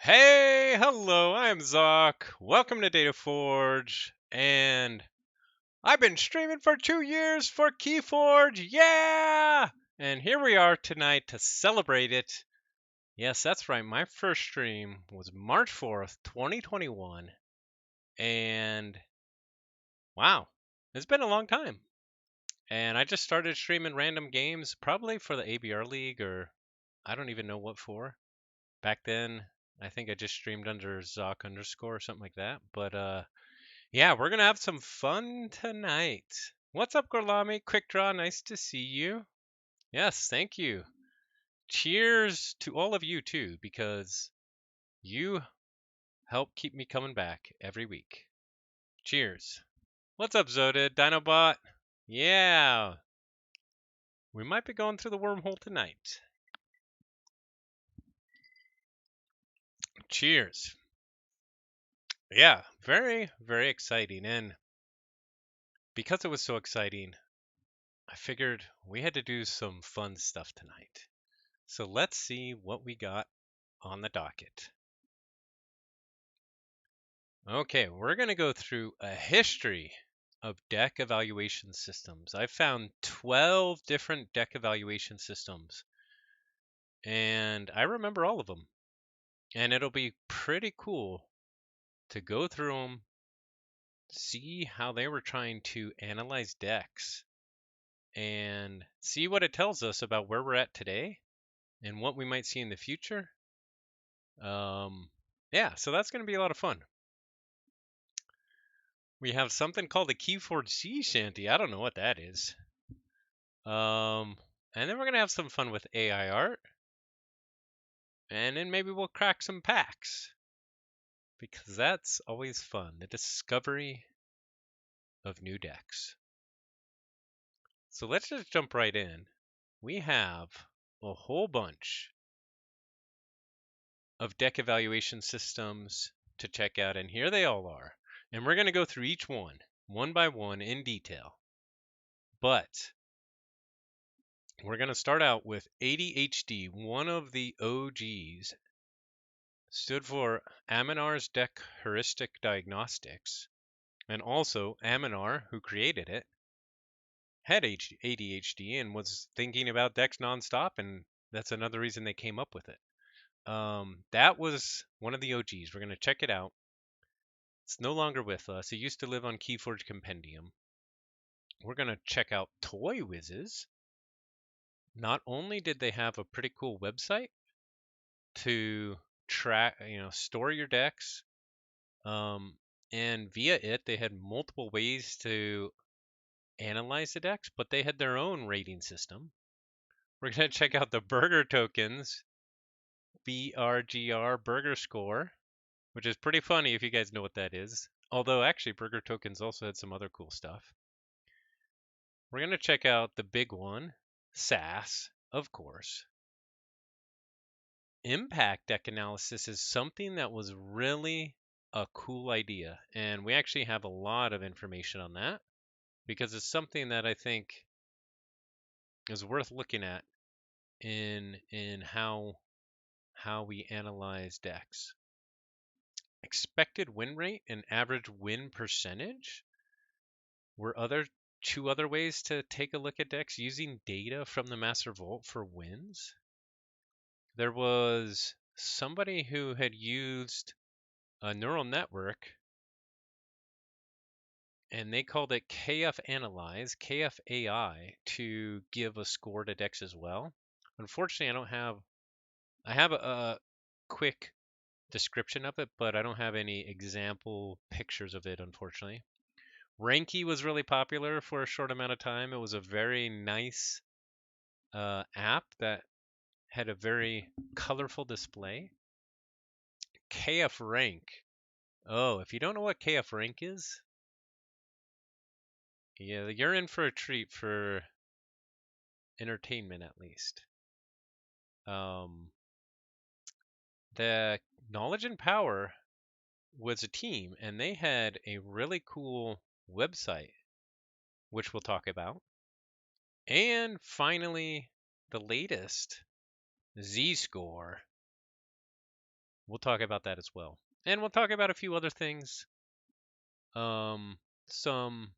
Hey, hello, I'm Zoc. Welcome to Data Forge. And I've been streaming for 2 years for Keyforge. Yeah! And here we are tonight to celebrate it. Yes, that's right. My first stream was March 4th, 2021. And wow, it's been a long time. And I just started streaming random games, probably for the ABR League, or I don't even know what for. Back then, I think I just streamed under Zoc underscore or something like that. But yeah, we're gonna have some fun tonight. What's up, Gorlami? Quick draw, nice to see you. Yes, thank you. Cheers to all of you too, because you help keep me coming back every week. Cheers. What's up, Zoda? Dinobot? Yeah, we might be going through the wormhole tonight. Cheers. Yeah, very, very exciting. And because it was so exciting, I figured we had to do some fun stuff tonight. So let's see what we got on the docket. Okay, we're going to go through a history of deck evaluation systems. I found 12 different deck evaluation systems, and I remember all of them. And it'll be pretty cool to go through them, see how they were trying to analyze decks, and see what it tells us about where we're at today and what we might see in the future. Yeah, so that's going to be a lot of fun. We have something called the Keyforge-themed Sea Shanty. I don't know what that is. And then we're going to have some fun with AI art. And then maybe we'll crack some packs. Because that's always fun. The discovery of new decks. So let's just jump right in. We have a whole bunch of deck evaluation systems to check out. And here they all are. And we're going to go through each one by one in detail. But we're going to start out with ADHD. One of the OGs stood for Aminar's Deck Heuristic Diagnostics. And also, Aminar, who created it, had ADHD and was thinking about decks nonstop, and that's another reason they came up with it. That was one of the OGs. We're going to check it out. It's no longer with us. It used to live on Keyforge Compendium. We're going to check out Toy Whizzes. Not only did they have a pretty cool website to track, store your decks, and via it they had multiple ways to analyze the decks, but they had their own rating system. We're going to check out the burger tokens, BRGR burger score, which is pretty funny if you guys know what that is. Although actually burger tokens also had some other cool stuff. We're going to check out the big one, SAS, of course. Impact deck analysis is something that was really a cool idea, and we actually have a lot of information on that because it's something that I think is worth looking at in how we analyze decks. Expected win rate and average win percentage were two other ways to take a look at decks using data from the Master Vault for wins. There was somebody who had used a neural network and they called it KF Analyze, KF AI, to give a score to decks as well. Unfortunately, I have a quick description of it, but I don't have any example pictures of it, unfortunately. Ranky was really popular for a short amount of time. It was a very nice app that had a very colorful display. KF Rank. Oh, if you don't know what KF Rank is, yeah, you're in for a treat for entertainment at least. The Knowledge and Power was a team, and they had a really cool website, which we'll talk about. And finally, the latest Z-score, we'll talk about that as well. And we'll talk about a few other things. Um, some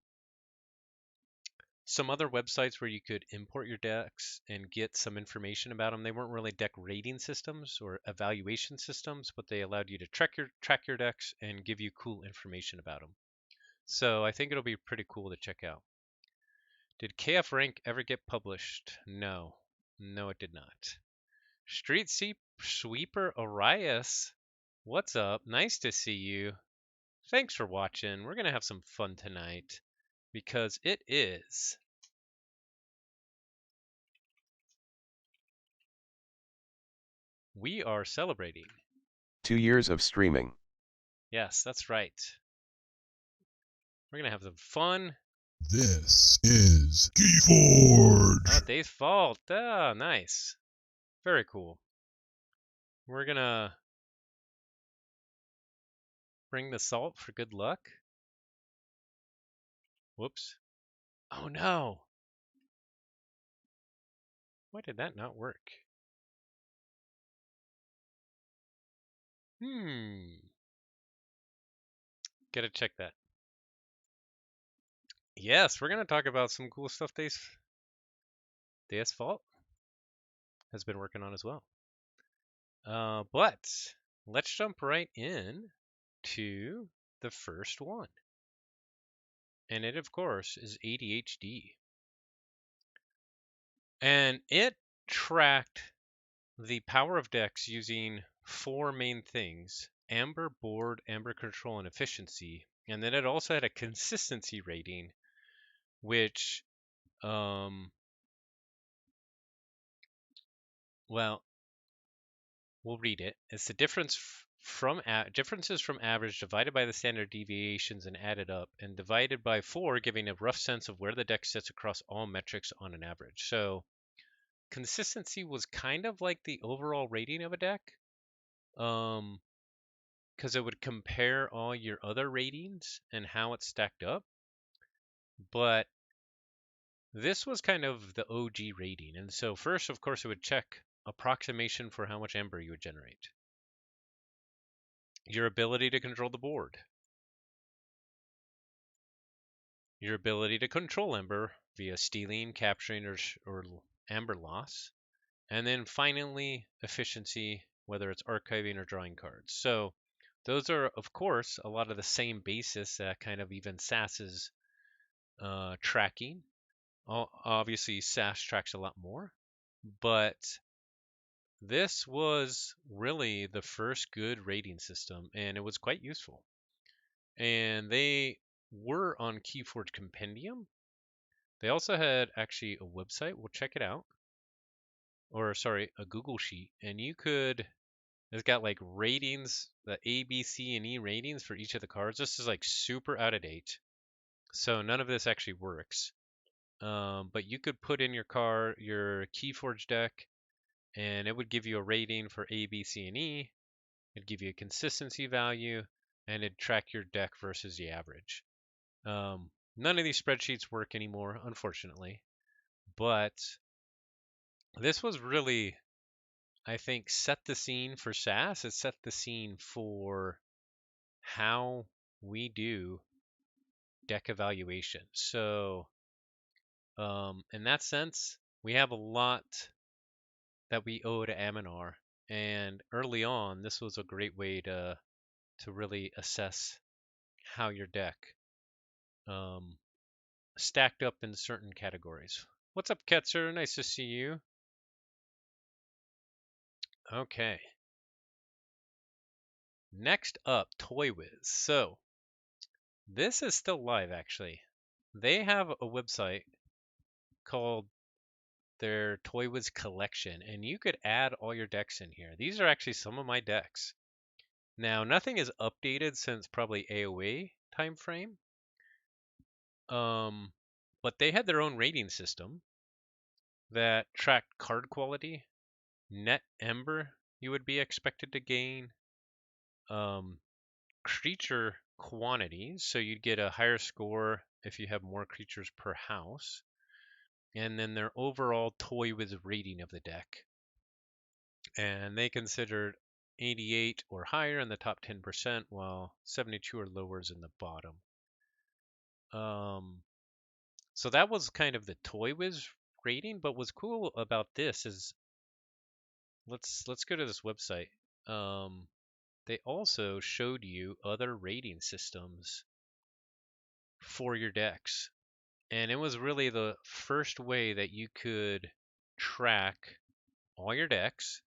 some other websites where you could import your decks and get some information about them. They weren't really deck rating systems or evaluation systems, but they allowed you to track your decks and give you cool information about them. So I think it'll be pretty cool to check out. Did KF Rank ever get published? No. No, it did not. Street Sweeper Arias, what's up? Nice to see you. Thanks for watching. We're going to have some fun tonight because it is we are celebrating. 2 years of streaming. Yes, that's right. We're going to have some fun. This is Keyforge. Oh, Dave's Fault. Ah, nice. Very cool. We're going to bring the salt for good luck. Whoops. Oh, no. Why did that not work? Gotta check that. Yes, we're gonna talk about some cool stuff Dave's Fault has been working on as well. But let's jump right in to the first one. And it, of course, is ADHD. And it tracked the power of decks using 4 main things: amber, board, amber control, and efficiency. And then it also had a consistency rating, which, well, we'll read it. It's the differences from average divided by the standard deviations and added up, and divided by 4, giving a rough sense of where the deck sits across all metrics on an average. So consistency was kind of like the overall rating of a deck, because it would compare all your other ratings and how it stacked up. But this was kind of the OG rating. And so first, of course, it would check approximation for how much amber you would generate, your ability to control the board, your ability to control amber via stealing, capturing, or amber loss, and then finally efficiency, whether it's archiving or drawing cards. So those are, of course, a lot of the same basis that kind of even SAS is tracking. Obviously, SAS tracks a lot more, but this was really the first good rating system, and it was quite useful. And they were on Keyforge Compendium. They also had actually a website. We'll check it out. Or, sorry, a Google Sheet. And it's got like ratings, the A, B, C, and E ratings for each of the cards. This is like super out of date. So none of this actually works. But you could put in your Keyforge deck, and it would give you a rating for A, B, C, and E. It'd give you a consistency value, and it'd track your deck versus the average. None of these spreadsheets work anymore, unfortunately. But this was really, I think, set the scene for SAS. It set the scene for how we do deck evaluation. So, in that sense, we have a lot that we owe to Aminar. And early on, this was a great way to really assess how your deck um, stacked up in certain categories. What's up, Ketzer? Nice to see you. Okay. Next up, ToyWiz. So, this is still live, actually. They have a website called their ToyWiz collection, and you could add all your decks in here. These are actually some of my decks. Now, nothing is updated since probably AOA time frame. But they had their own rating system that tracked card quality, net ember you would be expected to gain, creature quantities, so you'd get a higher score if you have more creatures per house, and then their overall ToyWiz rating of the deck. And they considered 88 or higher in the top 10%, while 72 or lower is in the bottom. So that was kind of the Toy Wiz rating, but what's cool about this is let's go to this website. They also showed you other rating systems for your decks. And it was really the first way that you could track all your decks.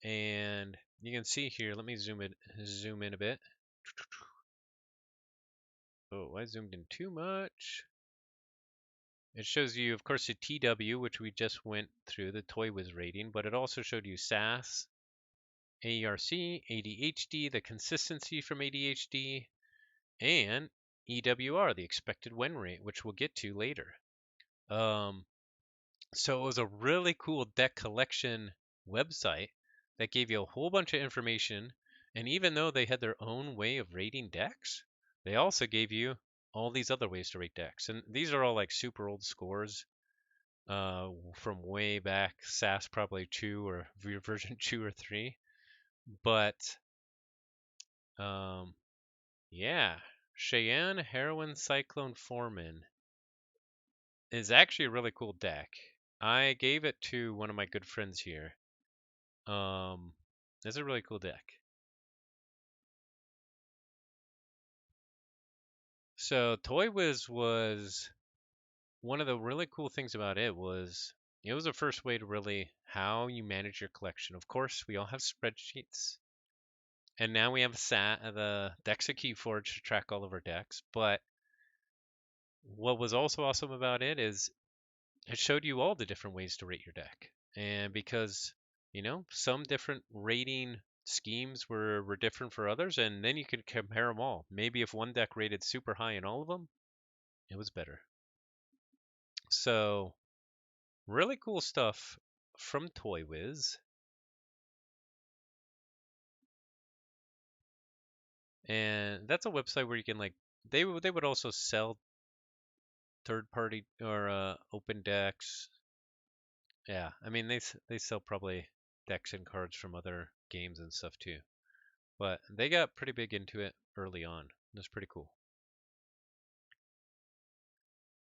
And you can see here, let me zoom in a bit. Oh, I zoomed in too much. It shows you, of course, the TW, which we just went through, the Toy Wiz rating, but it also showed you SAS, AERC, ADHD, the consistency from ADHD, and EWR, the expected win rate, which we'll get to later. So it was a really cool deck collection website that gave you a whole bunch of information. And even though they had their own way of rating decks, they also gave you all these other ways to rate decks. And these are all like super old scores from way back, SAS probably 2 or version 2 or 3. But yeah, Cheyenne Heroine Cyclone Foreman is actually a really cool deck. I gave it to one of my good friends here. It's a really cool deck. So Toy Wiz was one of the really cool things about it was the first way to really how you manage your collection. Of course, we all have spreadsheets, and now we have the decks of Keyforge to track all of our decks. But what was also awesome about it is it showed you all the different ways to rate your deck. And because, some different rating schemes were different for others, and then you could compare them all. Maybe if one deck rated super high in all of them, it was better. So, really cool stuff from Toy Wiz. And that's a website where you can they would also sell third party or open decks. Yeah, I mean they sell probably decks and cards from other games and stuff too. But they got pretty big into it early on. That's pretty cool.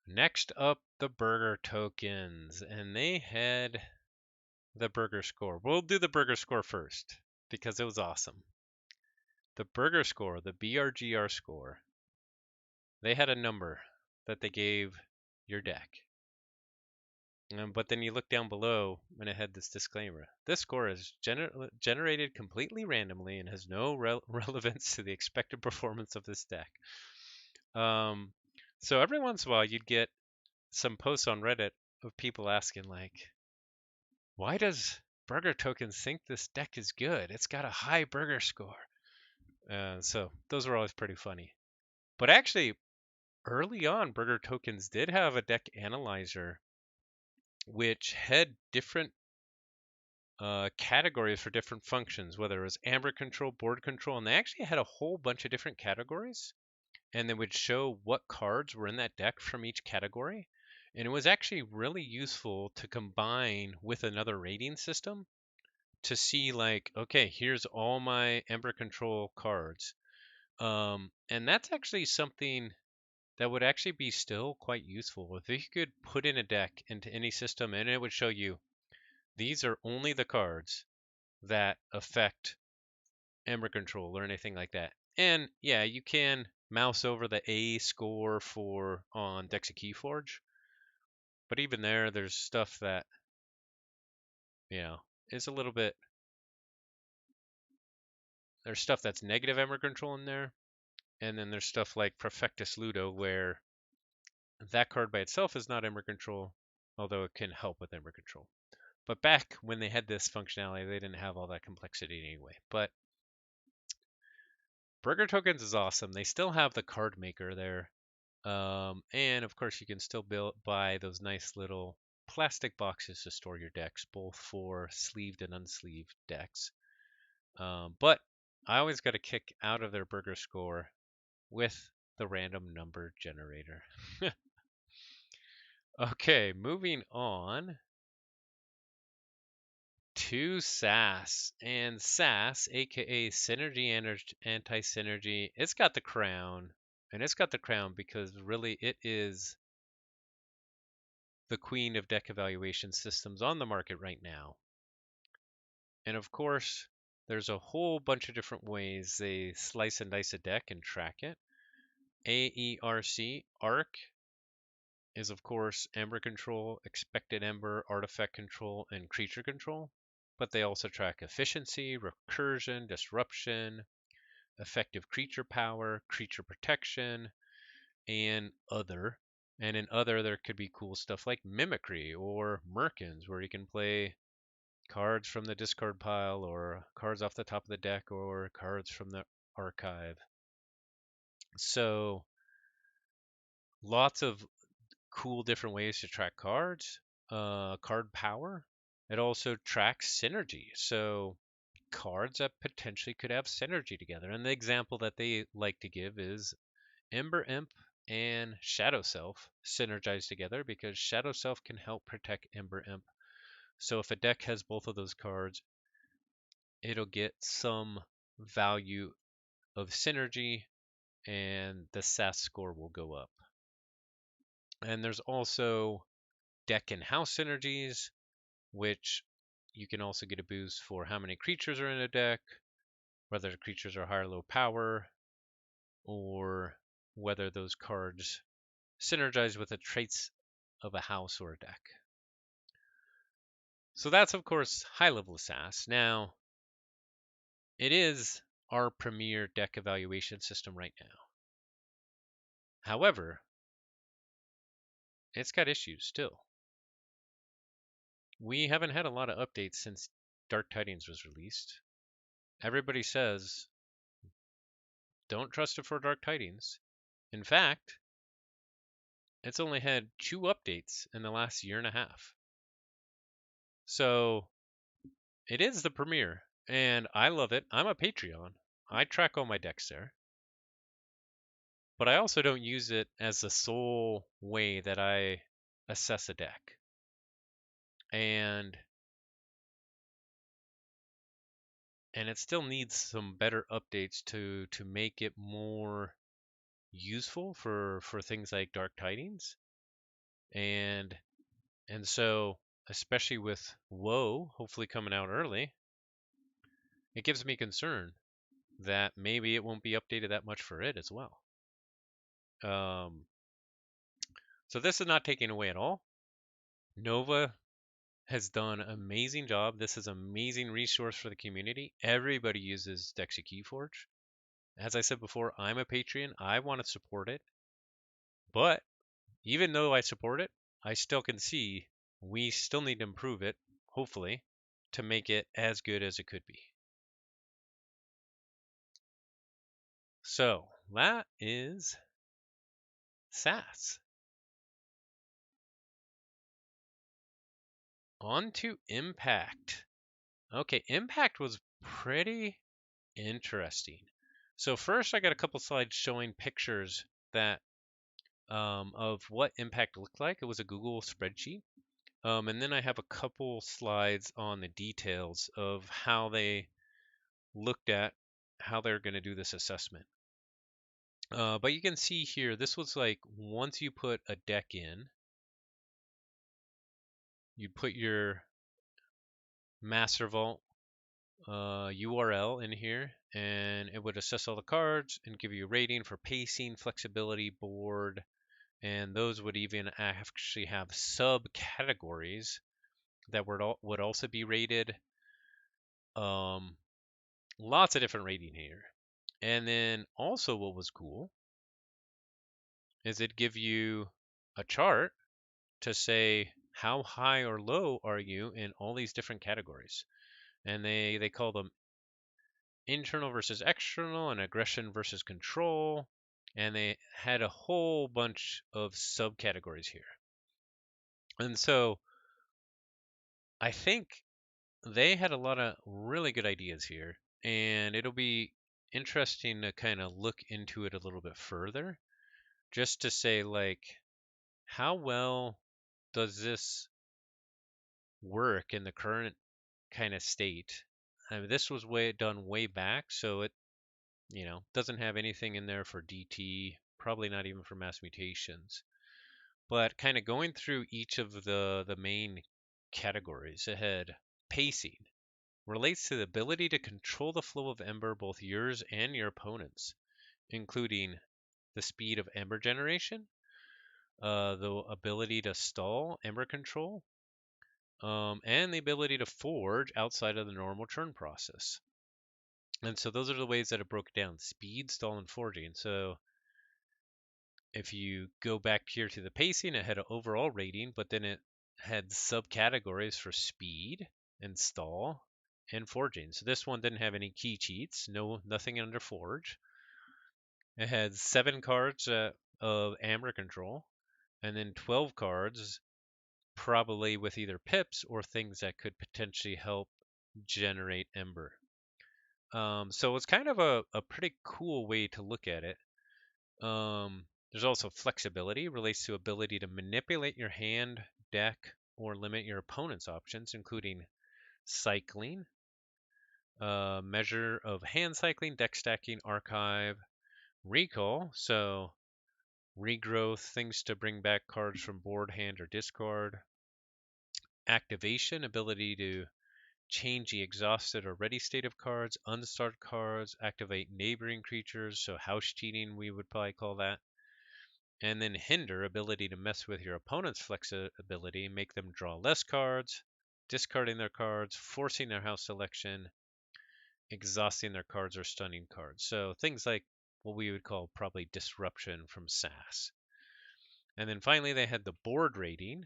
Next up, the burger tokens, and they had the burger score. We'll do the burger score first because it was awesome. The burger score, the BRGR score, they had a number that they gave your deck. But then you look down below and it had this disclaimer. This score is generated completely randomly and has no relevance to the expected performance of this deck. So every once in a while you'd get some posts on Reddit of people asking why does Burger Tokens think this deck is good? It's got a high burger score. So those were always pretty funny. But actually, early on, Burger Tokens did have a deck analyzer which had different categories for different functions, whether it was amber control, board control, and they actually had a whole bunch of different categories. And they would show what cards were in that deck from each category. And it was actually really useful to combine with another rating system to see okay, here's all my Ember Control cards. And that's actually something that would actually be still quite useful. If you could put in a deck into any system and it would show you these are only the cards that affect Ember Control or anything like that. And yeah, you can mouse over the A score for on Dexa Keyforge. But even there's stuff that, is a little bit. There's stuff that's negative Ember Control in there. And then there's stuff like Perfectus Ludo, where that card by itself is not Ember Control, although it can help with Ember Control. But back when they had this functionality, they didn't have all that complexity anyway. But Burger Tokens is awesome. They still have the card maker there. And of course, you can still buy those nice little plastic boxes to store your decks, both for sleeved and unsleeved decks. But I always got a kick out of their burger score with the random number generator. Okay, moving on to SAS. And SAS, aka Synergy and Anti-Synergy, it's got the crown. And it's got the crown because really it is the queen of deck evaluation systems on the market right now. And of course, there's a whole bunch of different ways they slice and dice a deck and track it. AERC, ARC, is of course Ember control, expected Ember, artifact control, and creature control. But they also track efficiency, recursion, disruption, effective creature power, creature protection, and other. And in other, there could be cool stuff like mimicry or merkins, where you can play cards from the discard pile or cards off the top of the deck or cards from the archive. So lots of cool different ways to track cards. Card power. It also tracks synergy. So cards that potentially could have synergy together. And the example that they like to give is Ember Imp and Shadow Self synergize together because Shadow Self can help protect Ember Imp. So if a deck has both of those cards, it'll get some value of synergy and the SAS score will go up. And there's also deck and house synergies, which you can also get a boost for how many creatures are in a deck, whether the creatures are high or low power, or whether those cards synergize with the traits of a house or a deck. So that's, of course, high level SAS. Now, it is our premier deck evaluation system right now. However, it's got issues still. We haven't had a lot of updates since Dark Tidings was released. Everybody says, don't trust it for Dark Tidings. In fact, it's only had 2 updates in the last year and a half. So it is the premiere, and I love it. I'm a Patreon. I track all my decks there. But I also don't use it as the sole way that I assess a deck. And it still needs some better updates to make it more useful for things like Dark Tidings. And so especially with Woe hopefully coming out early, it gives me concern that maybe it won't be updated that much for it as well. So this is not taking away at all. Nova has done an amazing job. This is an amazing resource for the community. Everybody uses Dexia Keyforge. As I said before, I'm a Patreon. I want to support it. But even though I support it, I still can see we still need to improve it, hopefully, to make it as good as it could be. So that is SAS. On to Impact. Okay, Impact was pretty interesting. So first, I got a couple slides showing pictures that of what Impact looked like. It was a Google spreadsheet. And then I have a couple slides on the details of how they looked at how they're going to do this assessment. But you can see here, this was like once you put a deck in, you put your Master Vault URL in here, and it would assess all the cards and give you a rating for pacing, flexibility, board, and those would even actually have subcategories that would also be rated. Lots of different rating here. And then also what was cool is it give you a chart to say how high or low are you in all these different categories. And they call them internal versus external and aggression versus control. And they had a whole bunch of subcategories here. And so I think they had a lot of really good ideas here. And it'll be interesting to kind of look into it a little bit further just to say, like, how well does this work in the current kind of state. I mean, this was done way back, so it doesn't have anything in there for DT, probably not even for mass mutations. But kind of going through each of the main categories, it had pacing, relates to the ability to control the flow of ember, both yours and your opponent's, including the speed of ember generation, the ability to stall ember control, and the ability to forge outside of the normal turn process. And so those are the ways that it broke down: speed, stall, and forging. So if you go back here to the pacing, it had an overall rating, but then it had subcategories for speed and stall and forging. So this one didn't have any key cheats, nothing under forge. It had 7 cards of amber control, and then 12 cards, probably with either pips or things that could potentially help generate ember. So it's kind of a pretty cool way to look at it. There's also flexibility, relates to ability to manipulate your hand, deck, or limit your opponent's options, including cycling, measure of hand cycling, deck stacking, archive, recall, so regrowth, things to bring back cards from board, hand, or discard, activation, ability to change the exhausted or ready state of cards, unstarred cards, activate neighboring creatures, so house cheating we would probably call that. And then hinder, ability to mess with your opponent's flexibility, make them draw less cards, discarding their cards, forcing their house selection, exhausting their cards, or stunning cards. So things like what we would call probably disruption from SAS. And then finally they had the board rating,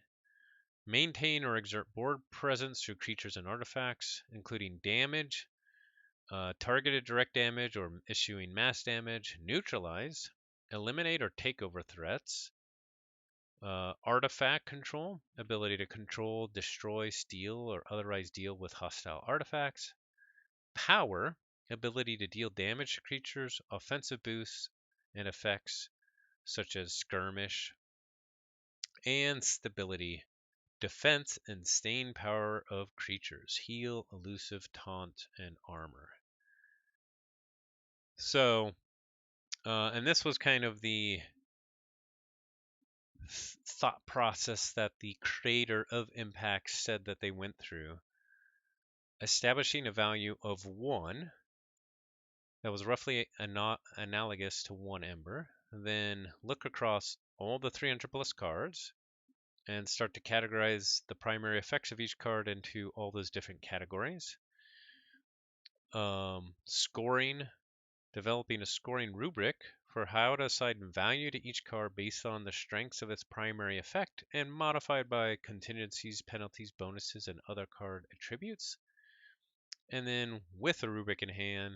maintain or exert board presence through creatures and artifacts, including damage, targeted direct damage or issuing mass damage, neutralize, eliminate or take over threats, artifact control, ability to control, destroy, steal, or otherwise deal with hostile artifacts, power, ability to deal damage to creatures, offensive boosts, and effects such as skirmish, and stability, defense and staying power of creatures, heal, elusive, taunt, and armor. So, and this was kind of the thought process that the creator of Impact said that they went through. Establishing a value of 1 that was roughly analogous to 1 ember, then look across all the 300 plus cards and start to categorize the primary effects of each card into all those different categories. Scoring, developing a scoring rubric for how to assign value to each card based on the strengths of its primary effect and modified by contingencies, penalties, bonuses, and other card attributes. And then with a rubric in hand,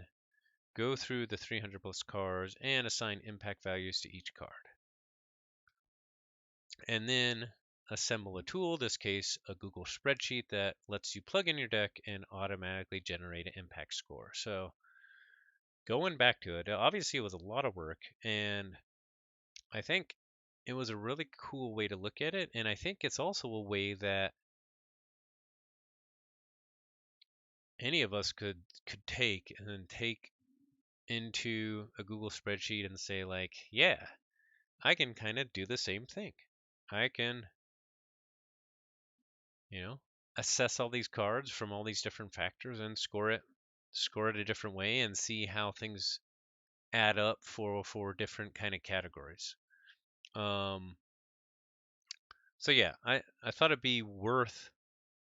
go through the 300 plus cards and assign impact values to each card. And then assemble a tool, this case a Google spreadsheet, that lets you plug in your deck and automatically generate an impact score. So going back to it, obviously it was a lot of work, and I think it was a really cool way to look at it, and I think it's also a way that any of us could take and then take into a Google spreadsheet and say, like, yeah, I can kind of do the same thing. I can, assess all these cards from all these different factors and score it a different way and see how things add up for different kind of categories. So yeah, I thought it'd be worth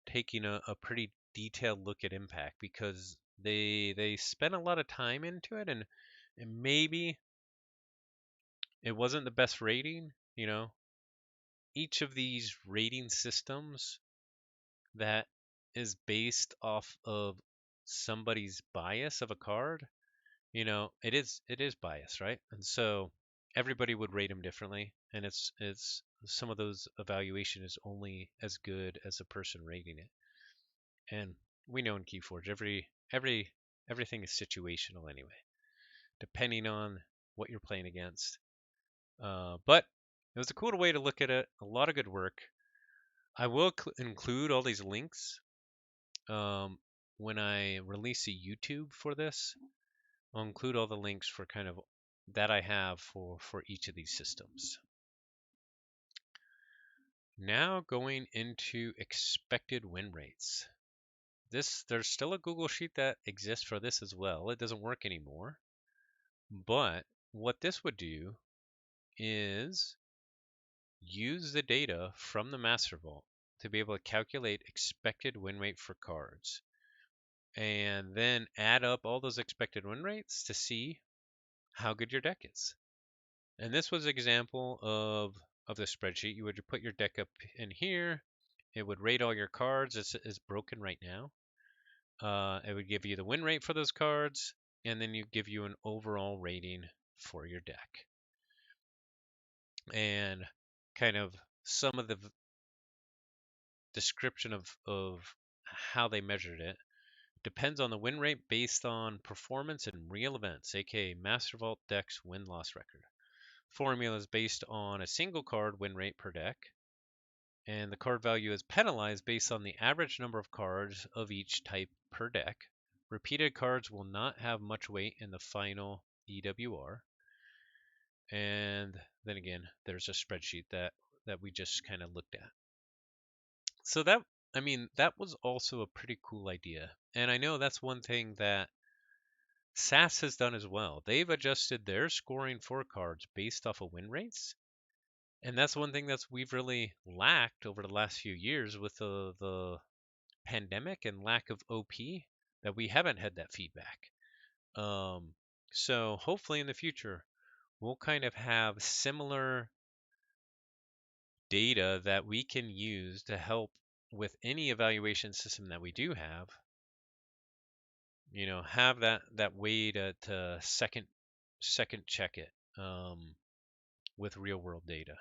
taking a pretty detailed look at impact, because they spent a lot of time into it, and maybe it wasn't the best rating. Each of these rating systems that is based off of somebody's bias of a card, it is bias, right? And so everybody would rate them differently, and it's some of those evaluation is only as good as the person rating it. And we know in Keyforge, everything is situational anyway, depending on what you're playing against. But it was a cool way to look at it. A lot of good work. I will include all these links when I release a YouTube for this, I'll include all the links for kind of that I have for each of these systems. Now going into expected win rates. There's still a Google Sheet that exists for this as well. It doesn't work anymore. But what this would do is use the data from the master vault to be able to calculate expected win rate for cards, and then add up all those expected win rates to see how good your deck is. And this was an example of the spreadsheet. You would put your deck up in here. It would rate all your cards as is broken right now. It would give you the win rate for those cards, and then you give you an overall rating for your deck. And kind of some of the description of how they measured it depends on the win rate based on performance in real events, aka Master Vault deck's win-loss record. Formula is based on a single card win rate per deck, and the card value is penalized based on the average number of cards of each type per deck. Repeated cards will not have much weight in the final EWR. And then again, there's a spreadsheet that we just kind of looked at. So that was also a pretty cool idea. And I know that's one thing that SAS has done as well. They've adjusted their scoring for cards based off of win rates. And that's one thing that we've really lacked over the last few years with the pandemic and lack of OP, that we haven't had that feedback. So hopefully in the future, we'll kind of have similar data that we can use to help with any evaluation system that we do have. Have that way to second check it with real world data.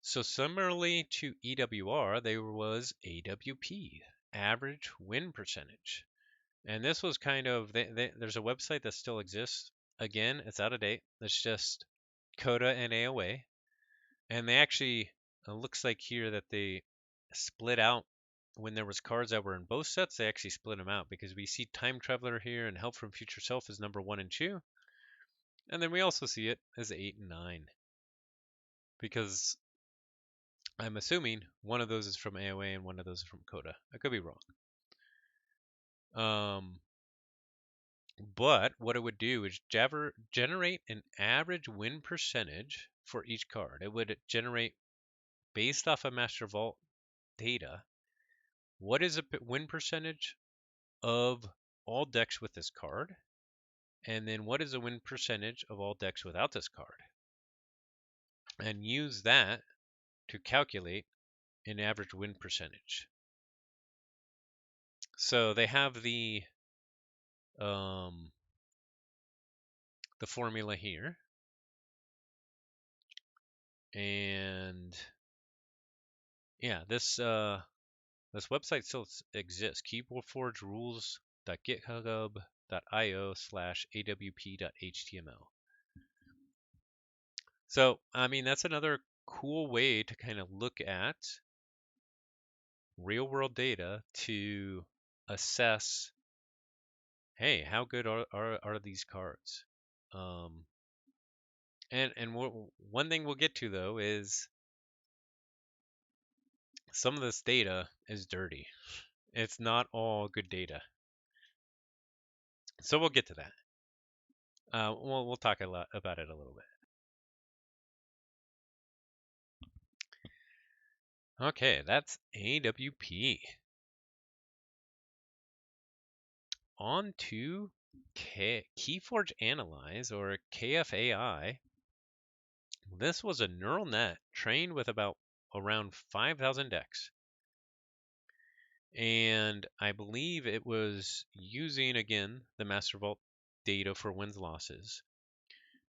So similarly to EWR, there was AWP, average win percentage. And this was kind of, there's a website that still exists. Again, it's out of date. It's just Coda and AOA. And they actually, it looks like here that they split out when there was cards that were in both sets. They actually split them out because we see Time Traveler here and Help from Future Self as number 1 and 2. And then we also see it as 8 and 9. Because I'm assuming one of those is from AOA and one of those is from Coda. I could be wrong. But what it would do is generate an average win percentage for each card. It would generate, based off of Master Vault data, what is a win percentage of all decks with this card, and then what is a win percentage of all decks without this card, and use that to calculate an average win percentage. So they have the formula here, and yeah, this website still exists. keyboardforgerules.github.io/awp.html. So that's another cool way to kind of look at real world data to assess, hey, how good are these cards? And one thing we'll get to though is some of this data is dirty. It's not all good data. So we'll get to that. We'll talk a lot about it a little bit. Okay, that's AWP. On to Keyforge Analyze, or KFAI. This was a neural net trained with around 5,000 decks. And I believe it was using, again, the Master Vault data for wins losses.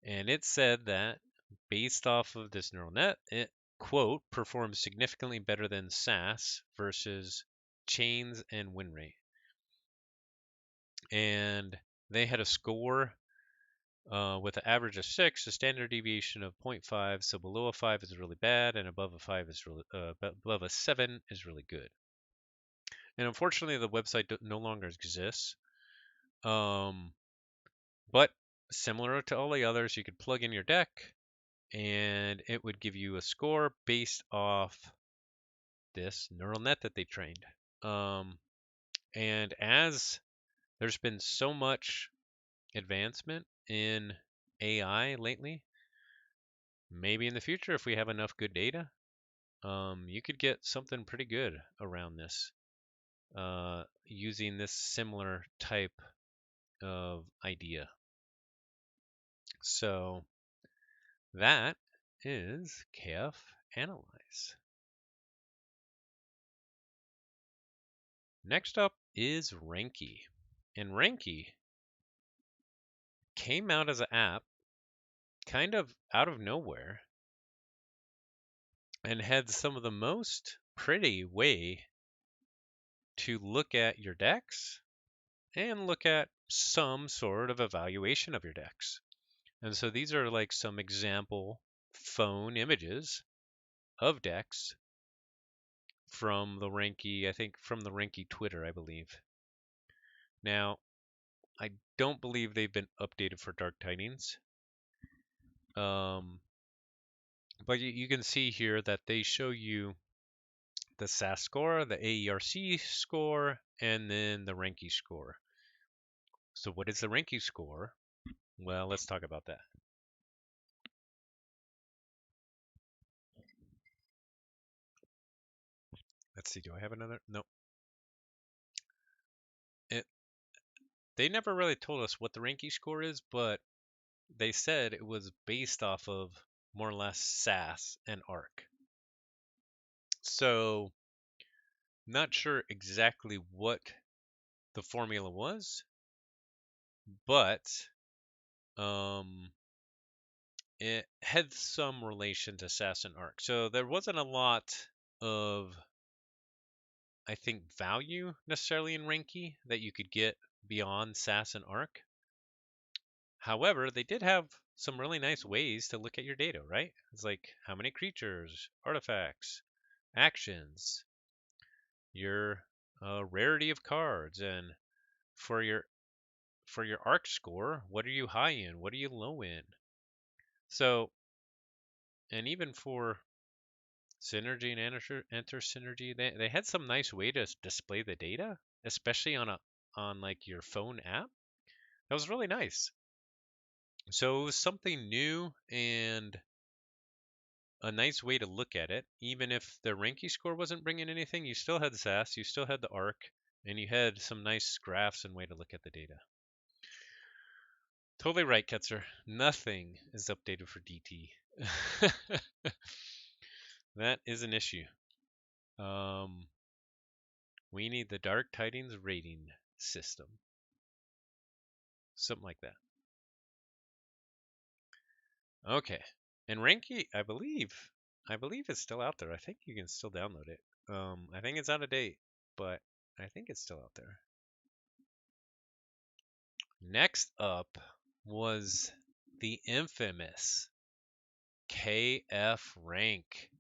And it said that based off of this neural net, it, quote, performs significantly better than SAS versus chains and win rate. And they had a score with an average of 6, a standard deviation of 0.5. So below a 5 is really bad, and above a 5 is really above a 7 is really good. And unfortunately, the website no longer exists. But similar to all the others, you could plug in your deck, and it would give you a score based off this neural net that they trained. And as there's been so much advancement in AI lately, maybe in the future, if we have enough good data, you could get something pretty good around this using this similar type of idea. So that is KF Analyze. Next up is Ranky. And Ranky came out as an app kind of out of nowhere and had some of the most pretty way to look at your decks and look at some sort of evaluation of your decks. And so these are like some example phone images of decks from the Ranky, I think from the Ranky Twitter, I believe. Now, I don't believe they've been updated for Dark Tidings. But you can see here that they show you the SAS score, the AERC score, and then the Ranky score. So what is the Ranky score? Well, let's talk about that. Let's see, do I have another? No. They never really told us what the Ranky score is, but they said it was based off of more or less SAS and ARC. So, not sure exactly what the formula was, but it had some relation to SAS and ARC. So there wasn't a lot of, I think, value necessarily in Ranky that you could get beyond SAS and ARC. However, they did have some really nice ways to look at your data, right? It's like how many creatures, artifacts, actions, your rarity of cards, and for your ARC score, what are you high in? What are you low in? So, and even for Synergy and Enter Synergy, they had some nice way to display the data, especially on like your phone app. That was really nice. So it was something new and a nice way to look at it. Even if the Ranky score wasn't bringing anything, you still had SAS, you still had the ARC, and you had some nice graphs and way to look at the data. Totally right, Ketzer. Nothing is updated for DT. That is an issue. We need the Dark Tidings rating system. Something like that. Okay. And Ranky, I believe it's still out there. I think you can still download it. I think it's out of date, but I think it's still out there. Next up was the infamous KF rank.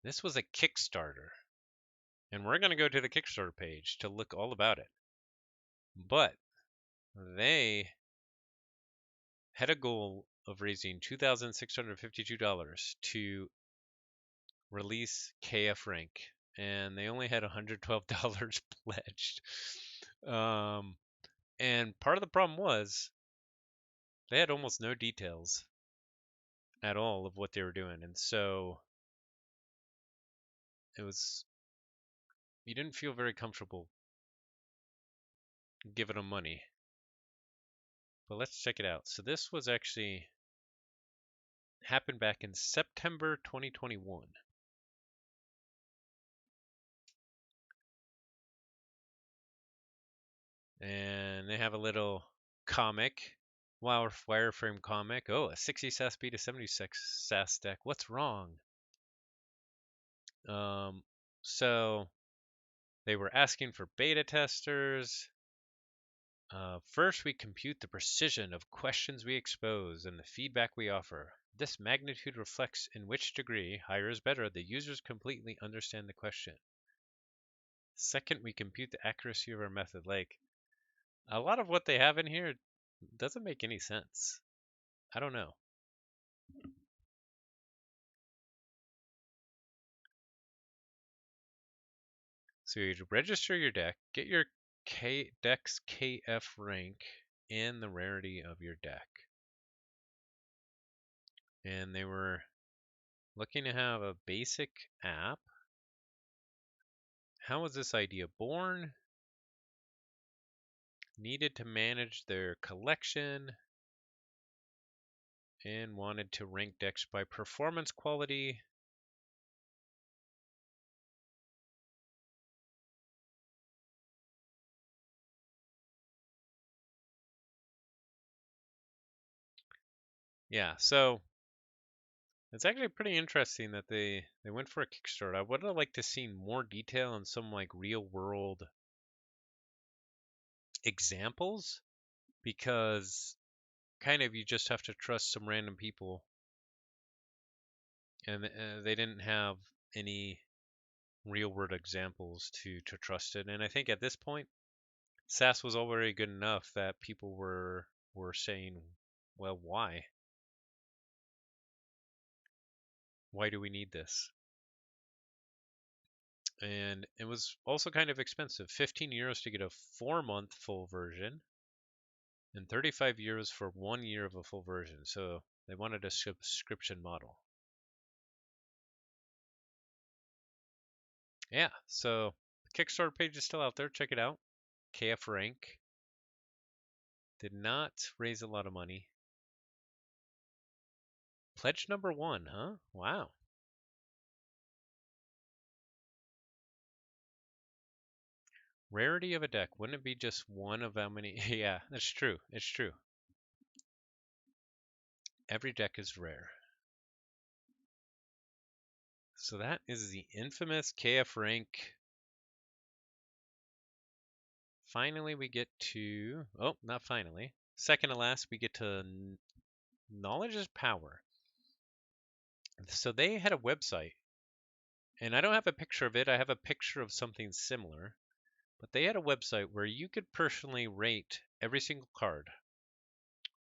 This was a Kickstarter. And we're going to go to the Kickstarter page to look all about it. But they had a goal of raising $2,652 to release KF rank, and they only had $112 pledged. And part of the problem was they had almost no details at all of what they were doing, and so you didn't feel very comfortable giving them money. But let's check it out. So this was actually happened back in September 2021. And they have a little comic, wireframe comic. Oh, a 60 SAS beat a 76 SAS deck. What's wrong? So they were asking for beta testers. First, we compute the precision of questions we expose and the feedback we offer. This magnitude reflects in which degree, higher is better, the users completely understand the question. Second, we compute the accuracy of our method. Like, a lot of what they have in here doesn't make any sense. I don't know. So you register your deck, get your deck's KF rank, and the rarity of your deck. And they were looking to have a basic app. How was this idea born? Needed to manage their collection and wanted to rank decks by performance quality. Yeah, so it's actually pretty interesting that they went for a Kickstarter. I would have liked to see more detail and some like real world examples, because kind of you just have to trust some random people, and they didn't have any real world examples to trust it. And I think at this point, SAS was already good enough that people were saying, well, why? Why do we need this? And it was also kind of expensive, 15 euros to get a 4-month full version and 35 euros for 1 year of a full version. So they wanted a subscription model. Yeah, so the Kickstarter page is still out there. Check it out. KF rank. Did not raise a lot of money. Pledge number 1, huh? Wow. Rarity of a deck. Wouldn't it be just one of how many? Yeah, that's true. It's true. Every deck is rare. So that is the infamous KF rank. Finally, we get to. Oh, not finally. Second to last, we get to knowledge is power. So they had a website, and I don't have a picture of it. I have a picture of something similar. But they had a website where you could personally rate every single card,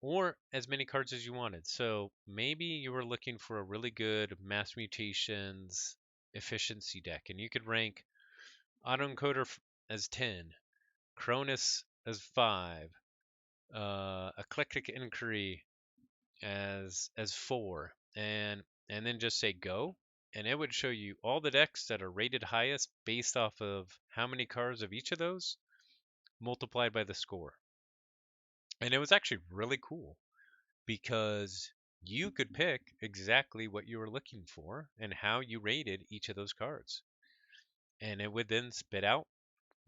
or as many cards as you wanted. So maybe you were looking for a really good mass mutations efficiency deck, and you could rank autoencoder as 10, Cronus as 5, eclectic inquiry as 4, and then just say go, and it would show you all the decks that are rated highest based off of how many cards of each of those multiplied by the score. And it was actually really cool because you could pick exactly what you were looking for and how you rated each of those cards. And it would then spit out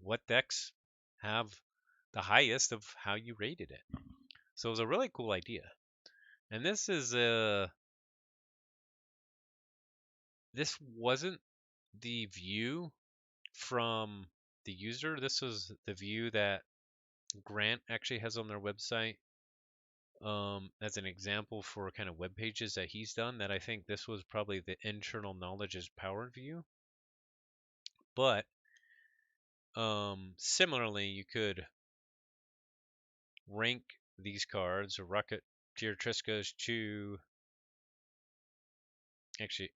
what decks have the highest of how you rated it. So it was a really cool idea. And this wasn't the view from the user. This was the view that Grant actually has on their website, as an example for kind of web pages that he's done. That I think this was probably the internal knowledge is power view. But similarly, you could rank these cards, or Rocket Tier Triskas to. Actually,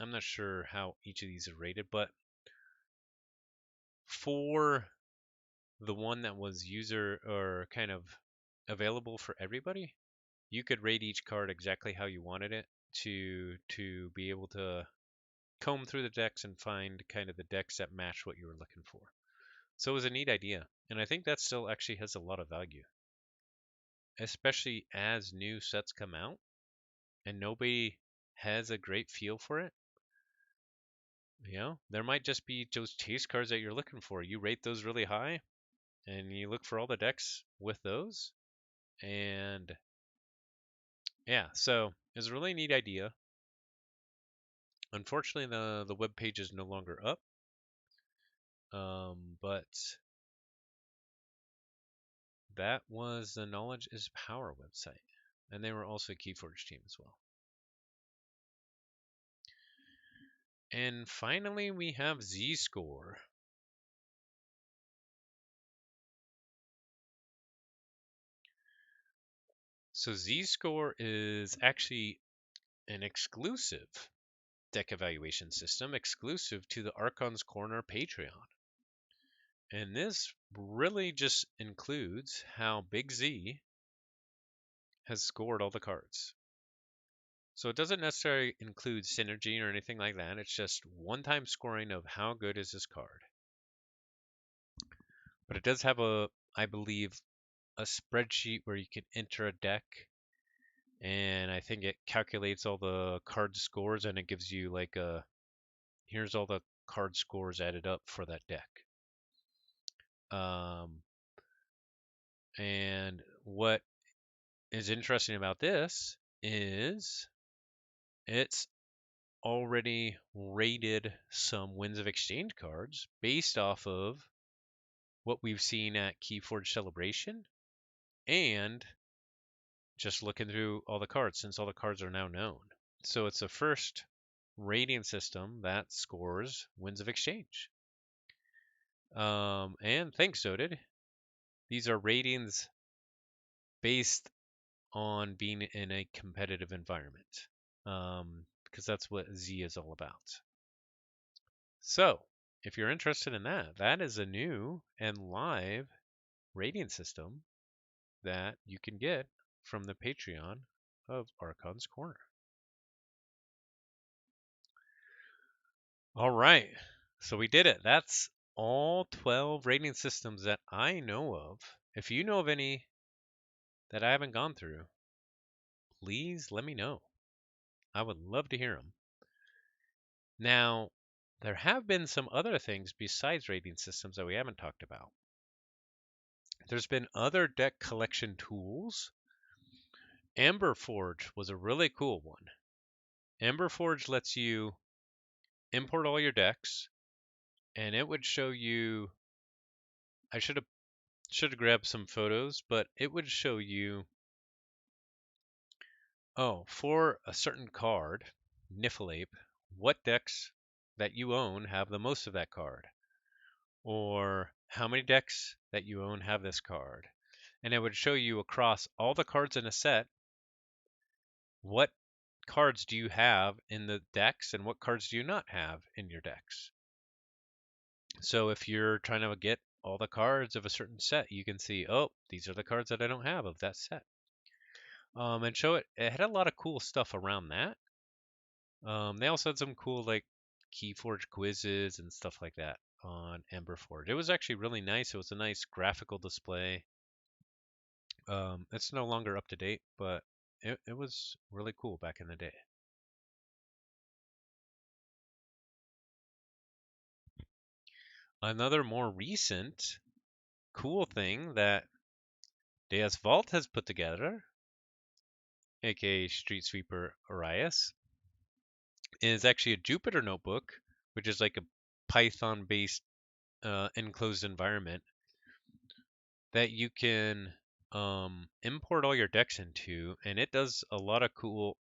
I'm not sure how each of these are rated, but for the one that was user or kind of available for everybody, you could rate each card exactly how you wanted it to be able to comb through the decks and find kind of the decks that match what you were looking for. So it was a neat idea, and I think that still actually has a lot of value, especially as new sets come out and nobody has a great feel for it. You know, there might just be those chase cards that you're looking for. You rate those really high, and you look for all the decks with those, and yeah, so it's a really neat idea. Unfortunately, the web page is no longer up, but that was the Knowledge is Power website. And they were also a Keyforge team as well. And finally, we have Z-Score. So Z-Score is actually an exclusive deck evaluation system exclusive to the Archon's Corner Patreon. And this really just includes how Big Z has scored all the cards. So it doesn't necessarily include synergy or anything like that. It's just one-time scoring of how good is this card. But it does have I believe, a spreadsheet where you can enter a deck, and I think it calculates all the card scores, and it gives you like here's all the card scores added up for that deck. And what is interesting about this is it's already rated some Winds of Exchange cards based off of what we've seen at Keyforge Celebration and just looking through all the cards, since all the cards are now known. So it's the first rating system that scores Winds of Exchange. And thanks, Zodid. These are ratings based on being in a competitive environment, because that's what Z is all about. So if you're interested in that, that is a new and live rating system that you can get from the Patreon of Archon's Corner. All right, so we did it. That's all 12 rating systems that I know of. If you know of any that I haven't gone through, please let me know. I would love to hear them. Now, there have been some other things besides rating systems that we haven't talked about. There's been other deck collection tools. Emberforge was a really cool one. Emberforge lets you import all your decks, and it would show you. I should have grabbed some photos, but it would show you. Oh, for a certain card, Niffleape, what decks that you own have the most of that card, or how many decks that you own have this card, and it would show you across all the cards in a set what cards do you have in the decks and what cards do you not have in your decks. So if you're trying to get all the cards of a certain set, you can see, oh, these are the cards that I don't have of that set. And show it. It had a lot of cool stuff around that. They also had some cool like Keyforge quizzes and stuff like that on Emberforge. It was actually really nice. It was a nice graphical display. It's no longer up to date, but it was really cool back in the day. Another more recent cool thing that Deus Vault has put together, aka Street Sweeper Arias, is actually a Jupyter notebook, which is like a Python-based enclosed environment that you can import all your decks into, and it does a lot of cool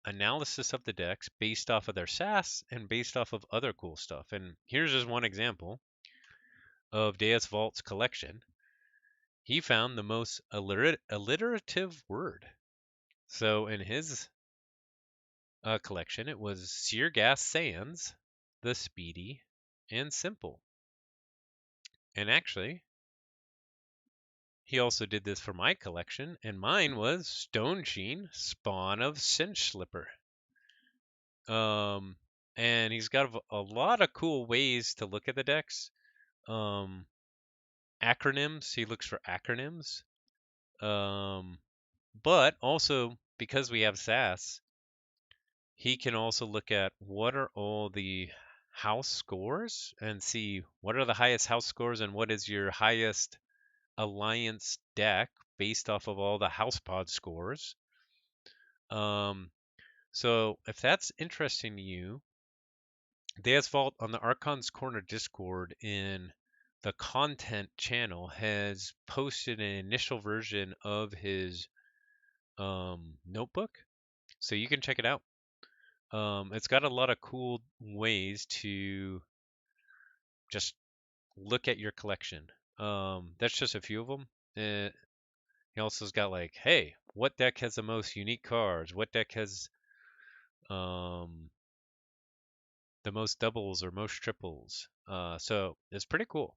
analysis of the decks based off of their SAS and based off of other cool stuff. And here's just one example of Deus Vault's collection. He found the most alliterative word. So in his collection, it was Sear Gas Sands, the Speedy, and Simple. And actually, he also did this for my collection, and mine was Stone Sheen, Spawn of Cinch Slipper. And he's got a lot of cool ways to look at the decks. Acronyms, he looks for acronyms. But also, because we have SAS, he can also look at what are all the house scores and see what are the highest house scores and what is your highest alliance deck based off of all the house pod scores. So if that's interesting to you, Deus Vault on the Archon's Corner Discord in the content channel has posted an initial version of his notebook, so you can check it out. It's got a lot of cool ways to just look at your collection. That's just a few of them. He also's got like, hey, what deck has the most unique cards? What deck has um, the most doubles or most triples? So it's pretty cool.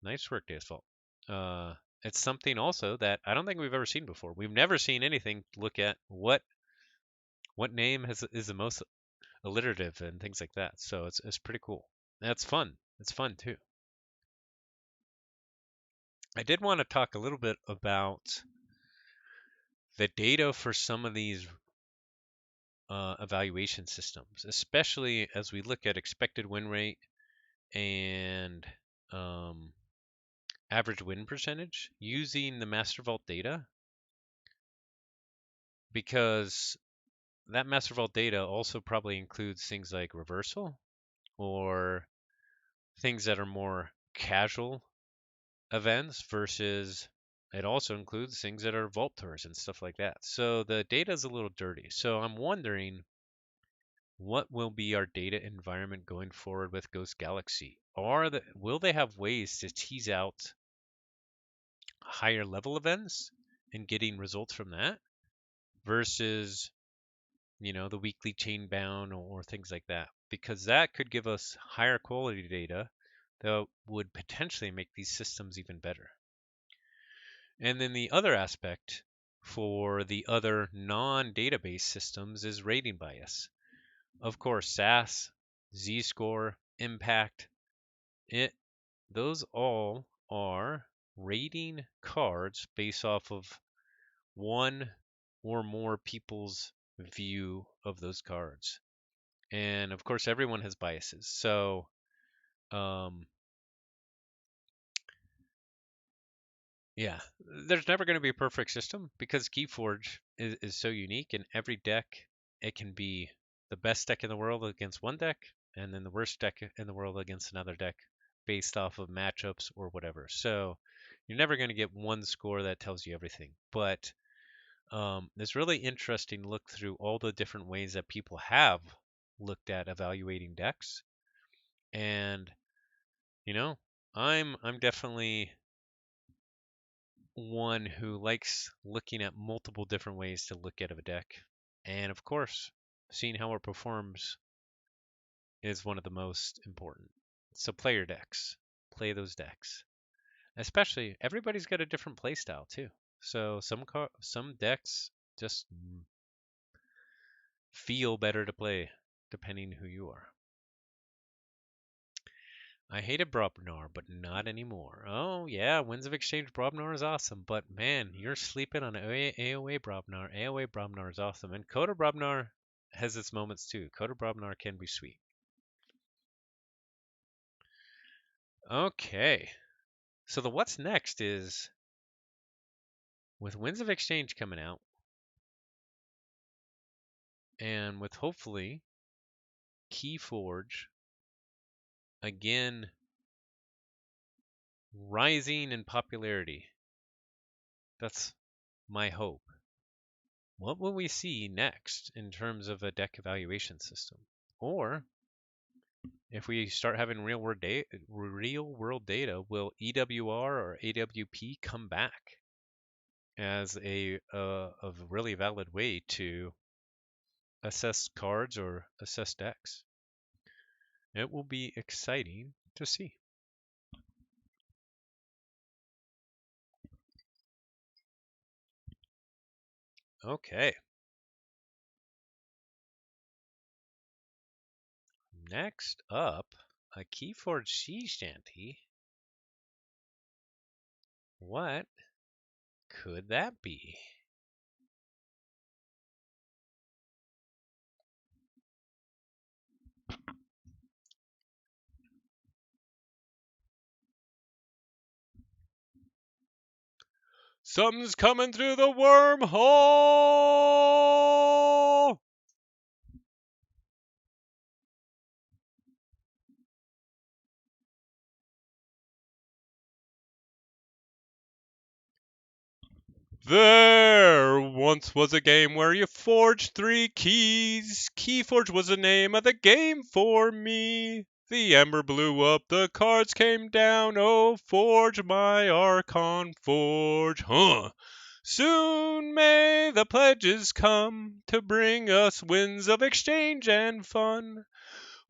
Nice work, Asphalt. It's something also that I don't think we've ever seen before. We've never seen anything look at what name is the most alliterative and things like that. So it's pretty cool. That's fun. It's fun too. I did want to talk a little bit about the data for some of these evaluation systems, especially as we look at expected win rate and um, average win percentage using the Master Vault data, because that Master Vault data also probably includes things like reversal or things that are more casual events versus it also includes things that are vault tours and stuff like that. So the data is a little dirty. So I'm wondering what will be our data environment going forward with Ghost Galaxy? Will they have ways to tease out higher level events and getting results from that versus, the weekly chain bound or things like that? Because that could give us higher quality data that would potentially make these systems even better. And then the other aspect for the other non-database systems is rating bias. Of course, SAS, Z-score, impact, those all are rating cards based off of one or more people's view of those cards. And of course, everyone has biases. So, um, yeah, there's never going to be a perfect system because Keyforge is so unique, and every deck, it can be the best deck in the world against one deck, and then the worst deck in the world against another deck based off of matchups or whatever. So you're never going to get one score that tells you everything. But it's really interesting to look through all the different ways that people have looked at evaluating decks. And, you know, I'm definitely one who likes looking at multiple different ways to look at a deck. And of course, seeing how it performs is one of the most important. So play your decks. Play those decks. Especially everybody's got a different play style too. So some decks just feel better to play depending who you are. I hated Brobnar, but not anymore. Oh, yeah, Winds of Exchange Brobnar is awesome, but man, you're sleeping on AOA Brobnar. AOA Brobnar is awesome, and Coda Brobnar has its moments too. Coda Brobnar can be sweet. Okay, so the what's next is with Winds of Exchange coming out, and with hopefully Keyforge again rising in popularity. That's my hope. What will we see next in terms of a deck evaluation system? Or if we start having real world data, will EWR or AWP come back as a really valid way to assess cards or assess decks? It will be exciting to see. Okay. Next up, a Keyforge Sea Shanty. What could that be? Something's coming through the wormhole! There once was a game where you forged 3 keys. Keyforge was the name of the game for me. The ember blew up, the cards came down. Oh, forge my Archon, forge, huh? Soon may the pledges come to bring us winds of exchange and fun.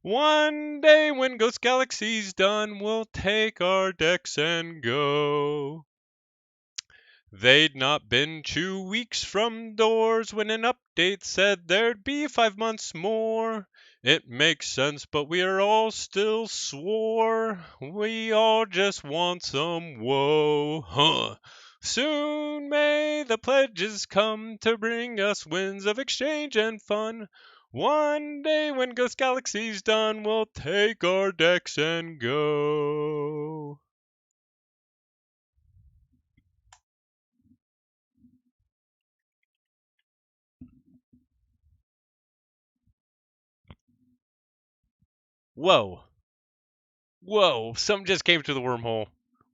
One day when Ghost Galaxy's done, we'll take our decks and go. They'd not been 2 weeks from doors when an update said there'd be 5 months more. It makes sense, but we're all still swore. We all just want some woe, huh? Soon may the pledges come to bring us winds of exchange and fun. One day when Ghost Galaxy's done, we'll take our decks and go. Whoa. Whoa, something just came through the wormhole.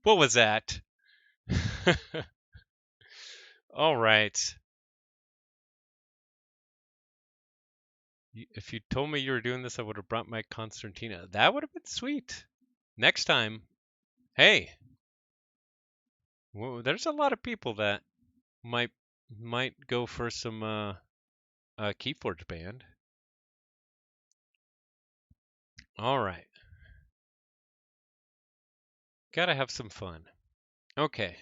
What was that? All right. If you told me you were doing this, I would have brought my concertina. That would have been sweet. Next time, hey, there's a lot of people that might go for some Keyforge band. All right. Gotta have some fun. Okay.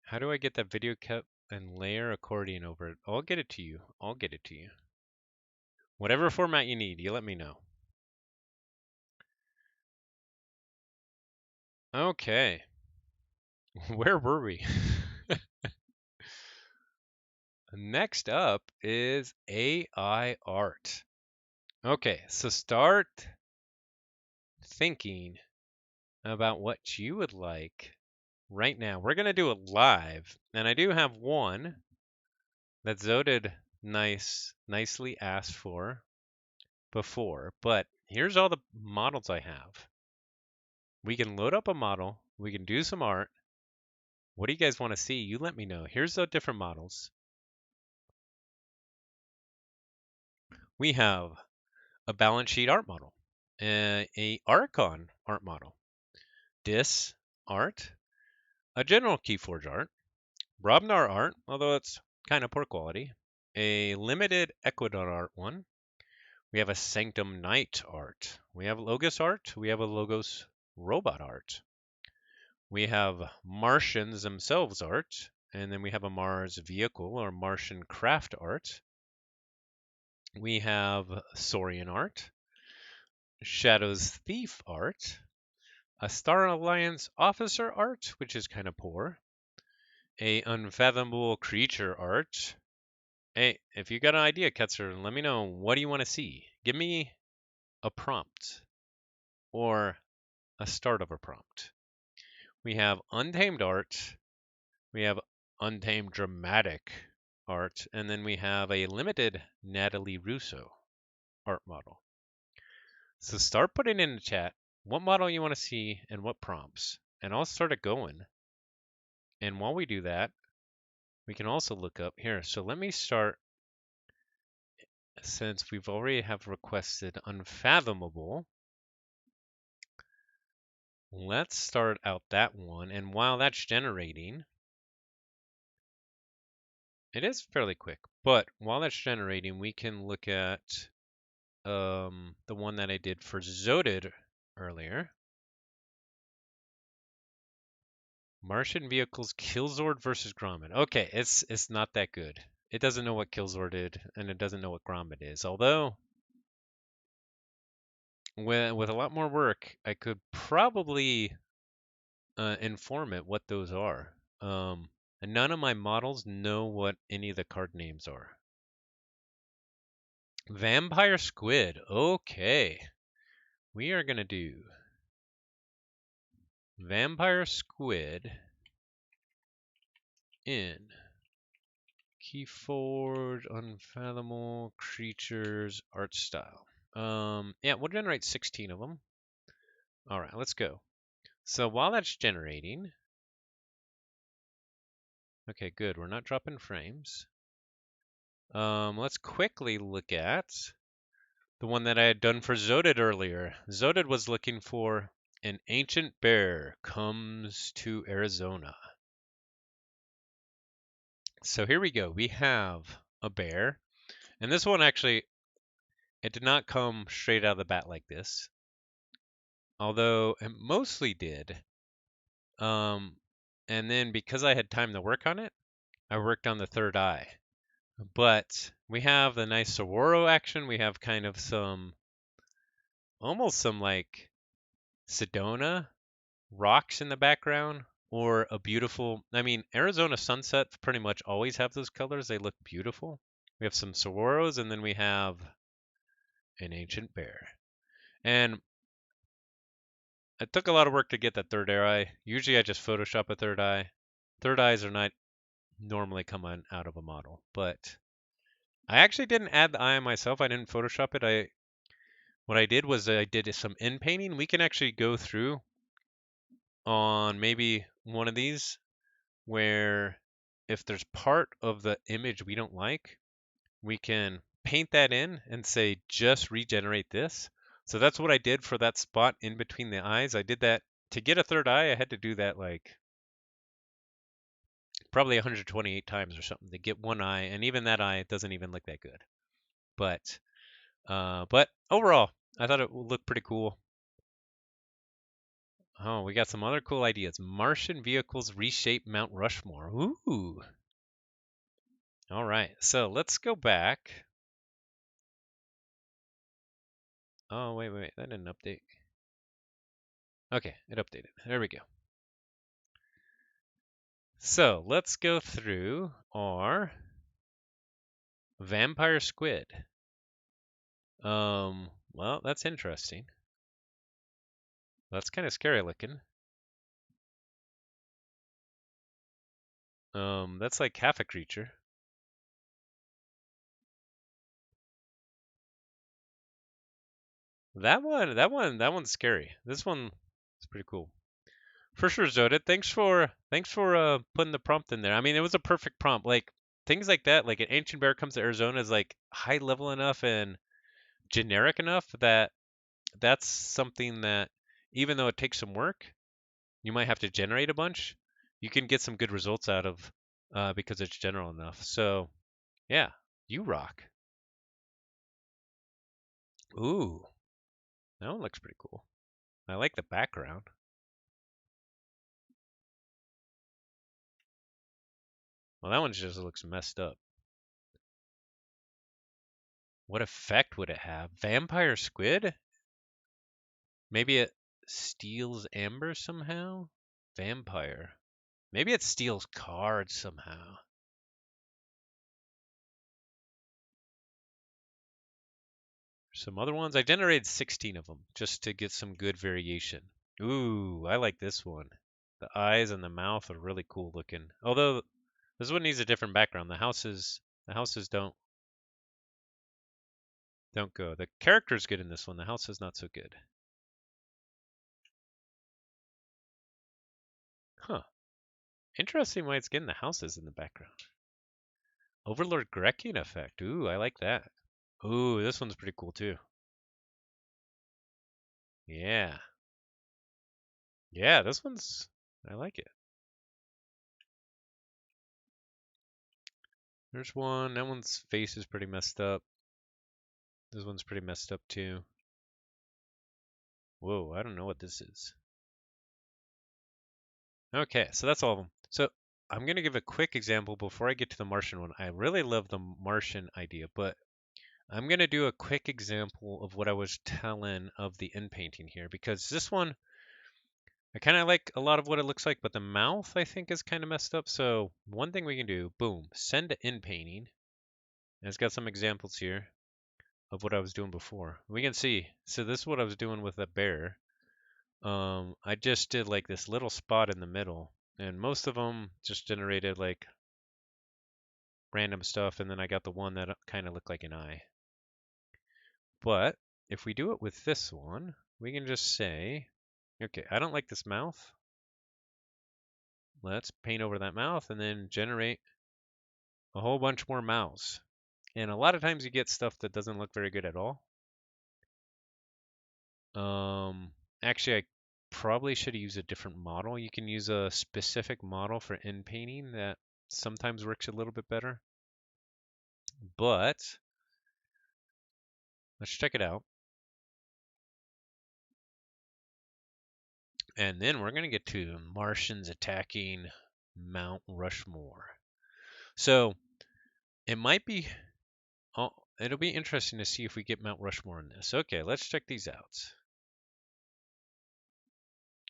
How do I get that video cut and layer accordion over it? I'll get it to you. I'll get it to you. Whatever format you need, you let me know. Okay. Where were we? Next up is AI art. Okay, so start thinking about what you would like right now. We're going to do it live, and I do have one that Zodid nicely asked for before, but here's all the models I have. We can load up a model, we can do some art. What do you guys want to see? You let me know. Here's the different models. We have a balance sheet art model, a Archon art model, Dis art, a general Keyforge art, Brobnar art, although it's kind of poor quality, a limited Ecuador art one. We have a Sanctum Knight art. We have Logos art. We have a Logos robot art. We have Martians themselves art. And then we have a Mars vehicle or Martian craft art. We have Saurian art, Shadow's Thief art, a Star Alliance officer art, which is kind of poor, a Unfathomable creature art. Hey, if you got an idea, Ketzer, let me know. What do you want to see? Give me a prompt or a start of a prompt. We have Untamed art. We have Untamed dramatic art. And then we have a limited Natalie Russo art model. So start putting in the chat what model you want to see and what prompts. And I'll start it going. And while we do that, we can also look up here. So let me start, since we've already have requested Unfathomable. Let's start out that one. And while that's generating, it is fairly quick. But while that's generating, we can look at the one that I did for Zodid earlier. Martian vehicles, Killzord versus Grommet. Okay, it's not that good. It doesn't know what Killzord did, and it doesn't know what Grommet is. Although, with a lot more work, I could probably inform it what those are. And none of my models know what any of the card names are. Vampire Squid. Okay. We are going to do Vampire Squid in Keyforge Unfathomable Creatures art style. Yeah, we'll generate 16 of them. All right, let's go. So while that's generating, Okay, good. We're not dropping frames. Let's quickly look at the one that I had done for Zodid earlier. Zodid was looking for an ancient bear comes to Arizona. So here we go. We have a bear. And this one actually, it did not come straight out of the bat like this. Although it mostly did. And then because I had time to work on it, I worked on the third eye. But we have the nice Saguaro action. We have kind of almost some like Sedona rocks in the background, or a beautiful, I mean, Arizona sunsets pretty much always have those colors. They look beautiful. We have some saguaros, and then we have an ancient bear. And it took a lot of work to get that third eye. Usually I just Photoshop a third eye. Third eyes are not normally come out of a model, but I actually didn't add the eye myself. I didn't Photoshop it. What I did was I did some in painting. We can actually go through on maybe one of these where if there's part of the image we don't like, we can paint that in and say just regenerate this. So that's what I did for that spot in between the eyes. I did that to get a third eye. I had to do that like probably 128 times or something to get one eye, and even that eye doesn't even look that good. But overall, I thought it looked pretty cool. Oh, we got some other cool ideas. Martian vehicles reshape Mount Rushmore. Ooh. All right, so let's go back. Oh, wait, that didn't update. Okay, it updated. There we go. So let's go through our vampire squid. Well, that's interesting. That's kind of scary looking. That's like half a creature. That one's scary. This one is pretty cool. For sure, Zoda. Thanks for putting the prompt in there. I mean, it was a perfect prompt. Like things like that, like an ancient bear comes to Arizona is like high level enough and generic enough that that's something that even though it takes some work, you might have to generate a bunch. You can get some good results out of because it's general enough. So yeah, you rock. Ooh, that one looks pretty cool. I like the background. Well, that one just looks messed up. What effect would it have? Vampire squid? Maybe it steals amber somehow? Vampire. Maybe it steals cards somehow. Some other ones. I generated 16 of them just to get some good variation. Ooh, I like this one. The eyes and the mouth are really cool looking. Although this one needs a different background. The houses don't go. The character's good in this one. The house is not so good. Huh. Interesting why it's getting the houses in the background. Overlord Grekian effect. Ooh, I like that. Ooh, this one's pretty cool too. Yeah. Yeah, this one's I like it. There's one. That one's face is pretty messed up. This one's pretty messed up too. Whoa, I don't know what this is. Okay, so that's all of them. So I'm going to give a quick example before I get to the Martian one. I really love the Martian idea, but I'm going to do a quick example of what I was telling of the in painting here because this one, I kind of like a lot of what it looks like, but the mouth I think is kind of messed up. So one thing we can do, boom, send to in painting. And it's got some examples here of what I was doing before. We can see. So this is what I was doing with the bear. I just did like this little spot in the middle, and most of them just generated like random stuff, and then I got the one that kind of looked like an eye. But if we do it with this one, we can just say, okay, I don't like this mouth. let's paint over that mouth and then generate a whole bunch more mouths. And a lot of times you get stuff that doesn't look very good at all. Actually, I probably should use a different model. You can use a specific model for end painting that sometimes works a little bit better. But let's check it out. And then we're going to get to Martians attacking Mount Rushmore. So it might be, oh, it'll be interesting to see if we get Mount Rushmore in this. Okay, let's check these out.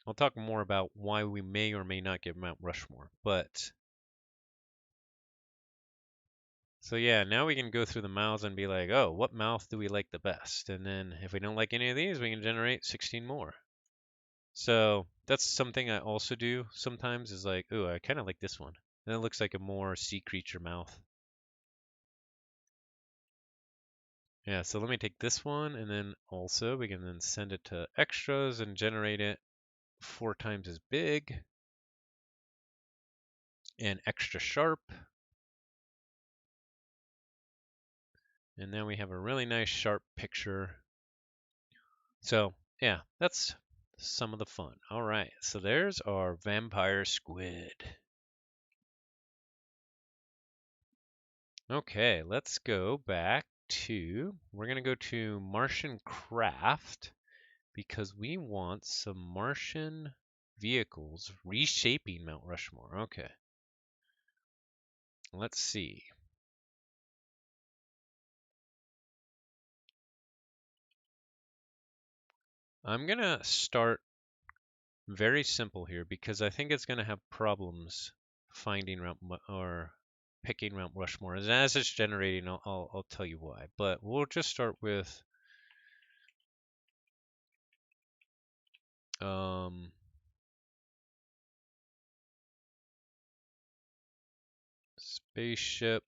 I'll talk more about why we may or may not get Mount Rushmore. But, so yeah, now we can go through the mouths and be like, oh, what mouth do we like the best? And then if we don't like any of these, we can generate 16 more. So that's something I also do sometimes is like, oh, I kind of like this one. And it looks like a more sea creature mouth. Yeah, so let me take this one and then also we can then send it to extras and generate it 4 times as big and extra sharp. And now we have a really nice sharp picture. So yeah, that's some of the fun. All right, so there's our vampire squid. Okay, let's go back to, we're going to go to Martian Craft because we want some Martian vehicles reshaping Mount Rushmore. Okay. Let's see. I'm going to start very simple here because I think it's going to have problems finding or picking Mount Rushmore. As it's generating, I'll tell you why. But we'll just start with spaceship.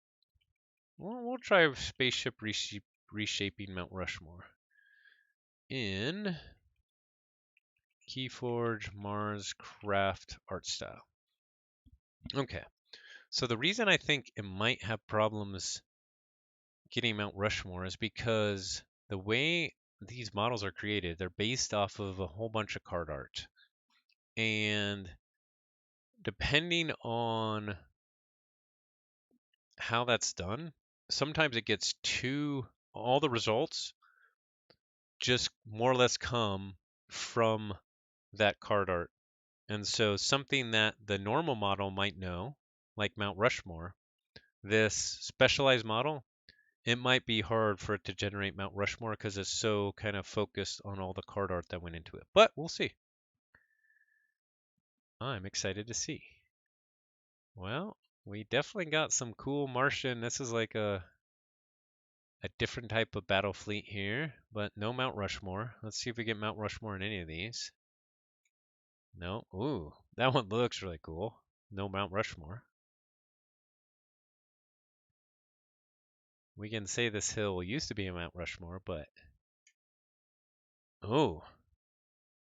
We'll try spaceship reshaping Mount Rushmore in Keyforge Mars Craft art style. Okay, so the reason I think it might have problems getting Mount Rushmore is because the way these models are created, they're based off of a whole bunch of card art. And depending on how that's done, sometimes it gets all the results just more or less come from that card art. And so something that the normal model might know, like Mount Rushmore, this specialized model, it might be hard for it to generate Mount Rushmore because it's so kind of focused on all the card art that went into it. But we'll see. I'm excited to see. Well, we definitely got some cool Martian. This is like a different type of battle fleet here, but no Mount Rushmore. Let's see if we get Mount Rushmore in any of these. No. Ooh, that one looks really cool. No Mount Rushmore. We can say this hill used to be a Mount Rushmore, but oh,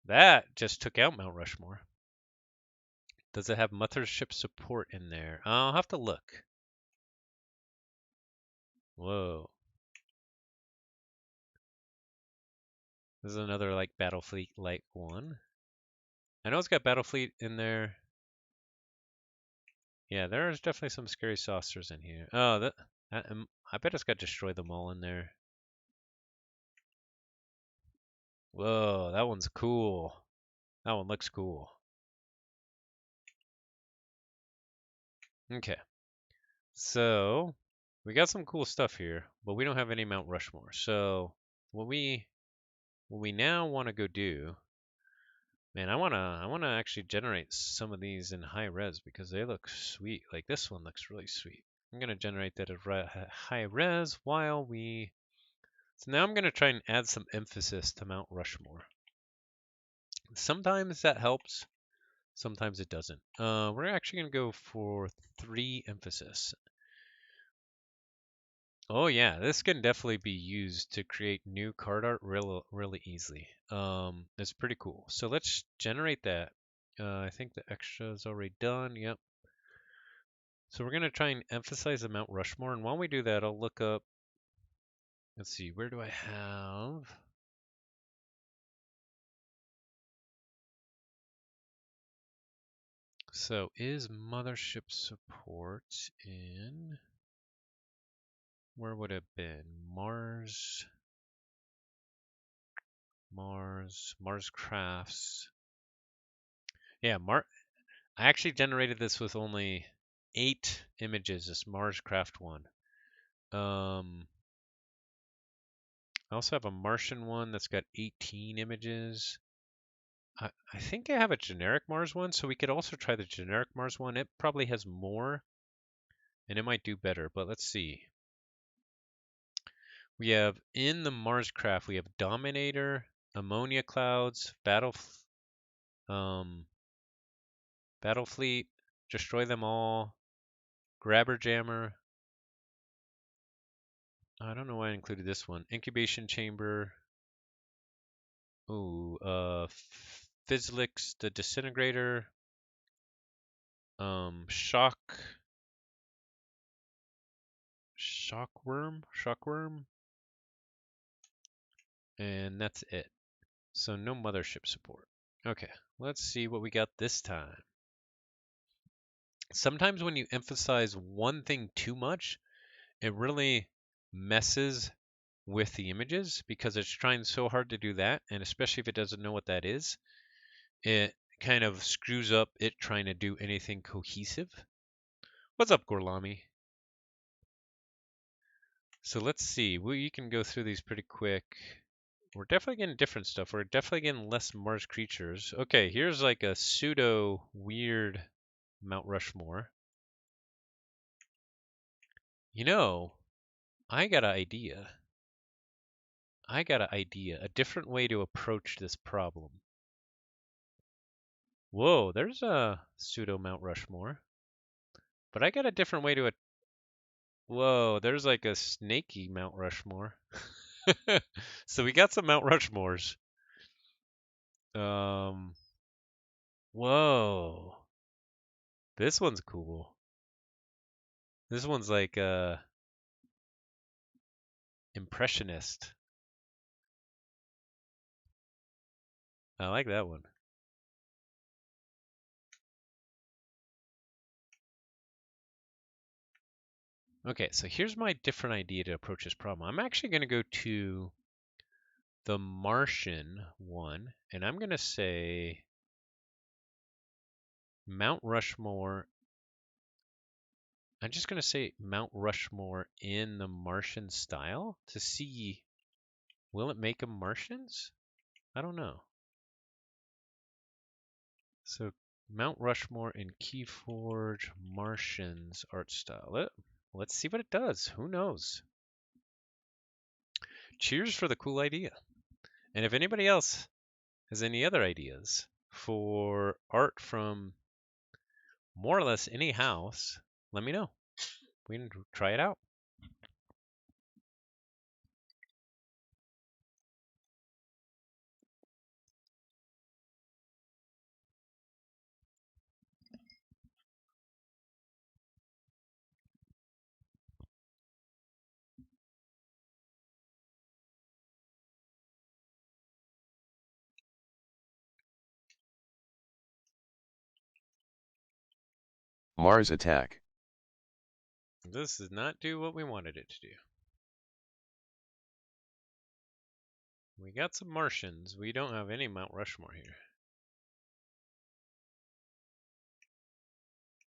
that just took out Mount Rushmore. Does it have mothership support in there? I'll have to look. Whoa. This is another like Battlefleet like one. I know it's got Battlefleet in there. Yeah, there's definitely some scary saucers in here. Oh, I bet it's got Destroy Them All in there. Whoa, that one's cool. That one looks cool. Okay. So, we got some cool stuff here, but we don't have any Mount Rushmore. So, what we now want to go do, man, I wanna actually generate some of these in high res because they look sweet. Like this one looks really sweet. I'm gonna generate that at high res while we. So now I'm gonna try and add some emphasis to Mount Rushmore. Sometimes that helps, sometimes it doesn't. We're actually gonna go for 3 emphasis. Oh yeah, this can definitely be used to create new card art really easily. It's pretty cool. So let's generate that. I think the extra is already done. Yep. So we're going to try and emphasize the Mount Rushmore. And while we do that, I'll look up. Let's see, where do I have? So is mothership support in, where would it have been? Mars crafts. Yeah, I actually generated this with only 8 images, this Mars craft one. I also have a Martian one that's got 18 images. I think I have a generic Mars one, so we could also try the generic Mars one. It probably has more, and it might do better, but let's see. We have, in the Mars craft, we have Dominator, Ammonia Clouds, Battle Fleet, Destroy Them All, Grabber Jammer. I don't know why I included this one. Incubation Chamber. Ooh, Fizzlix the Disintegrator. Shockworm. And that's it. So no mothership support. Okay, let's see what we got this time. Sometimes when you emphasize one thing too much, it really messes with the images because it's trying so hard to do that, and especially if it doesn't know what that is, it kind of screws up it trying to do anything cohesive. What's up, Gorlami? So let's see. You can go through these pretty quick. We're definitely getting different stuff. We're definitely getting less Mars creatures. Okay, here's like a pseudo weird Mount Rushmore. You know, I got an idea. A different way to approach this problem. Whoa, there's a pseudo Mount Rushmore. But I got a different way to it. Whoa, there's like a snaky Mount Rushmore. So we got some Mount Rushmores. Um, whoa. This one's cool. This one's like impressionist. I like that one. Okay, so here's my different idea to approach this problem. I'm actually going to go to the Martian one, and I'm going to say Mount Rushmore. I'm just going to say Mount Rushmore in the Martian style to see, will it make them Martians? I don't know. So Mount Rushmore in Keyforge Martians art style. Let's see what it does. Who knows? Cheers for the cool idea. And if anybody else has any other ideas for art from more or less any house, let me know. We can try it out. Mars attack. This does not do what we wanted it to do. We got some Martians. We don't have any Mount Rushmore here.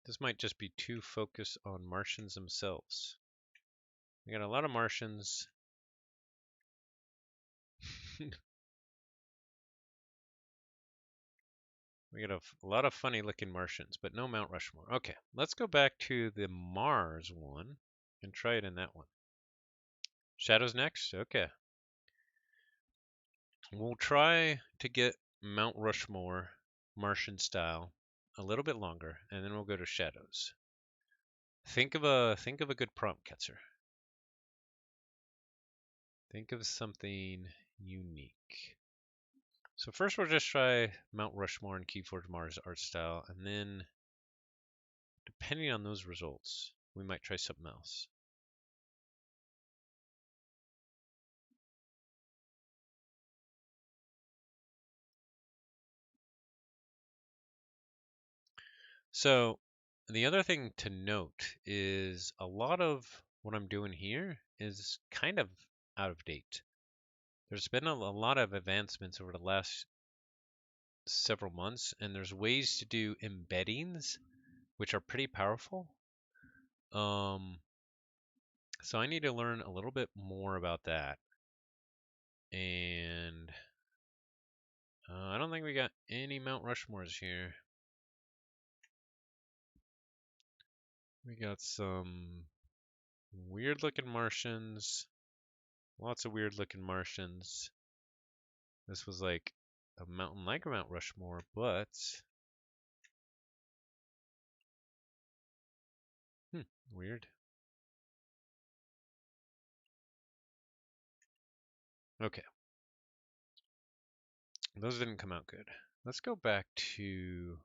This might just be too focused on Martians themselves. We got a lot of Martians. We got a lot of funny looking Martians, but no Mount Rushmore. Okay, let's go back to the Mars one and try it in that one. Shadows next? Okay. We'll try to get Mount Rushmore Martian style a little bit longer, and then we'll go to Shadows. Think of a good prompt, Ketzer. Think of something unique. So first we'll just try Mount Rushmore and Keyforge Mars art style, and then depending on those results, we might try something else. So the other thing to note is a lot of what I'm doing here is kind of out of date. There's been a lot of advancements over the last several months, and there's ways to do embeddings, which are pretty powerful. So I need to learn a little bit more about that. And I don't think we got any Mount Rushmores here. We got some weird looking Martians. Lots of weird looking Martians. This was like a mountain like a Mount Rushmore, but weird. Okay, those didn't come out good. Let's go back to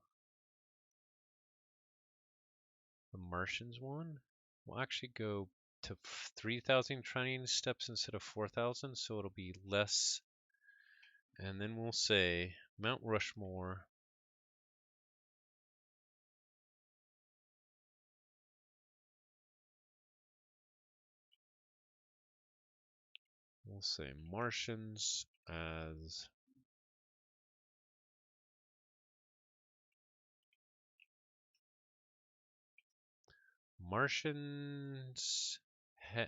the Martians one. We'll actually go to 3,000 training steps instead of 4,000, so it'll be less. And then we'll say Mount Rushmore. We'll say Martians as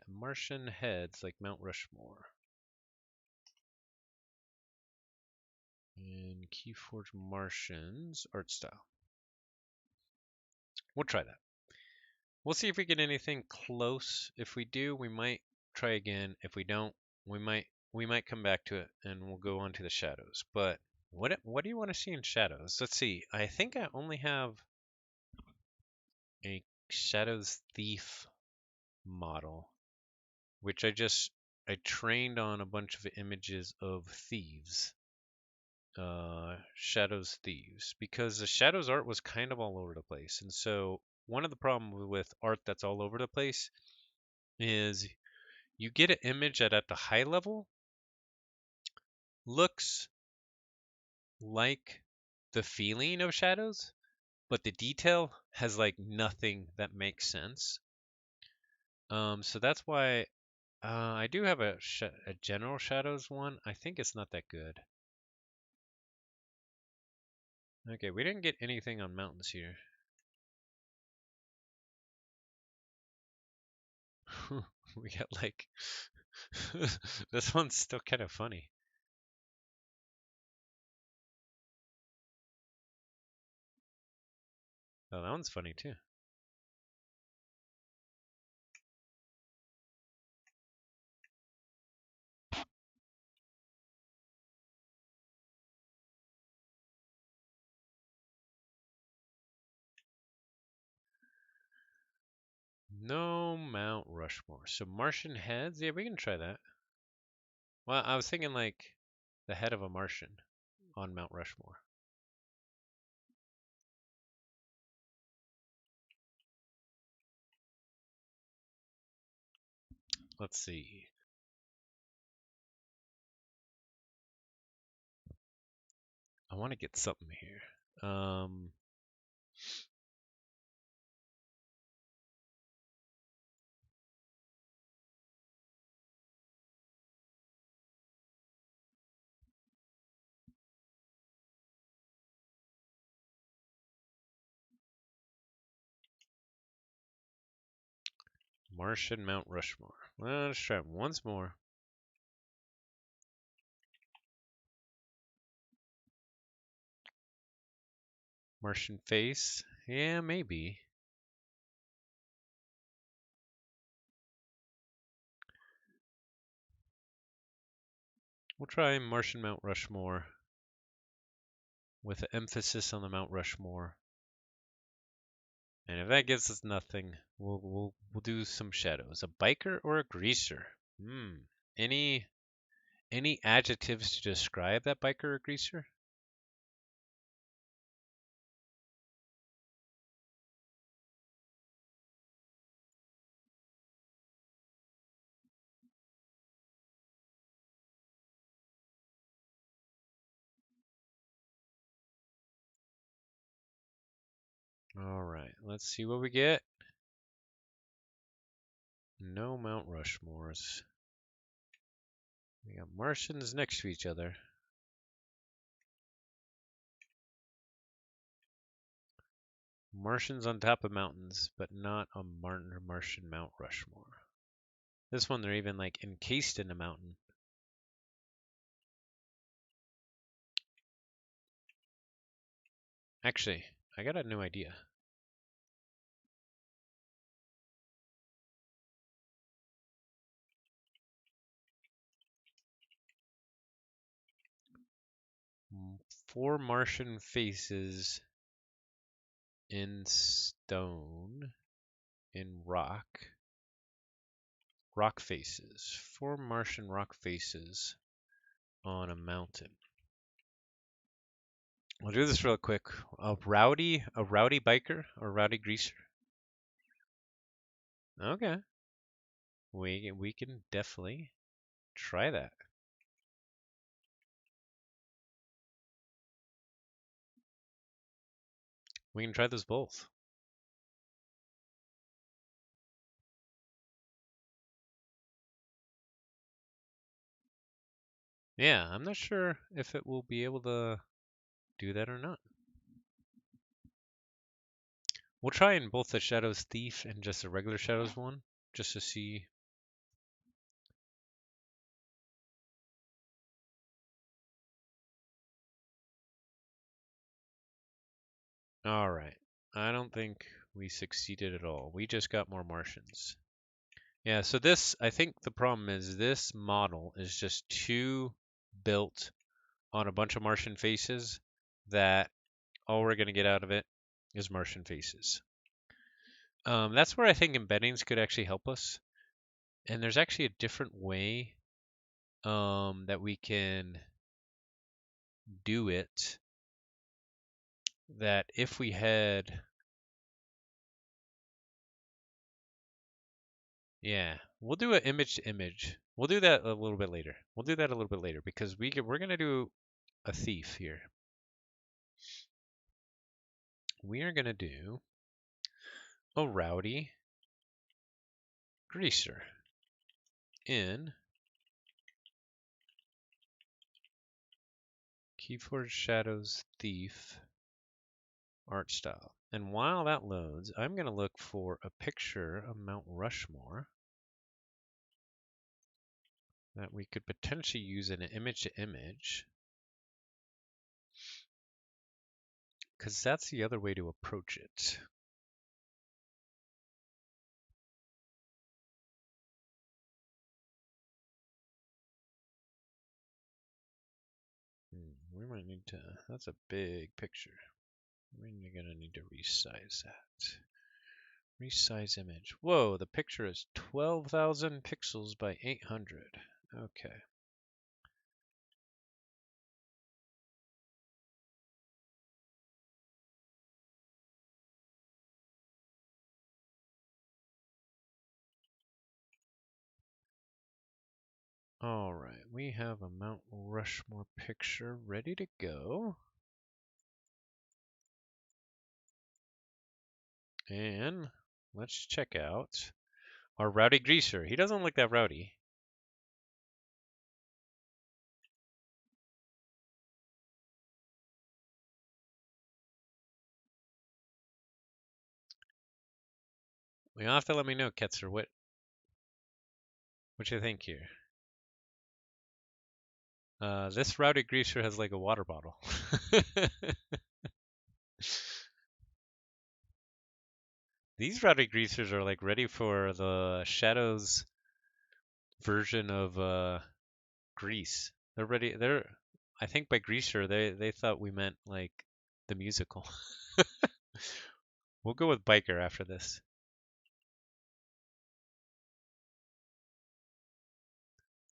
Martian heads like Mount Rushmore. And Keyforge Martians art style. We'll try that. We'll see if we get anything close. If we do, we might try again. If we don't, we might come back to it and we'll go on to the shadows. But what do you want to see in shadows? Let's see. I think I only have a Shadows Thief model, which I trained on a bunch of images of thieves. Shadows Thieves, because the Shadows art was kind of all over the place. And so one of the problems with art that's all over the place is you get an image that at the high level looks like the feeling of shadows, but the detail has like nothing that makes sense. So that's why I do have a general shadows one. I think it's not that good. Okay, we didn't get anything on mountains here. We got like this one's still kind of funny. Oh, that one's funny too. No Mount Rushmore. So Martian heads? Yeah, we can try that. Well, I was thinking like the head of a Martian on Mount Rushmore. Let's see. I want to get something here. Martian Mount Rushmore. Well, let's try it once more. Martian face. Yeah, maybe. We'll try Martian Mount Rushmore with an emphasis on the Mount Rushmore. And if that gives us nothing, we'll do some shadows. A biker or a greaser? Any Any adjectives to describe that biker or greaser? All right, let's see what we get. No Mount Rushmores. We got Martians next to each other. Martians on top of mountains, but not a Martian Mount Rushmore. This one, they're even like encased in a mountain. Actually, I got a new idea. Four Martian faces in stone, in rock. Rock faces. Four Martian rock faces on a mountain. We'll do this real quick. A rowdy biker or rowdy greaser. Okay. We can definitely try that. We can try those both. Yeah, I'm not sure if it will be able to do that or not. We'll try in both the Shadows Thief and just the regular Shadows one, just to see. Alright, I don't think we succeeded at all. We just got more Martians. Yeah, so this, I think the problem is this model is just too built on a bunch of Martian faces that all we're going to get out of it is Martian faces. That's where I think embeddings could actually help us. And there's actually a different way that we can do it. That if we had, yeah, we'll do an image to image. We'll do that a little bit later. We'll do that a little bit later because we're gonna do a thief here. We are gonna do a rowdy greaser in Keyforge Shadows Thief art style. And while that loads, I'm going to look for a picture of Mount Rushmore that we could potentially use in an image to image. Because that's the other way to approach it. We might need to, that's a big picture. We're going to need to resize that. Resize image. Whoa, the picture is 12,000 pixels by 800. Okay. All right, we have a Mount Rushmore picture ready to go. And let's check out our rowdy greaser. He doesn't look that rowdy. You'll have to let me know, Ketzer, what you think here. This rowdy greaser has like a water bottle. These rowdy greasers are like ready for the Shadows version of Grease. They're ready. I think by greaser they thought we meant like the musical. We'll go with biker after this.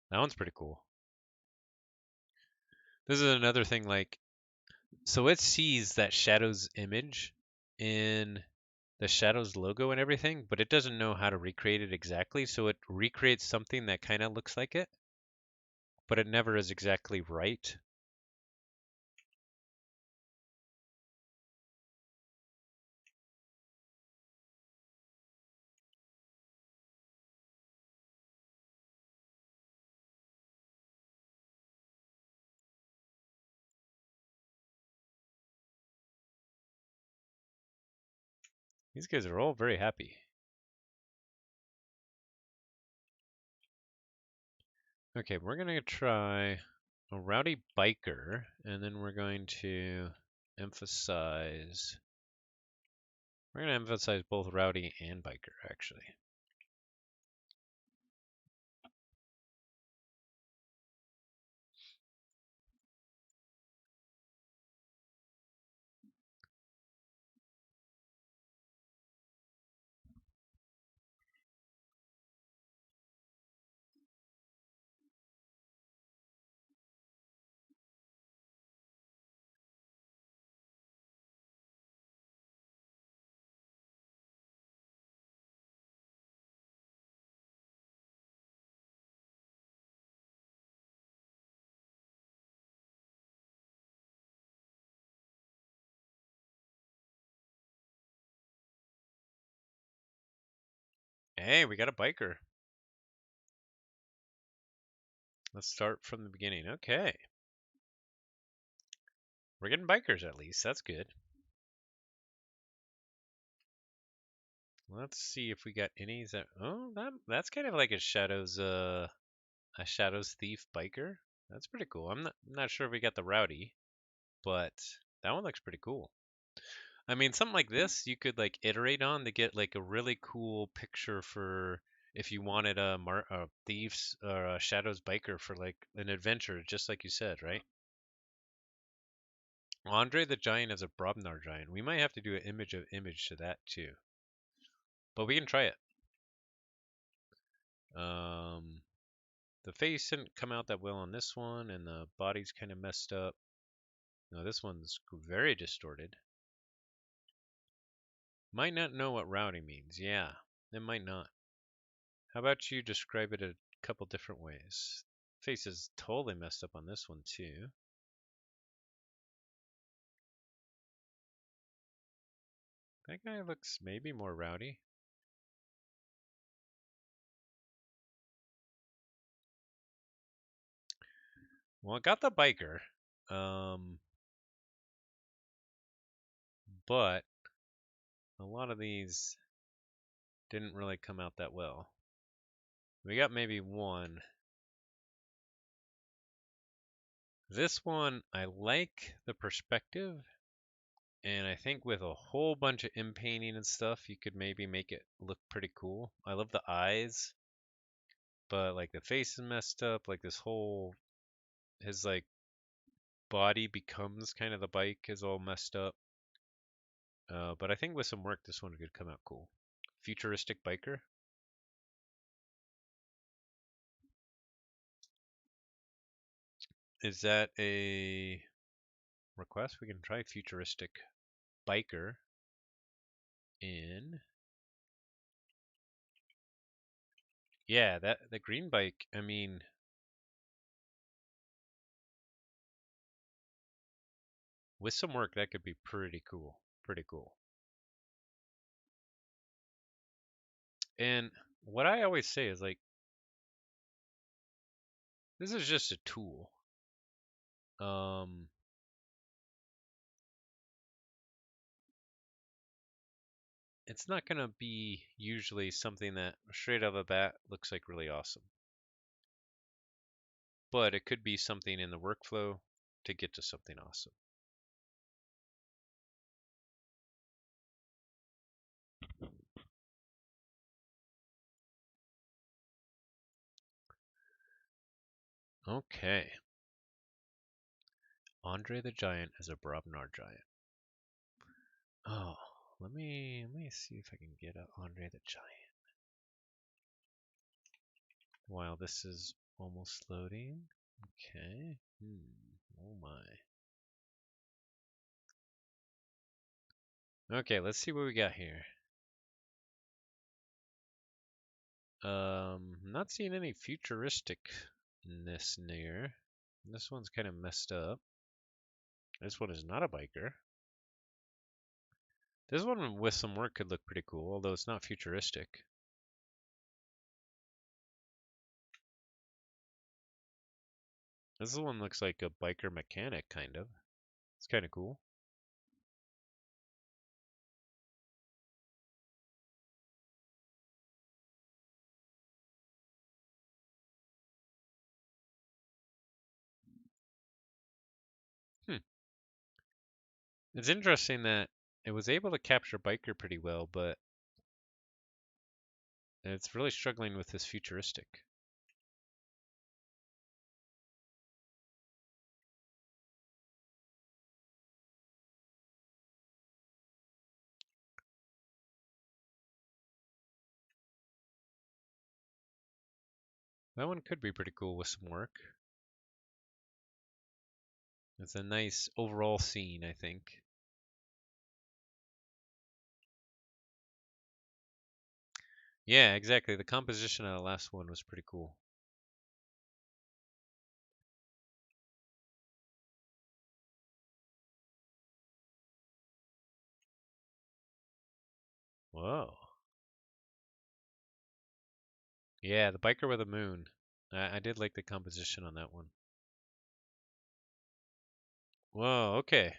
That one's pretty cool. This is another thing, like, so it sees that Shadow's image in the Shadow's logo and everything, but it doesn't know how to recreate it exactly, so it recreates something that kind of looks like it, but it never is exactly right. These guys are all very happy. Okay, we're gonna try a rowdy biker, and then we're going to emphasize. We're gonna emphasize both rowdy and biker, actually. Hey, we got a biker. Let's start from the beginning. Okay. We're getting bikers at least. That's good. Let's see if we got any that that's kind of like a Shadows Thief biker. That's pretty cool. I'm not sure if we got the rowdy, but that one looks pretty cool. I mean, something like this you could like iterate on to get like a really cool picture for if you wanted a thieves or a shadows biker for like an adventure, just like you said, right? Andre the Giant is a Brobnar giant. We might have to do an image to that too, but we can try it. Um, the face didn't come out that well on this one, and the body's kind of messed up. No, this one's very distorted. Might not know what rowdy means. Yeah, it might not. How about you describe it a couple different ways? Face is totally messed up on this one too. That guy looks maybe more rowdy. Well, I got the biker, but a lot of these didn't really come out that well. We got maybe one. This one, I like the perspective, and I think with a whole bunch of painting and stuff, you could maybe make it look pretty cool. I love the eyes, but like the face is messed up. Like this whole his like body becomes kind of the bike is all messed up. But I think with some work, this one could come out cool. Futuristic biker. Is that a request? We can try futuristic biker in. Yeah, that the green bike. I mean, with some work, that could be pretty cool. Pretty cool. And what I always say is like, this is just a tool. Um, it's not gonna be usually something that straight off the bat looks like really awesome. But it could be something in the workflow to get to something awesome. Okay. Andre the Giant as a Brobnar giant. Oh, let me see if I can get a Andre the Giant. While this is almost loading. Okay. Oh my. Okay, let's see what we got here. Not seeing any futuristicness near. This one's kind of messed up. This one is not a biker. This one with some work could look pretty cool, although it's not futuristic. This one looks like a biker mechanic, kind of. It's kind of cool. Hmm. It's interesting that it was able to capture biker pretty well, but it's really struggling with this futuristic. That one could be pretty cool with some work. It's a nice overall scene, I think. Yeah, exactly. The composition of the last one was pretty cool. Whoa. Yeah, the biker with a moon. I did like the composition on that one. Whoa, okay.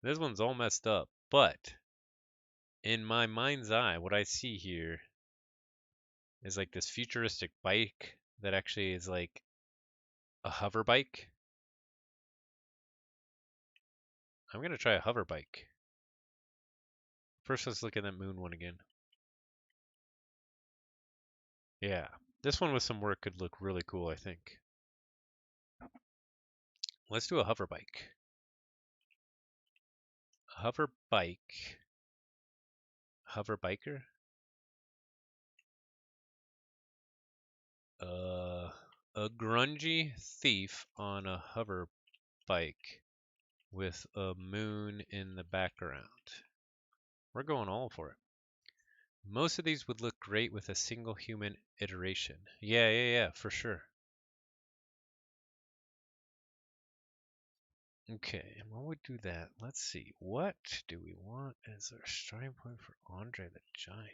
This one's all messed up, but in my mind's eye, what I see here is like this futuristic bike that actually is like a hover bike. I'm gonna try a hover bike. First, let's look at that moon one again. Yeah, this one with some work could look really cool, I think. Let's do a hover bike. Hover bike. Hover biker? A grungy thief on a hover bike with a moon in the background. We're going all for it. Most of these would look great with a single human iteration. Yeah, for sure. Okay, and what would do that? Let's see. What do we want as our starting point for Andre the Giant?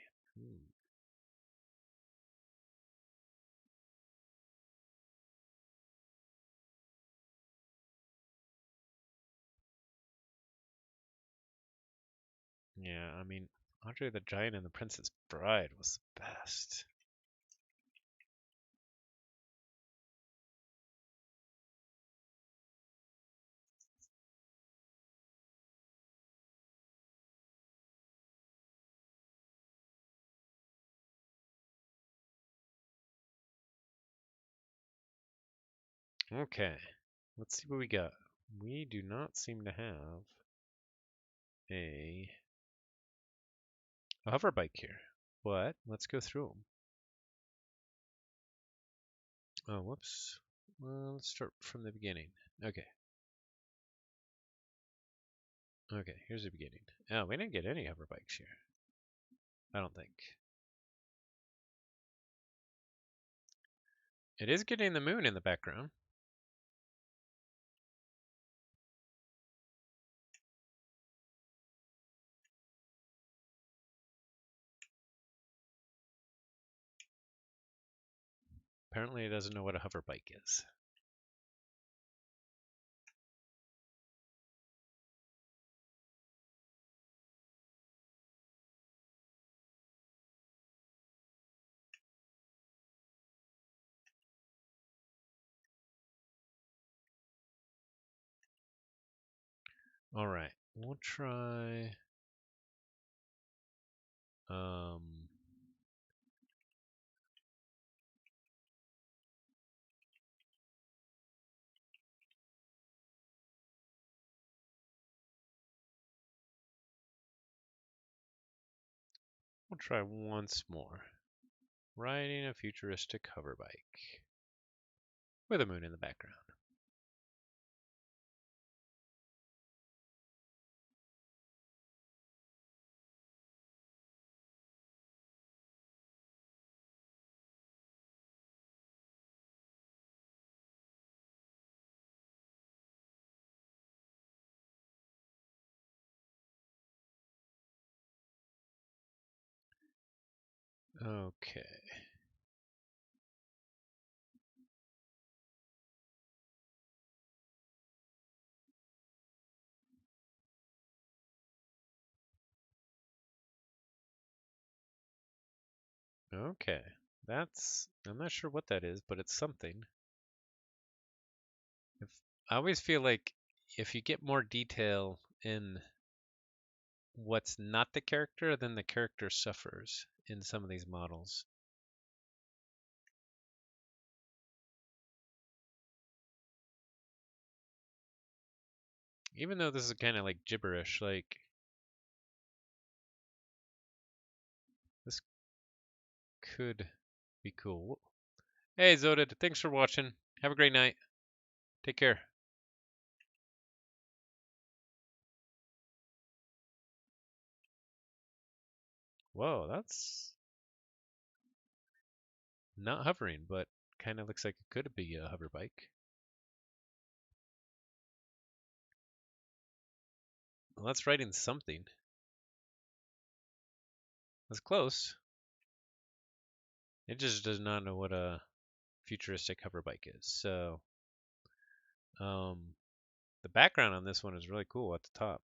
Yeah, I mean, Andre the Giant and the Princess Bride was the best. Okay, let's see what we got. We do not seem to have a, a hover bike here, but let's go through them. Oh, whoops. Well, let's start from the beginning. Okay. Okay, here's the beginning. Oh, we didn't get any hover bikes here. I don't think. It is getting the moon in the background. Apparently it doesn't know what a hover bike is. Alright, we'll try... Um, we'll try once more. Riding a futuristic hover bike with a moon in the background. Okay. Okay. I'm not sure what that is, but it's something. If I always feel like if you get more detail in what's not the character, then the character suffers in some of these models. Even though this is kind of like gibberish, like this could be cool. Hey Zodid, thanks for watching. Have a great night. Take care. Whoa, that's not hovering, but kind of looks like it could be a hover bike. Well, that's writing something. That's close. It just does not know what a futuristic hover bike is. So, um, the background on this one is really cool at the top.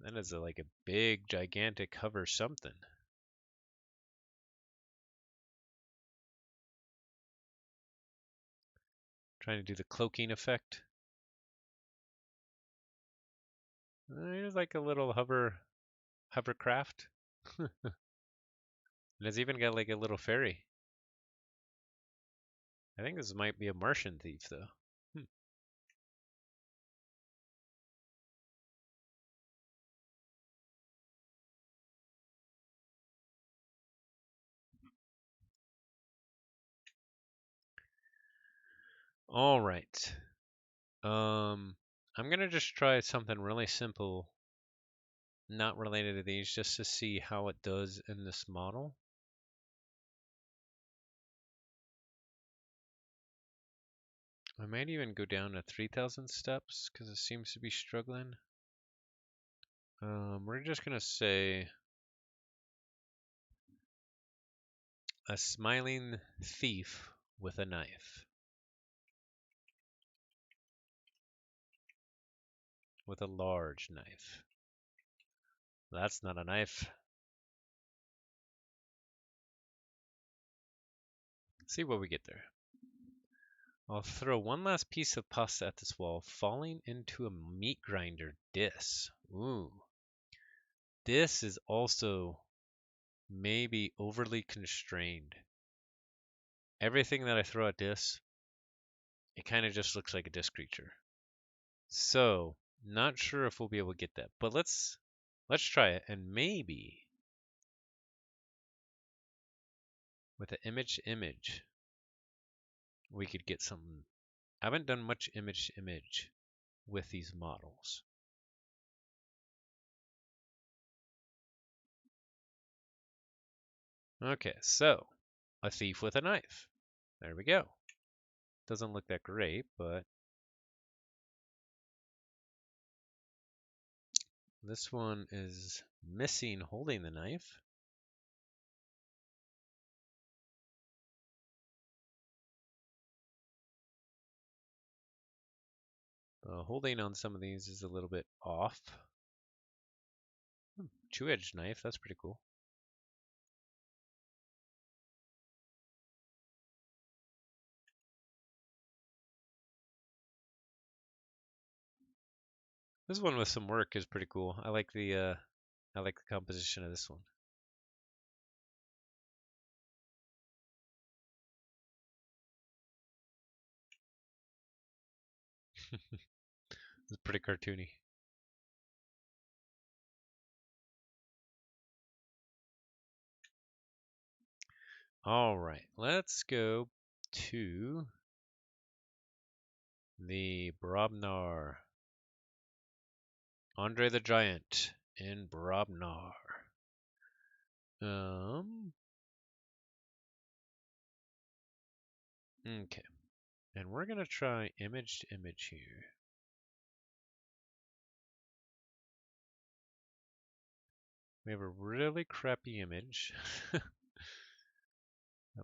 That is like a big, gigantic hover something. Trying to do the cloaking effect. It's like a little hovercraft. And it's even got like a little ferry. I think this might be a Martian thief though. All right. I'm gonna just try something really simple, not related to these, just to see how it does in this model. I might even go down to 3,000 steps because it seems to be struggling. We're just gonna say a smiling thief with a knife. With a large knife. That's not a knife. See what we get there. I'll throw one last piece of pasta at this wall, falling into a meat grinder diss. Ooh. This is also maybe overly constrained. Everything that I throw at this, it kind of just looks like a disc creature. So, not sure if we'll be able to get that, but let's try it, and maybe with an image we could get something. I haven't done much image with these models. Okay, so a thief with a knife. There we go. Doesn't look that great, but this one is missing holding the knife. Holding on some of these is a little bit off. Two-edged knife, that's pretty cool. This one with some work is pretty cool. I like the composition of this one. It's pretty cartoony. All right, let's go to the Brobnar. Andre the Giant in Brobnar. Okay. And we're gonna try image to image here. We have a really crappy image that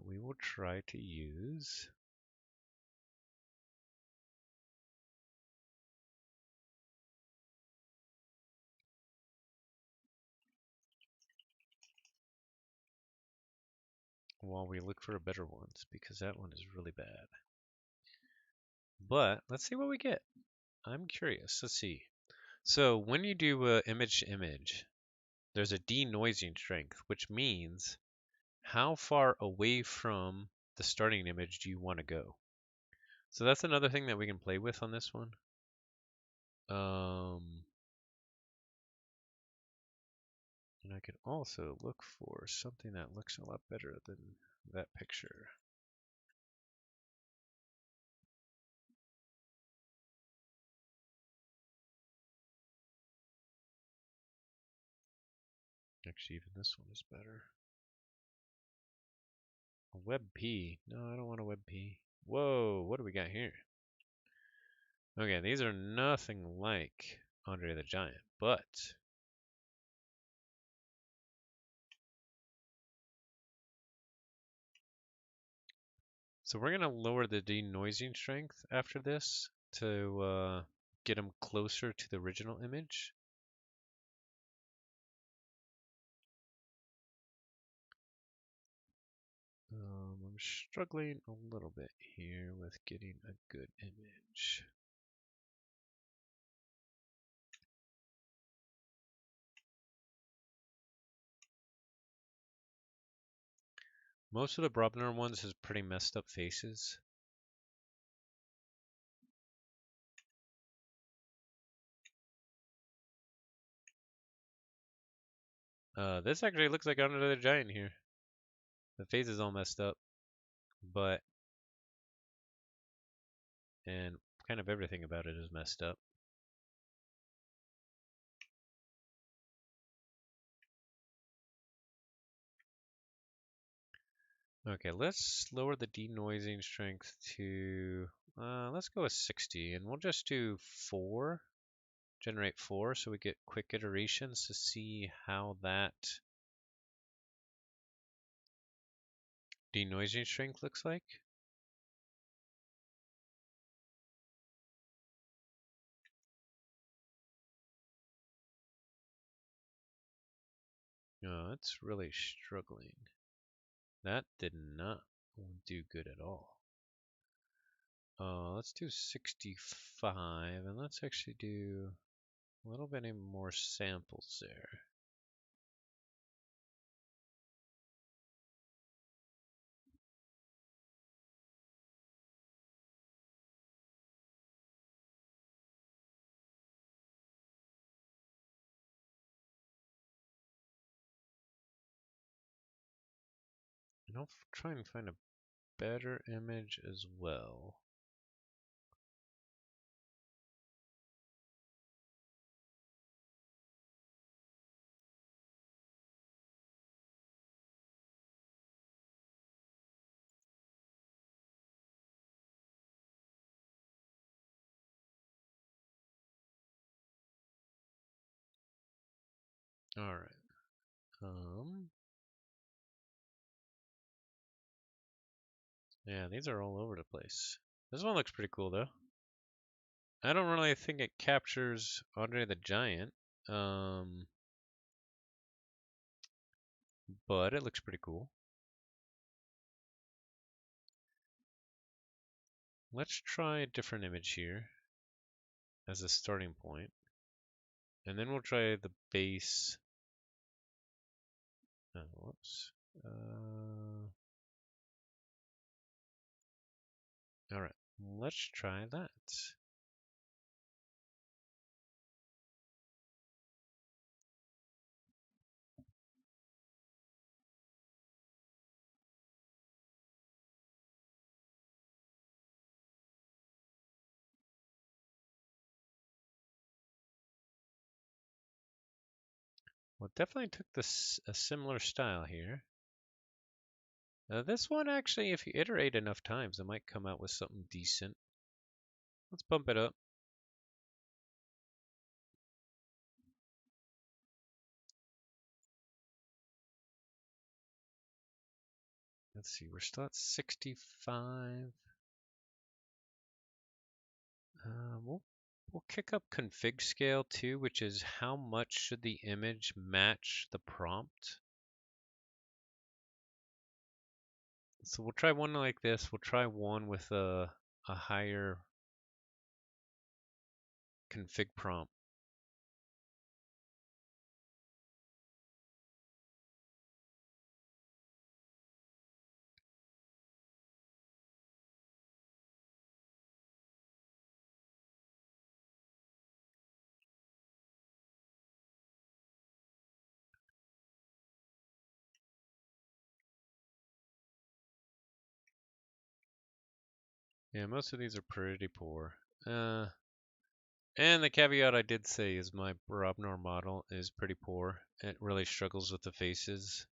we will try to use. While we look for a better ones, because that one is really bad. But let's see what we get. I'm curious. Let's see. So when you do image to image, there's a denoising strength, which means how far away from the starting image do you want to go? So that's another thing that we can play with on this one. And I could also look for something that looks a lot better than that picture. Actually, even this one is better. A WebP. No, I don't want a WebP. Whoa, what do we got here? Okay, these are nothing like Andre the Giant, but so we're gonna lower the denoising strength after this to get them closer to the original image. I'm struggling a little bit here with getting a good image. Most of the Brobner ones has pretty messed up faces. This actually looks like Andre the Giant here. The face is all messed up, but and kind of everything about it is messed up. Okay, let's lower the denoising strength to, let's go with 60, and we'll just do 4, generate 4, so we get quick iterations to see how that denoising strength looks like. No, it's really struggling. That did not do good at all. Let's do 65, and let's actually do a little bit more samples there. And I'll try and find a better image as well. All right. Yeah, these are all over the place. This one looks pretty cool though. I don't really think it captures Andre the Giant, but it looks pretty cool. Let's try a different image here as a starting point, and then we'll try the base. Oh, whoops. All right, let's try that. Well, it definitely took a similar style here. This one actually, if you iterate enough times, it might come out with something decent. Let's bump it up. let's see, we're still at 65. We'll kick up config scale too, which is how much should the image match the prompt. So we'll try one like this. We'll try one with a higher config prompt. Yeah, most of these are pretty poor. And the caveat I did say is my Robnor model is pretty poor. It really struggles with the faces.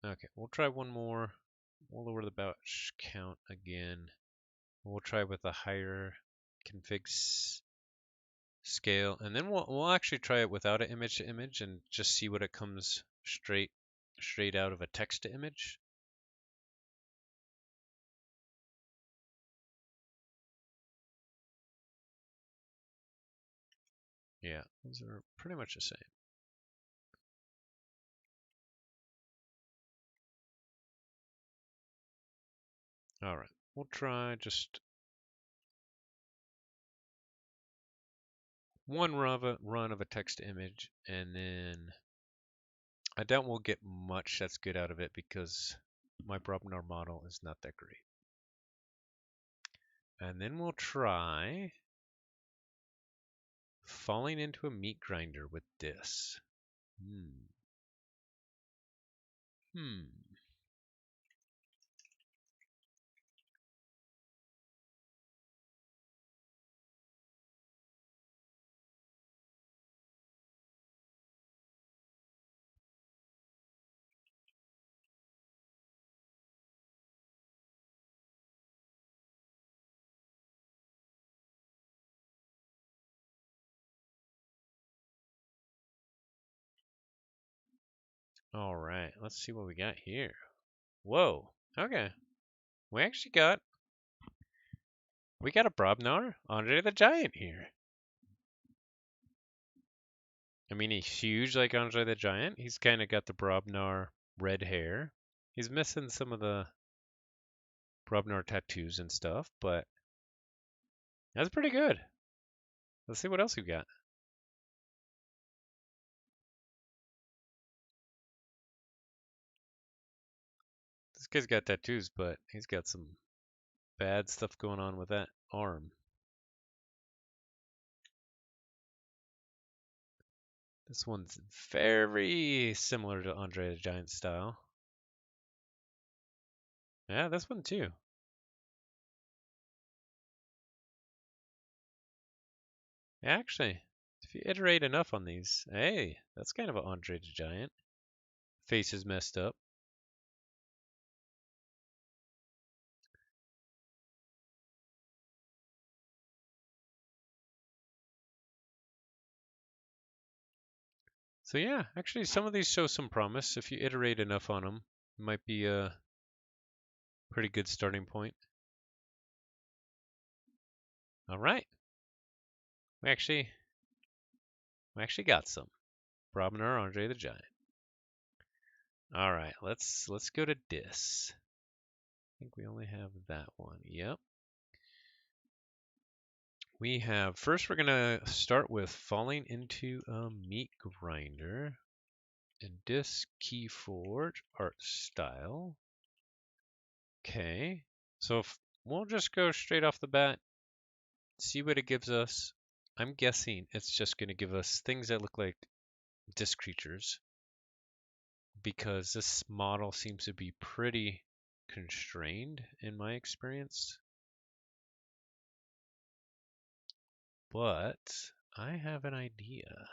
Okay, we'll try one more. We'll lower the batch count again. We'll try with a higher config scale, and then we'll actually try it without an image to image and just see what it comes straight out of a text to image. Yeah, those are pretty much the same. All right, we'll try just one run of a text to image, and then I doubt we'll get much that's good out of it because my Brobnar model is not that great. And then we'll try falling into a meat grinder with this. All right, let's see what we got here. Whoa, okay. We actually got a Brobnar Andre the Giant here. I mean, he's huge like Andre the Giant. He's kind of got the Brobnar red hair. He's missing some of the Brobnar tattoos and stuff, but that's pretty good. Let's see what else we got. This guy's got tattoos, but he's got some bad stuff going on with that arm. This one's very similar to Andre the Giant style. Yeah, this one too. Actually, if you iterate enough on these, hey, that's kind of an Andre the Giant. Face is messed up. So yeah, actually some of these show some promise. If you iterate enough on them, it might be a pretty good starting point. All right. We actually got some. Brobnar Andre the Giant. All right, let's go to Dis. I think we only have that one. Yep. We have, first we're going to start with falling into a meat grinder and Dis Keyforge art style. Okay. So we'll just go straight off the bat, see what it gives us. I'm guessing it's just going to give us things that look like Dis creatures because this model seems to be pretty constrained in my experience. But I have an idea.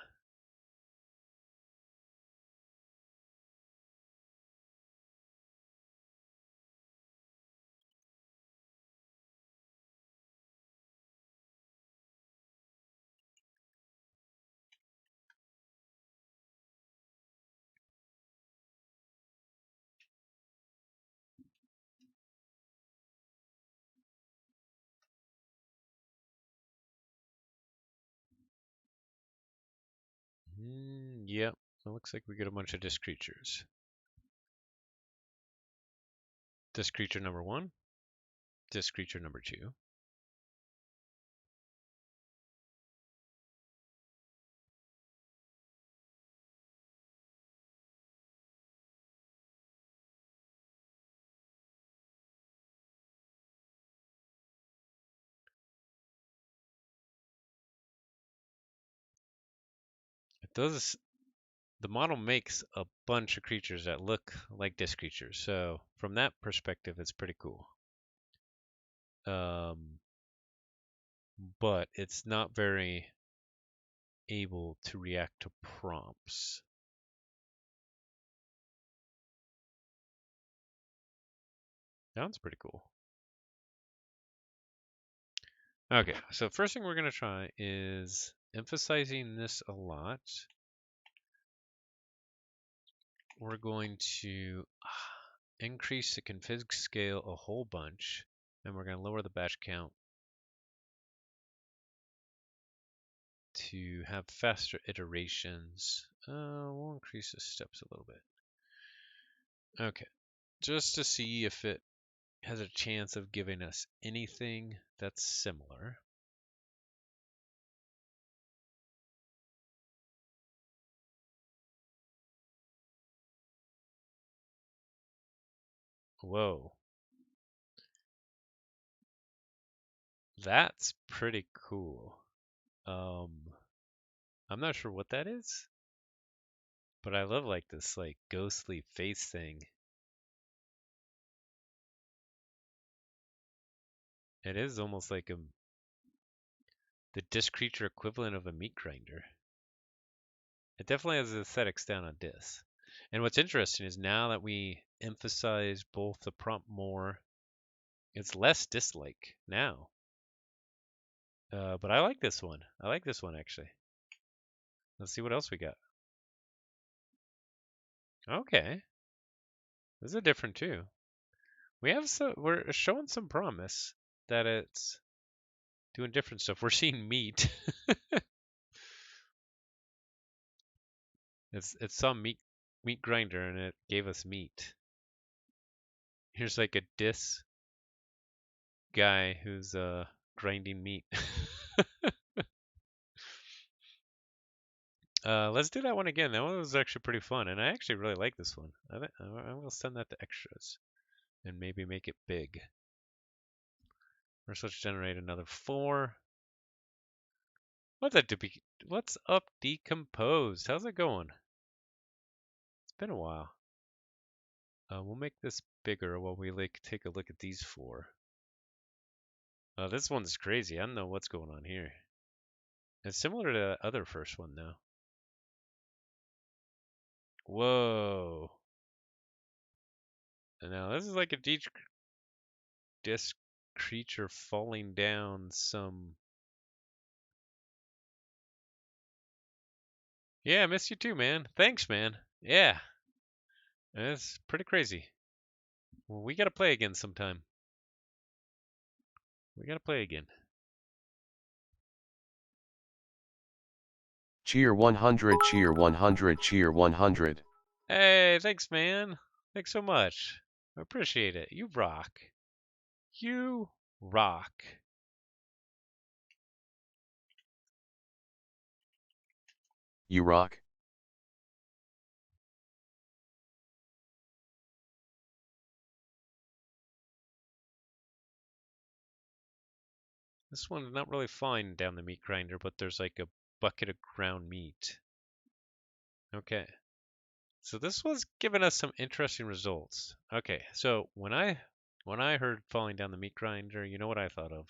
Yep. It looks like we get a bunch of disc creatures. Disc creature number 1. Disc creature number 2. It does. The model makes a bunch of creatures that look like disc creatures. So from that perspective, it's pretty cool. But it's not very able to react to prompts. That one's pretty cool. Okay, so first thing we're going to try is emphasizing this a lot. We're going to increase the config scale a whole bunch, and we're going to lower the batch count to have faster iterations. We'll increase the steps a little bit. Okay, just to see if it has a chance of giving us anything that's similar. Whoa. That's pretty cool. I'm not sure what that is, but I love like this like ghostly face thing. It is almost like the disc creature equivalent of a meat grinder. It definitely has the aesthetics down on disc. And what's interesting is now that we emphasize both the prompt more, it's less disc-like now. But I like this one. I like this one actually. Let's see what else we got. Okay, this is different too. We're showing some promise that it's doing different stuff. We're seeing meat. It's some meat grinder and it gave us meat. Here's like a disc guy who's grinding meat. Let's do that one again. That one was actually pretty fun, and I actually really like this one. I will send that to extras and maybe make it big. First, let's generate another 4. What's up, decomposed? How's it going? It's been a while. We'll make this bigger while we like take a look at these 4. This one's crazy. I don't know what's going on here. It's similar to the other first one though. Whoa. And now this is like a disc creature falling down some. Yeah, I miss you too, man. Thanks, man. Yeah. It's pretty crazy. Well, we gotta play again sometime. We gotta play again. Cheer 100, cheer 100, cheer 100. Hey, thanks, man. Thanks so much. I appreciate it. You rock. You rock. You rock. This one's not really fine down the meat grinder, but there's like a bucket of ground meat. Okay. So this was giving us some interesting results. Okay, so when I heard falling down the meat grinder, you know what I thought of?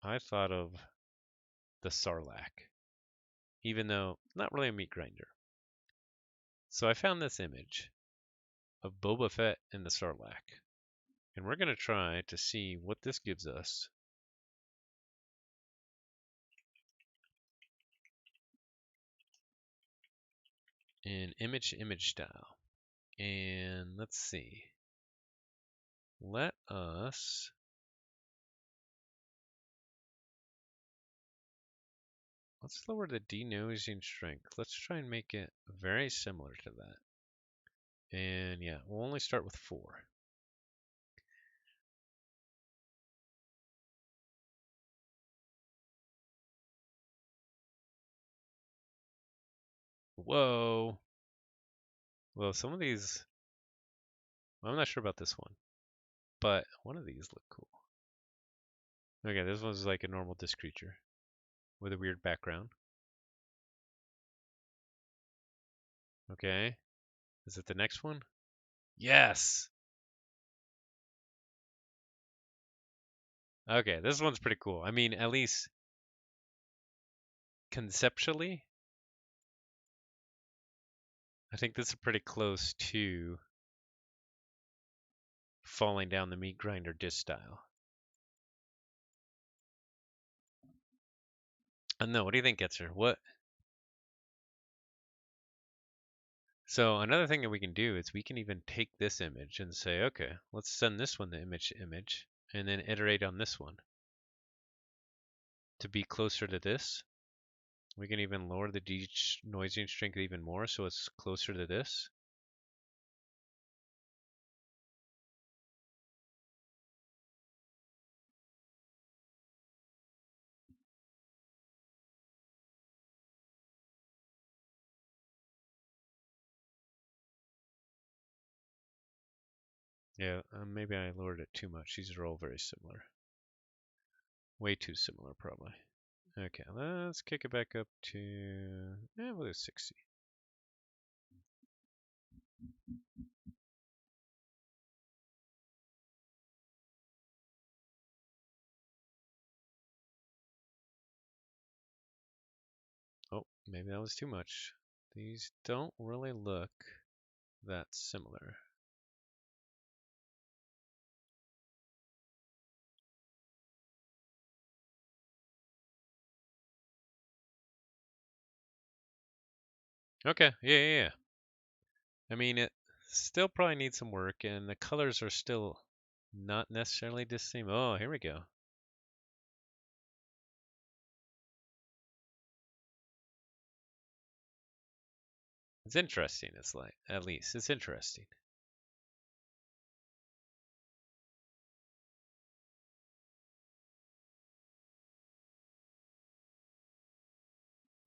I thought of the Sarlacc, even though not really a meat grinder. So I found this image of Boba Fett and the Sarlacc, and we're going to try to see what this gives us. In image style. And let's see. Let us Let's lower the denoising strength. Let's try and make it very similar to that. And yeah, we'll only start with 4. Whoa. Well, some of these, well, I'm not sure about this one, but one of these look cool. Okay, this one's like a normal disc creature with a weird background. Okay. Is it the next one? Yes! Okay, this one's pretty cool. I mean, at least conceptually, I think this is pretty close to falling down the meat grinder disc style. No, what do you think, Getzer? What? So another thing that we can do is we can even take this image and say, okay, let's send this one the image, and then iterate on this one to be closer to this. We can even lower the denoising strength even more so it's closer to this. Yeah, maybe I lowered it too much. These are all very similar. Way too similar, probably. Okay, let's kick it back up to, we'll do 60. Oh, maybe that was too much. These don't really look that similar. Okay, yeah. I mean, it still probably needs some work, and the colors are still not necessarily the same. Oh, here we go. It's interesting. It's like, at least, it's interesting.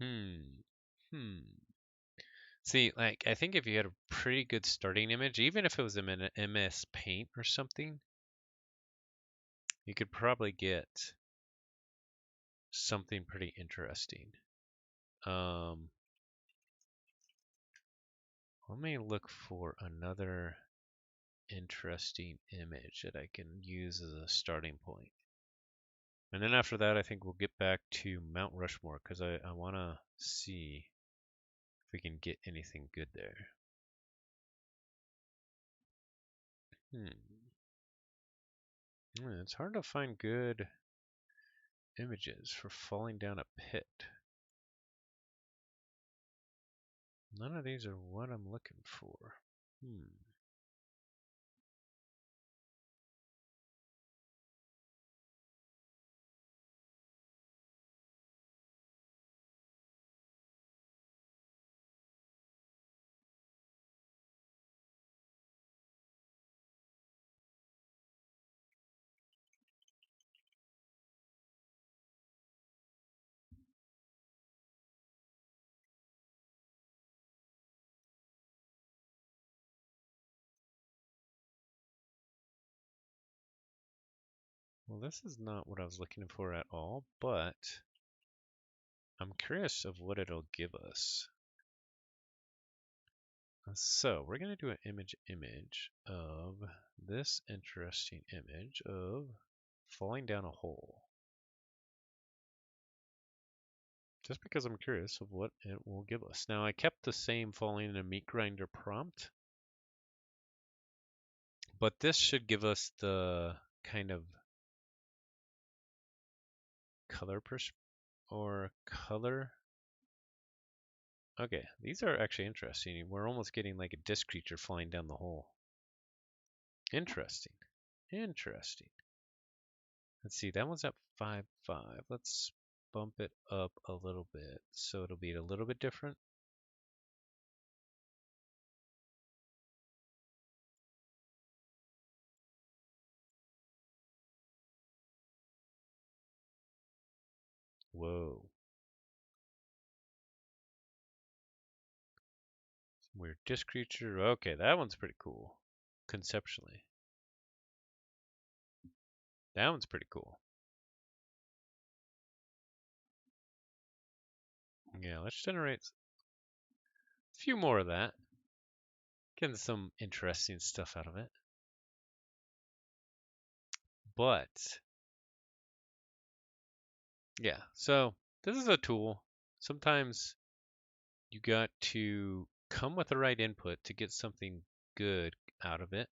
Hmm. See, like, I think if you had a pretty good starting image, even if it was in an MS Paint or something, you could probably get something pretty interesting. Let me look for another interesting image that I can use as a starting point. And then after that, I think we'll get back to Mount Rushmore because I want to see if we can get anything good there. It's hard to find good images for falling down a pit. None of these are what I'm looking for. Well, this is not what I was looking for at all, but I'm curious of what it'll give us. So we're going to do an image of this interesting image of falling down a hole. Just because I'm curious of what it will give us. Now I kept the same falling in a meat grinder prompt, but this should give us the kind of color color. Okay, these are actually interesting. We're almost getting like a disc creature flying down the hole. Interesting. Interesting. Let's see, that one's at 5-5. Let's bump it up a little bit so it'll be a little bit different. Whoa. Weird disc creature. Okay, that one's pretty cool. Conceptually. That one's pretty cool. Yeah, let's generate a few more of that. Getting some interesting stuff out of it. But, yeah, so this is a tool. Sometimes you got to come with the right input to get something good out of it.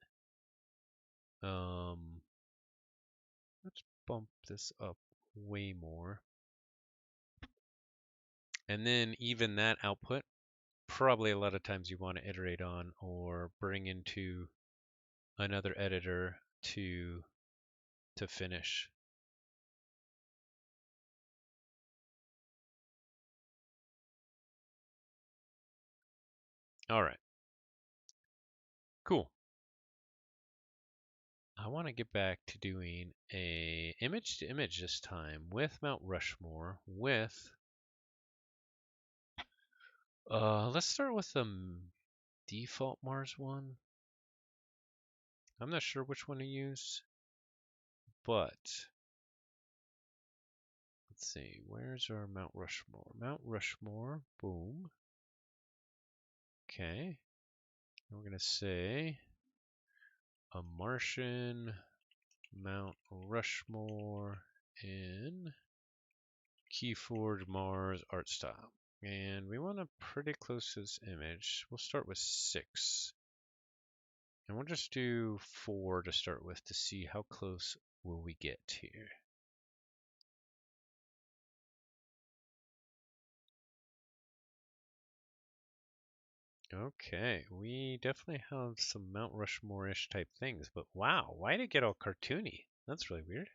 Let's bump this up way more. And then even that output, probably a lot of times you want to iterate on or bring into another editor to finish. All right. Cool. I want to get back to doing a image to image this time with Mount Rushmore with let's start with the default Mars one. I'm not sure which one to use, but let's see. Where's our Mount Rushmore? Mount Rushmore. Boom. Okay. And we're going to say a Martian Mount Rushmore in Keyforge Mars art style. And we want to pretty close to this image. We'll start with 6. And we'll just do 4 to start with to see how close will we get here. Okay, we definitely have some Mount Rushmore-ish type things, but wow, why did it get all cartoony? That's really weird.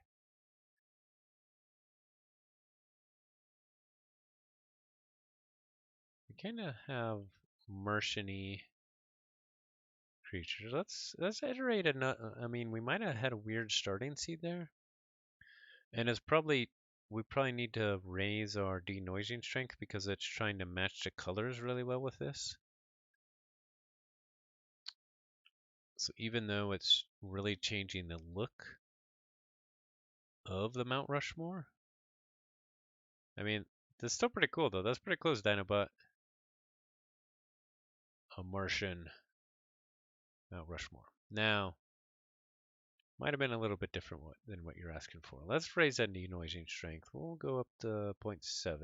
We kind of have Martian-y creatures. Let's iterate I mean, we might have had a weird starting seed there, and we probably need to raise our denoising strength because it's trying to match the colors really well with this. So even though it's really changing the look of the Mount Rushmore, I mean, that's still pretty cool though. That's pretty close, Dinobot. A Martian Mount Rushmore. Now, might have been a little bit different than what you're asking for. Let's raise that denoising strength. We'll go up to 0.7.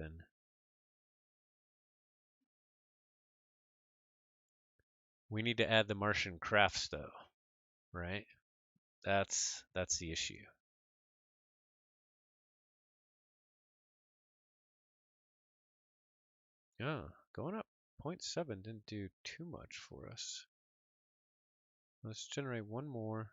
We need to add the Martian crafts though, right? That's the issue. Yeah, going up 0.7 didn't do too much for us. Let's generate one more.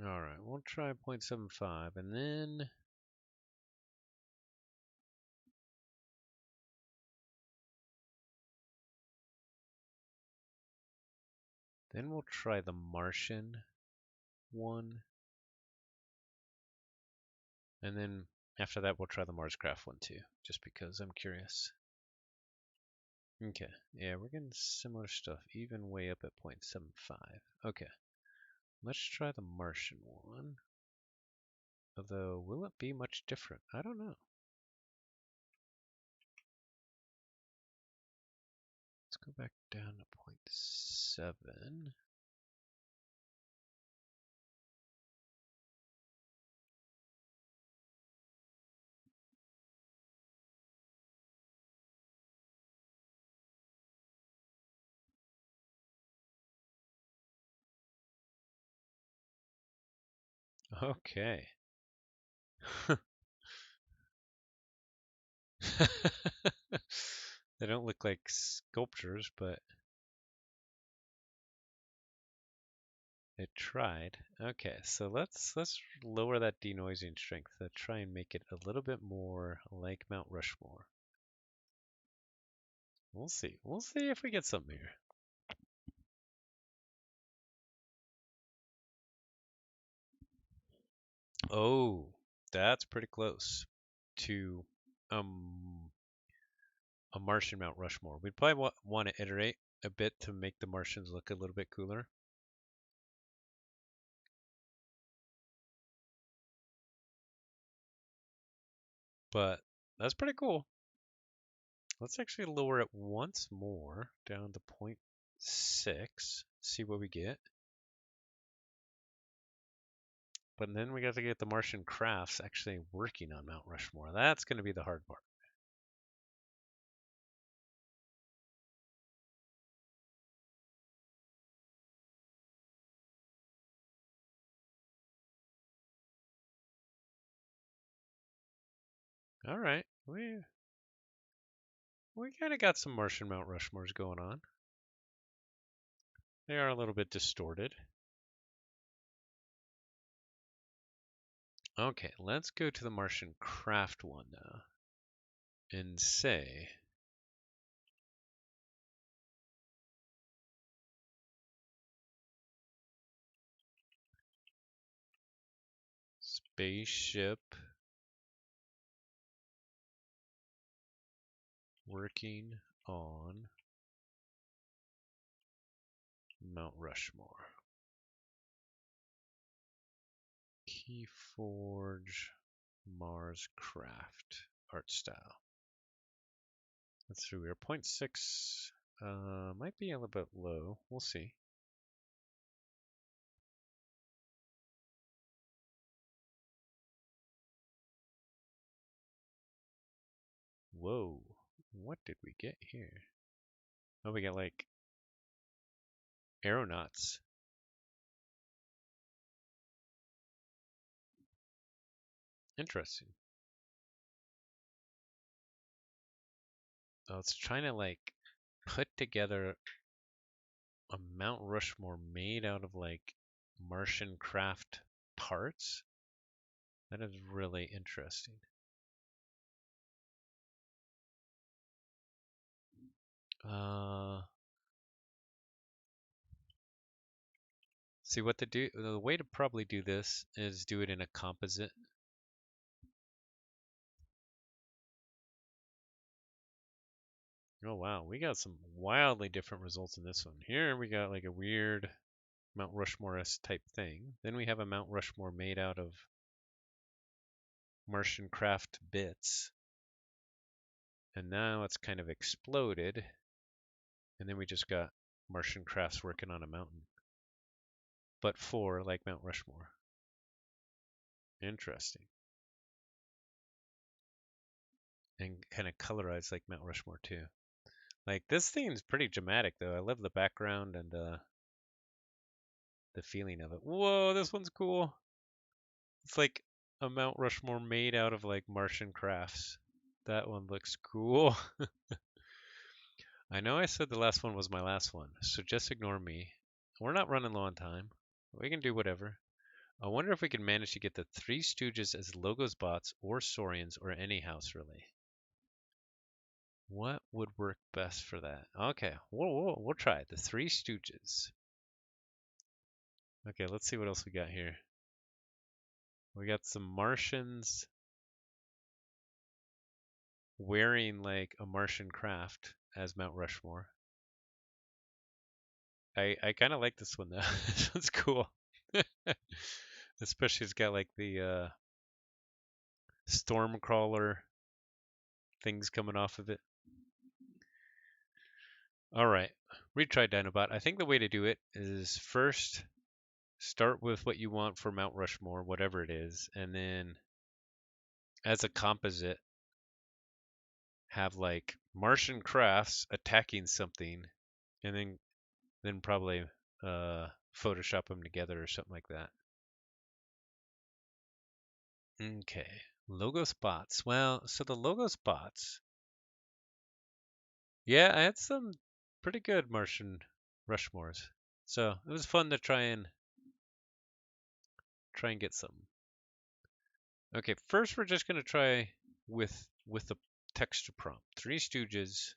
All right, we'll try 0.75 and then we'll try the Martian one. And then after that, we'll try the Marscraft one too, just because I'm curious. Okay, yeah, we're getting similar stuff, even way up at 0.75. Okay, let's try the Martian one. Although, will it be much different? I don't know. Let's go back down to 0.7. Okay. They don't look like sculptures, but it tried. Okay, so let's lower that denoising strength to try and make it a little bit more like Mount Rushmore. We'll see. We'll see if we get something here. Oh, that's pretty close to um a Martian Mount Rushmore. We'd probably want to iterate a bit to make the Martians look a little bit cooler. But that's pretty cool. Let's actually lower it once more down to 0.6, see what we get. But then we got to get the Martian crafts actually working on Mount Rushmore. That's going to be the hard part. All right, we kind of got some Martian Mount Rushmores going on. They are a little bit distorted. Okay, let's go to the Martian craft one now and say spaceship working on Mount Rushmore. Keyforge Mars Craft art style. That's through here. 0.6 might be a little bit low. We'll see. Whoa. What did we get here? Oh, we got like aeronauts. Interesting. Oh, it's trying to like put together a Mount Rushmore made out of like Martian craft parts. That is really interesting. See what to do. The way to probably do this is do it in a composite. Oh wow, we got some wildly different results in this one. Here we got like a weird Mount Rushmore-esque type thing. Then we have a Mount Rushmore made out of Martian craft bits. And now it's kind of exploded. And then we just got Martian crafts working on a mountain. But for like Mount Rushmore. Interesting. And kind of colorized like Mount Rushmore too. Like this thing's pretty dramatic though. I love the background and the feeling of it. Whoa, this one's cool. It's like a Mount Rushmore made out of like Martian crafts. That one looks cool. I know I said the last one was my last one, so just ignore me. We're not running low on time. We can do whatever. I wonder if we can manage to get the Three Stooges as Logos bots or Saurians or any house really. What would work best for that? Okay, we'll try it. The Three Stooges. Okay, let's see what else we got here. We got some Martians wearing like a Martian craft as Mount Rushmore. I kind of like this one though. This one's cool. Especially it's got like the storm crawler things coming off of it. All right, retry Dinobot. I think the way to do it is first start with what you want for Mount Rushmore, whatever it is, and then as a composite have like Martian crafts attacking something, and then probably Photoshop them together or something like that. Okay, logo spots. Well, so the logo spots. Yeah, I had some pretty good Martian Rushmores. So it was fun to try and get some. Okay, first we're just gonna try with the texture prompt. Three Stooges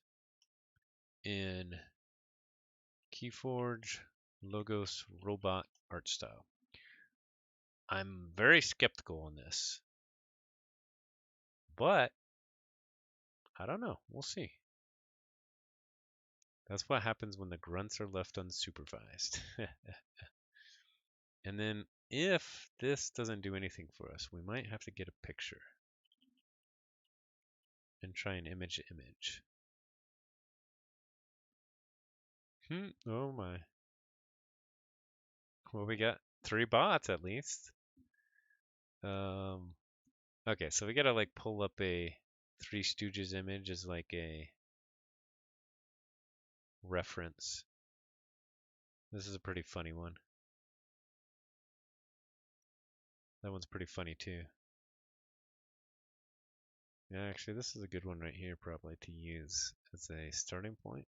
in Keyforge Logos Robot art style. I'm very skeptical on this, but I don't know. We'll see. That's what happens when the grunts are left unsupervised. And then if this doesn't do anything for us, we might have to get a picture and try an image image. Oh my. Well, we got 3 bots at least. Okay, so we gotta like pull up a Three Stooges image as like a reference. This is a pretty funny one. That one's pretty funny too. Yeah, actually, this is a good one right here probably to use as a starting point.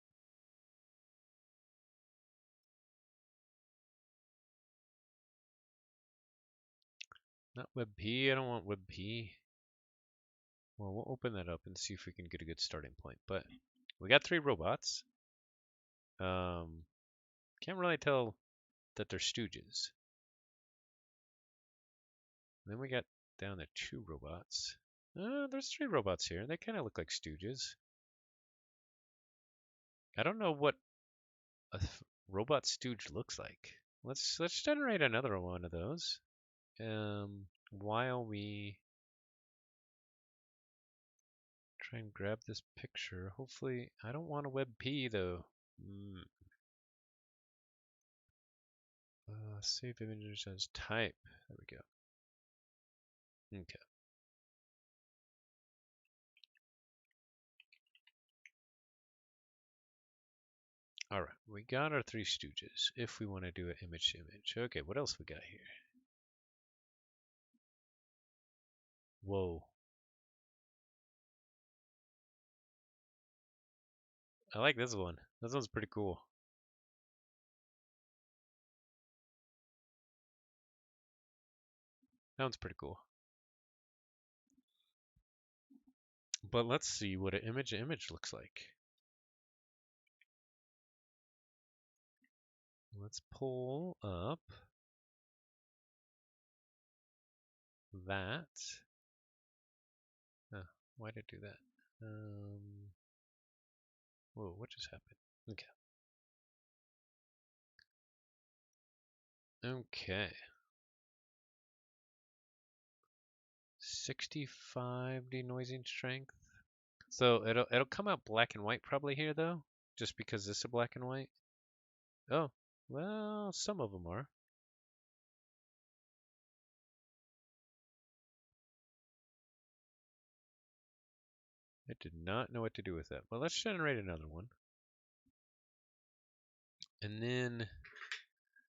Not WebP, I don't want WebP. Well, we'll open that up and see if we can get a good starting point. But we got 3 robots. Can't really tell that they're Stooges. Then we got down to 2 robots. There's 3 robots here. They kind of look like Stooges. I don't know what a robot Stooge looks like. Let's generate another one of those. While we try and grab this picture. Hopefully, I don't want a WebP though. Save images as type. There we go. Okay. All right, we got our 3 Stooges. If we want to do an image to image. Okay, what else we got here? Whoa. I like this one. This one's pretty cool. That one's pretty cool. But let's see what an image to image looks like. Let's pull up that. Oh, why did it do that? Whoa, what just happened? Okay. Okay. 65 denoising strength. So it'll come out black and white probably here though, just because this is black and white. Oh, well, some of them are. I did not know what to do with that. Well, let's generate another one. And then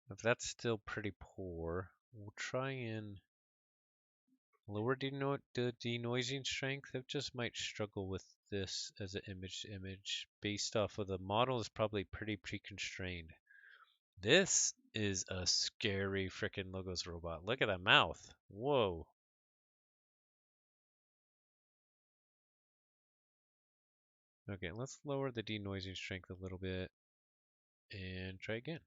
if that's still pretty poor, we'll try and lower the denoising strength. It just might struggle with this as an image to image based off of the model is probably pretty pre-constrained. This is a scary freaking Logos robot. Look at that mouth. Whoa. Okay, let's lower the denoising strength a little bit and try again.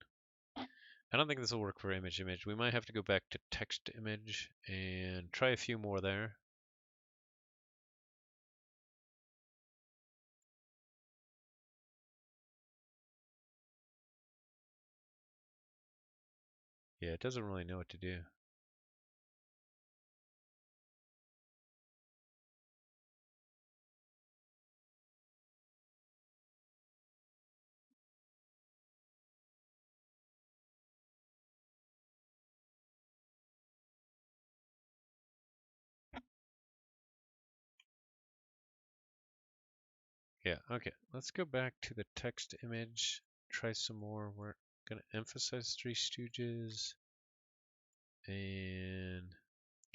I don't think this will work for image image. We might have to go back to text to image and try a few more there. Yeah, it doesn't really know what to do. Yeah, okay. Let's go back to the text to image. Try some more. We're going to emphasize Three Stooges. And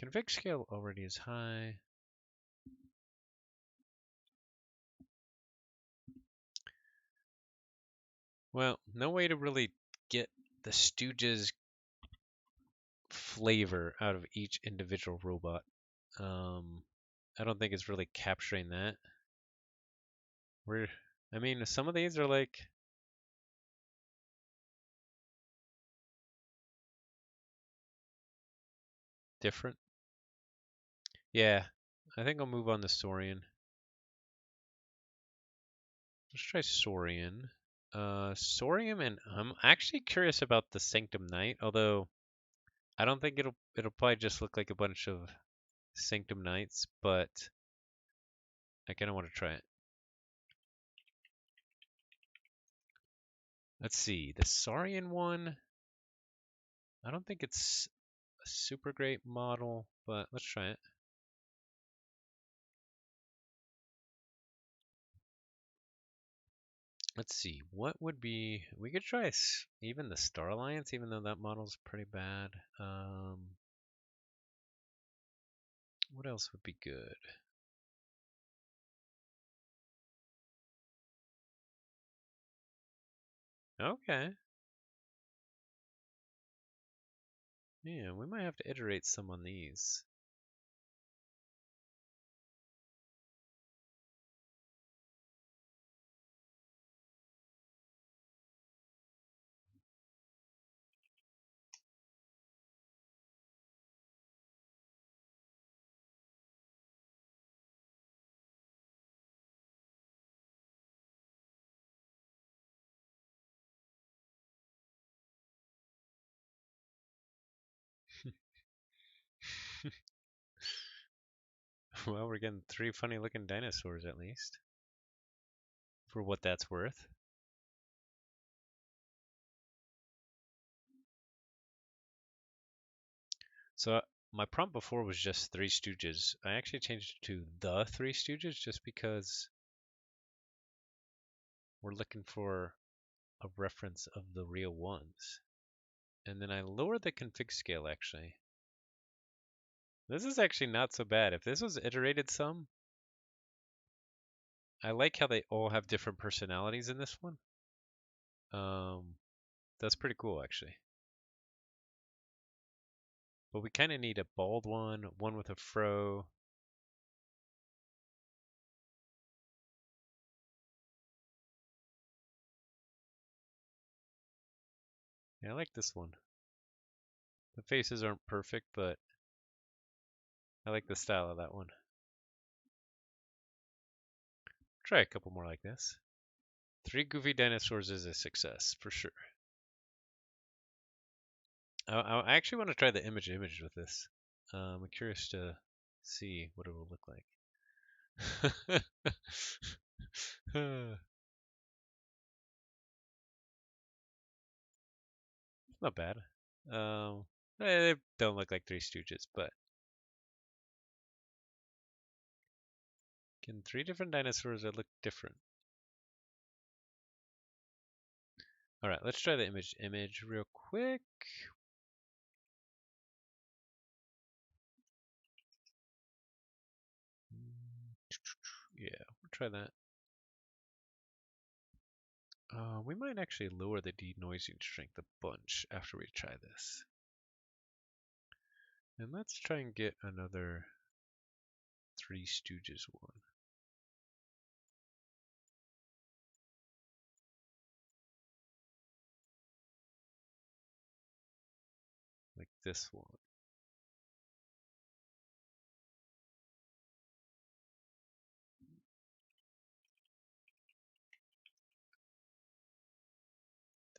Config scale already is high. Well, no way to really get the Stooges flavor out of each individual robot. I don't think it's really capturing that. I mean, some of these are like different. Yeah, I think I'll move on to Saurian. Let's try Saurian. Saurian, and I'm actually curious about the Sanctum Knight, although I don't think it'll probably just look like a bunch of Sanctum Knights, but I kind of want to try it. Let's see, the Saurian one, I don't think it's a super great model, but let's try it. Let's see, what would be, we could try even the Star Alliance, even though that model's pretty bad. What else would be good? Okay. Yeah, we might have to iterate some on these. Well, we're getting 3 funny looking dinosaurs at least. For what that's worth. So my prompt before was just 3 Stooges. I actually changed it to the 3 Stooges just because we're looking for a reference of the real ones. And then I lowered the config scale actually. This is actually not so bad. If this was iterated some, I like how they all have different personalities in this one. That's pretty cool actually. But we kind of need a bald one with a fro. Yeah, I like this one. The faces aren't perfect, but I like the style of that one. Try a couple more like this. 3 goofy dinosaurs is a success, for sure. I actually want to try the image with this. I'm curious to see what it will look like. Not bad. They don't look like 3 Stooges, but can 3 different dinosaurs that look different. All right, let's try the image real quick. Yeah, we'll try that. We might actually lower the denoising strength a bunch after we try this. And let's try and get another 3 Stooges one. Like this one.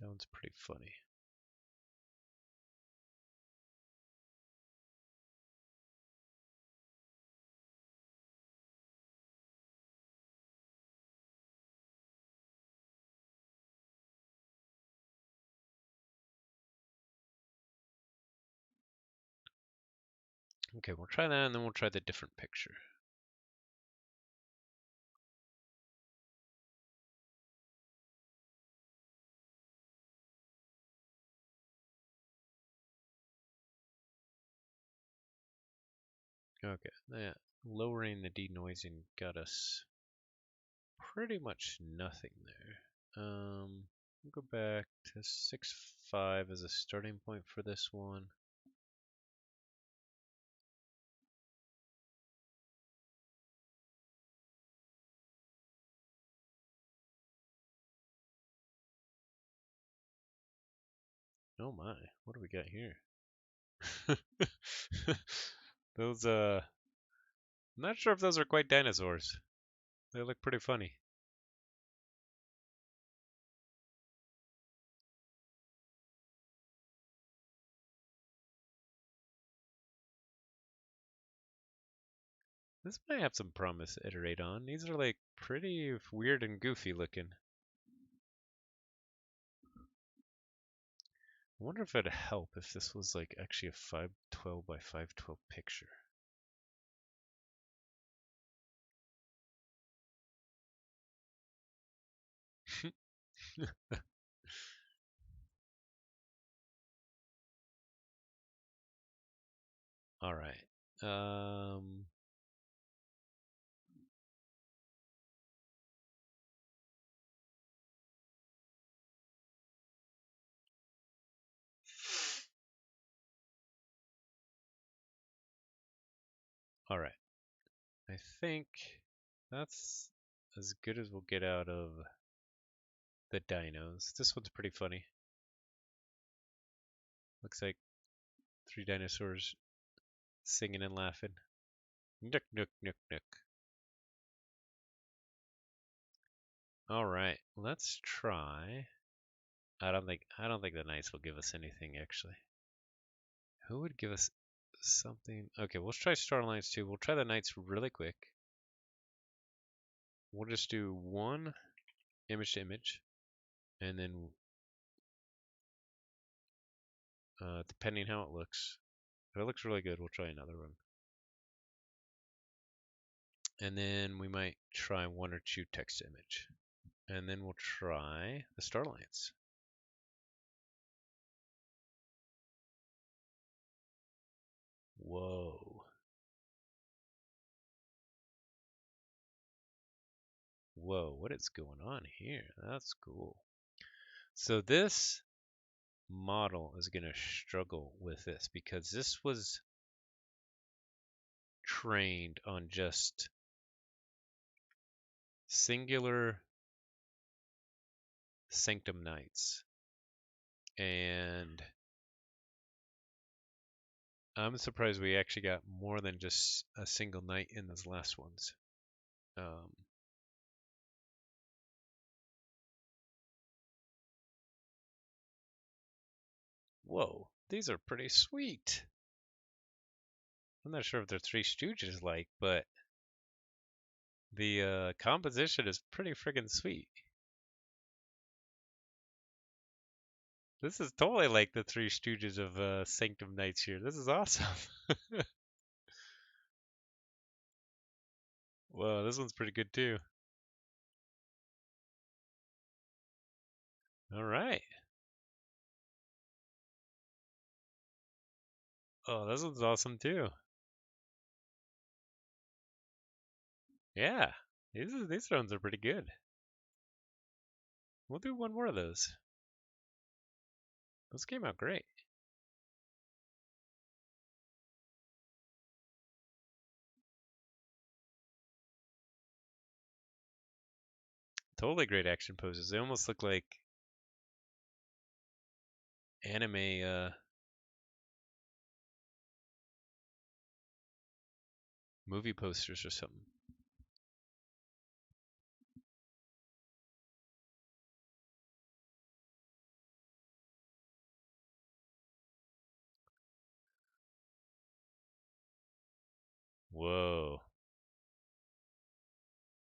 That one's pretty funny. Okay, we'll try that and then we'll try the different picture. Okay, yeah. Lowering the denoising got us pretty much nothing there. We'll go back to 6.5 as a starting point for this one. Oh my, what do we got here? Those, I'm not sure if those are quite dinosaurs. They look pretty funny. This might have some promise to iterate on. These are like pretty weird and goofy looking. I wonder if it'd help if this was like actually a 512 by 512 picture. All right. All right. I think that's as good as we'll get out of the dinos. This one's pretty funny. Looks like three dinosaurs singing and laughing. Nook, nook, nook, nook. All right, let's try. I don't think the knights will give us anything actually. Who would give us something? Okay, we'll try Star Alliance too. We'll try the knights really quick. We'll just do one image to image, and then depending how it looks, if it looks really good, we'll try another one. And then we might try one or two text to image. And then we'll try the Star Alliance. Whoa. Whoa, what is going on here? That's cool. So this model is going to struggle with this because this was trained on just singular Sanctum Knights. And I'm surprised we actually got more than just a single knight in those last ones. Whoa, these are pretty sweet. I'm not sure if they're Three Stooges like, but the composition is pretty friggin' sweet. This is totally like the Three Stooges of Sanctum Knights here. This is awesome. Whoa, this one's pretty good too. All right. Oh, this one's awesome too. Yeah, these ones are pretty good. We'll do one more of those. Those came out great. Totally great action poses. They almost look like anime movie posters or something. Whoa.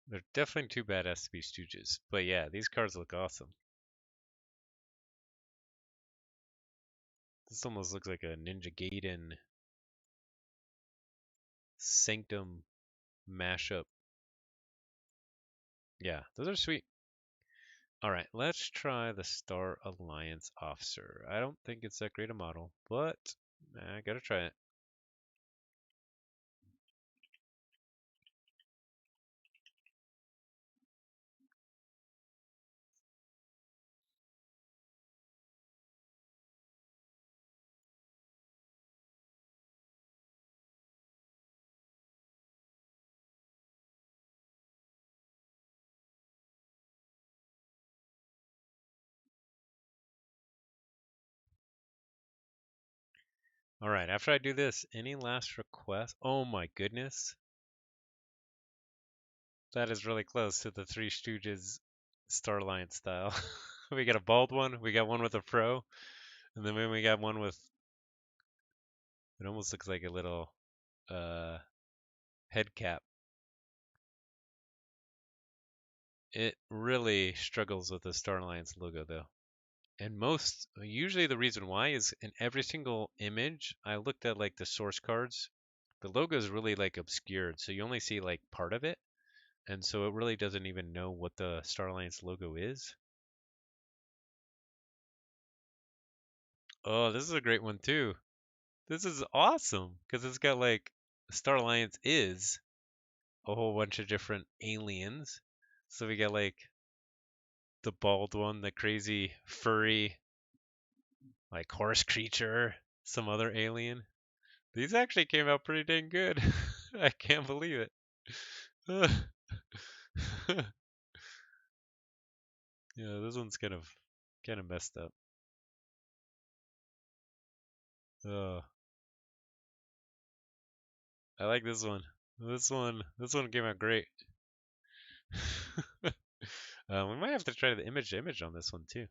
They're definitely too badass to be Stooges. But yeah, these cards look awesome. This almost looks like a Ninja Gaiden Sanctum mashup. Yeah, those are sweet. All right, let's try the Star Alliance Officer. I don't think it's that great a model, but I gotta try it. All right, after I do this, any last request? Oh my goodness. That is really close to the Three Stooges Starline style. We got a bald one, we got one with a fro, and then we got one with, it almost looks like a little uh, head cap. It really struggles with the Starline's logo though. And usually the reason why is in every single image, I looked at like the source cards, the logo is really like obscured, so you only see like part of it. And so it really doesn't even know what the Starline's logo is. Oh, this is a great one too. This is awesome because it's got like Star Alliance is a whole bunch of different aliens. So we got like the bald one, the crazy furry like horse creature, some other alien. These actually came out pretty dang good. I can't believe it. Yeah, this one's kind of messed up. Oh, I like this one. This one came out great. We might have to try the image to image on this one too.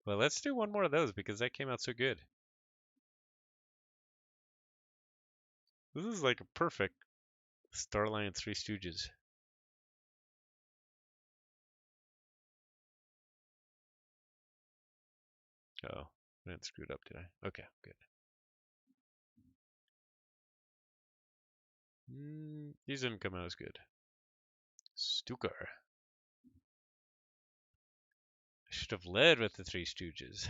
But let's do one more of those because that came out so good. This is like a perfect Starline Three Stooges. Oh, I didn't screw it up, did I? Okay, good. These didn't come out as good. Stuker. I should have led with the Three Stooges.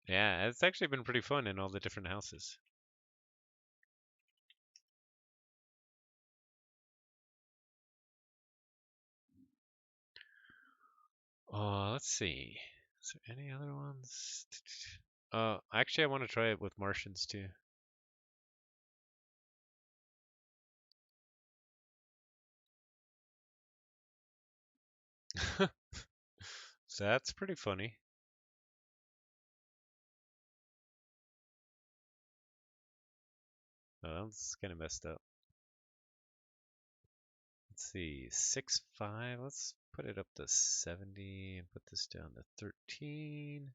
Yeah, it's actually been pretty fun in all the different houses. Oh, let's see. Is there any other ones? Actually, I want to try it with Martians too. So that's pretty funny. Oh, that's kind of messed up. Let's see, 6.5. Let's put it up to 70 and put this down to 13.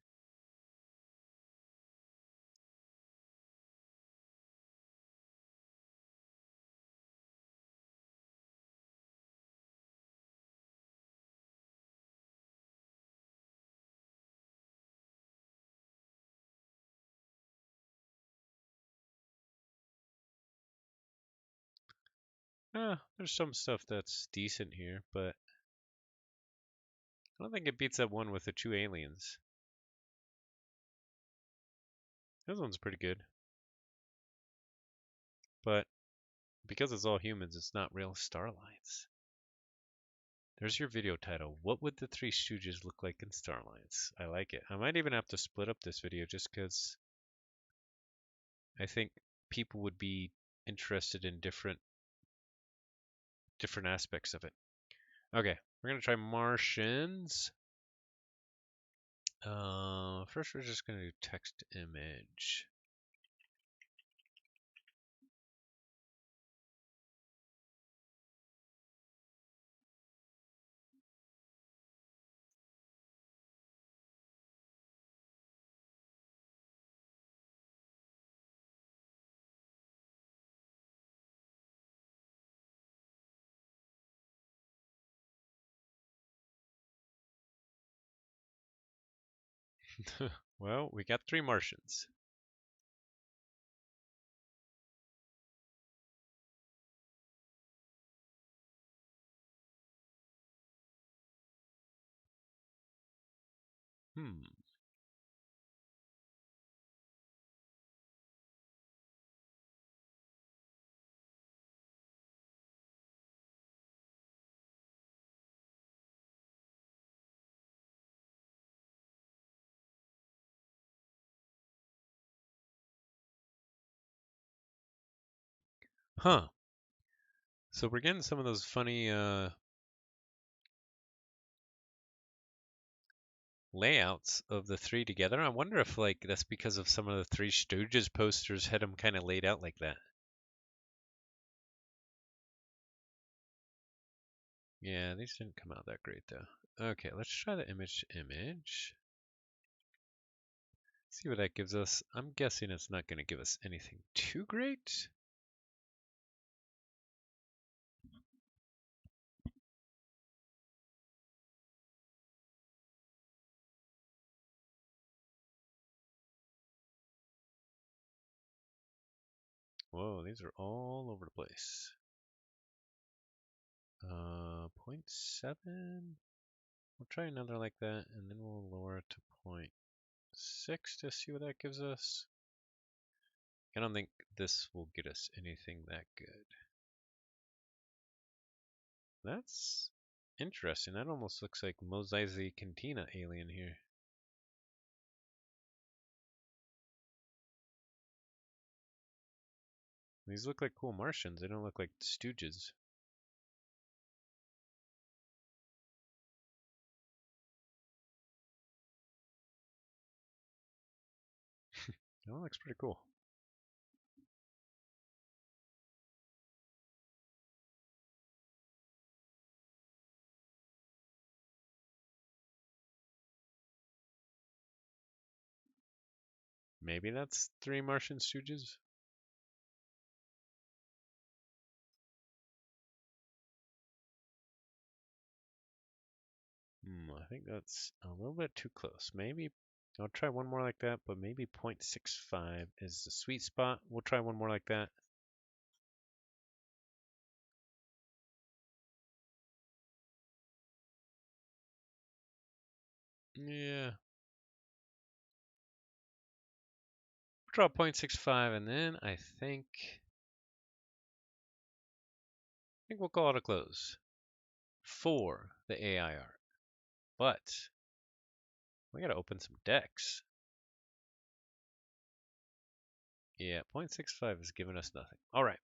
There's some stuff that's decent here, but I don't think it beats that one with the two aliens. This one's pretty good, but because it's all humans, it's not real starlines. There's your video title. What would the Three Stooges look like in starlines? I like it. I might even have to split up this video just because I think people would be interested in different aspects of it. Okay, we're gonna try Martians. First we're just gonna do text image. Well, we got 3 Martians. Hmm. Huh. So we're getting some of those funny layouts of the three together. I wonder if like that's because of some of the Three Stooges posters had them kind of laid out like that. Yeah, these didn't come out that great though. Okay, let's try the image to image. See what that gives us. I'm guessing it's not going to give us anything too great. Whoa, these are all over the place. 0.7. We'll try another like that, and then we'll lower it to 0.6 to see what that gives us. I don't think this will get us anything that good. That's interesting. That almost looks like Mosaic Cantina alien here. These look like cool Martians. They don't look like Stooges. That looks pretty cool. Maybe that's 3 Martian Stooges? I think that's a little bit too close. Maybe I'll try one more like that, but maybe 0.65 is the sweet spot. We'll try one more like that. Yeah. Draw 0.65, and then I think we'll call it a close for the AI art. But we gotta open some decks. Yeah, 0.65 is giving us nothing. All right.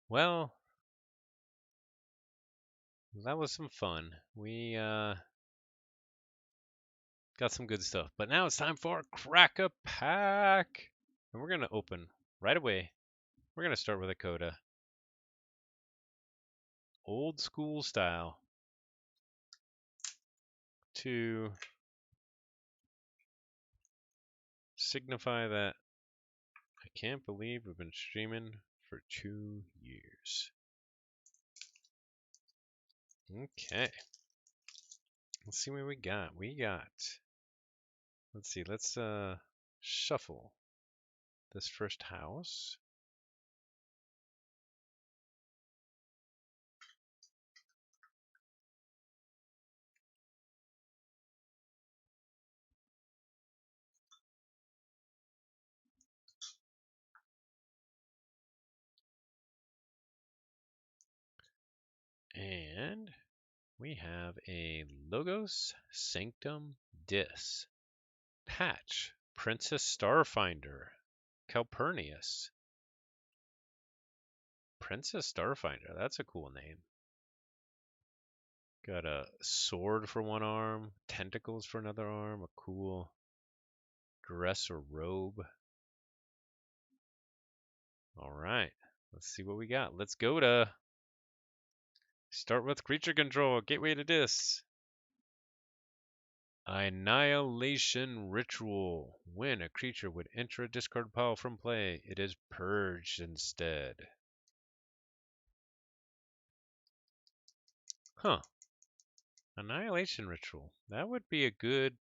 Well, that was some fun. We got some good stuff. But now it's time for Crack a Pack. And we're going to open right away. We're going to start with a coda. Old school style. To signify that I can't believe we've been streaming for 2 years. Okay. Let's see what we got. Let's see, let's shuffle this first house. And we have a Logos Sanctum Dis. Patch, Princess Starfinder, Calpurnius. Princess Starfinder, that's a cool name. Got a sword for one arm, tentacles for another arm, a cool dress or robe. All right, let's see what we got. Let's go to start with creature control, gateway to Dis. Annihilation Ritual. When a creature would enter a discard pile from play, it is purged instead. Huh. Annihilation Ritual. That would be a good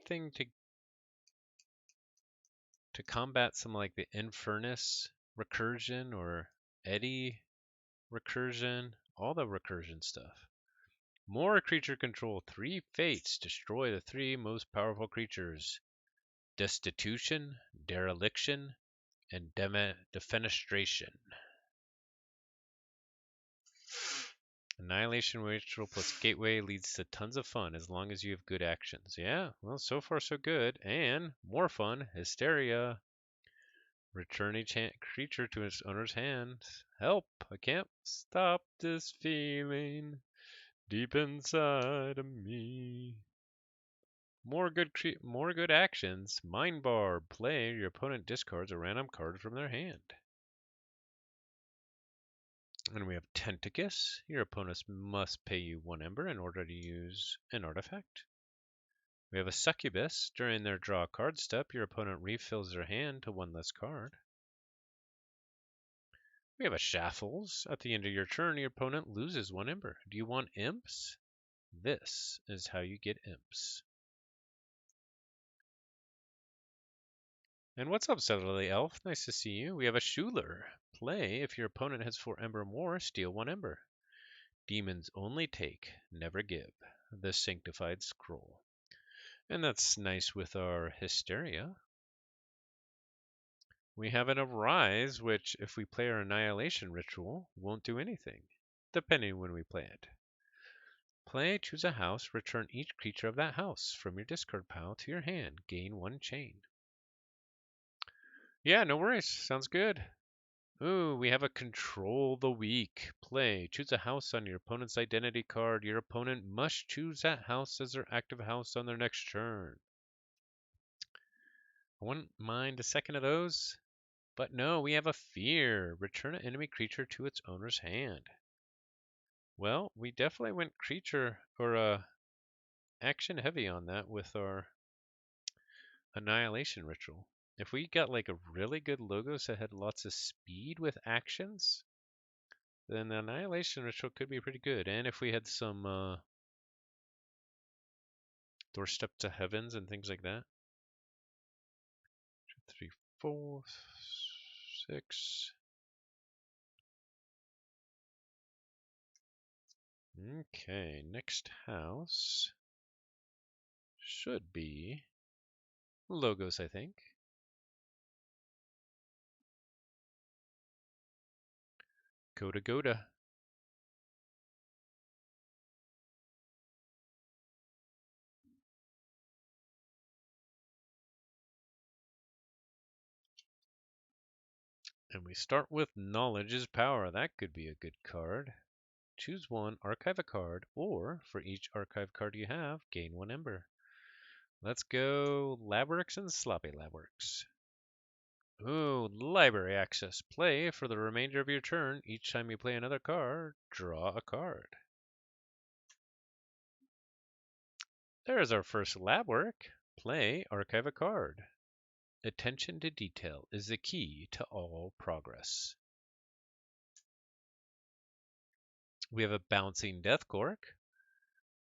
thing to combat some like the Infernus recursion or Eddy recursion, all the recursion stuff. More creature control, 3 fates, destroy the 3 most powerful creatures. Destitution, Dereliction, and Defenestration. Annihilation Ritual plus Gateway leads to tons of fun as long as you have good actions. Yeah, well, so far so good. And more fun, Hysteria. Return each creature to its owner's hand. Help! I can't stop this feeling. deep inside of me. More good actions. Mind Barb. Play. Your opponent discards a random card from their hand. And we have Tentacus. Your opponents must pay you 1 ember in order to use an artifact. We have a Succubus. During their draw card step, your opponent refills their hand to 1 less card. We have a Shaffles. At the end of your turn, your opponent loses 1 ember. Do you want imps? This is how you get imps. And what's up, Southerly Elf? Nice to see you. We have a Schuler. Play. If your opponent has 4 ember or more, steal 1 ember. Demons only take, never give. The Sanctified Scroll. And that's nice with our Hysteria. We have an Arise, which, if we play our Annihilation Ritual, won't do anything, depending when we play it. Play, choose a house, return each creature of that house from your discard pile to your hand. Gain 1 chain. Yeah, no worries. Sounds good. Ooh, we have a Control the Weak. Play, choose a house on your opponent's identity card. Your opponent must choose that house as their active house on their next turn. I wouldn't mind a second of those. But no, we have a Fear. Return an enemy creature to its owner's hand. Well, we definitely went creature or action heavy on that with our Annihilation Ritual. If we got like a really good Logos that had lots of speed with actions, then the Annihilation Ritual could be pretty good. And if we had some Doorstep to Heavens and things like that. 2, 3, 4, 6. Okay, next house should be Logos, I think. Goda Goda. And we start with Knowledge is Power. That could be a good card. Choose 1, archive a card, or for each archive card you have, gain 1 ember. Let's go Labworks and Sloppy Labworks. Ooh, library access. Play for the remainder of your turn. Each time you play another card, draw a card. There's our first lab work. Play, archive a card. Attention to detail is the key to all progress. We have a bouncing death cork.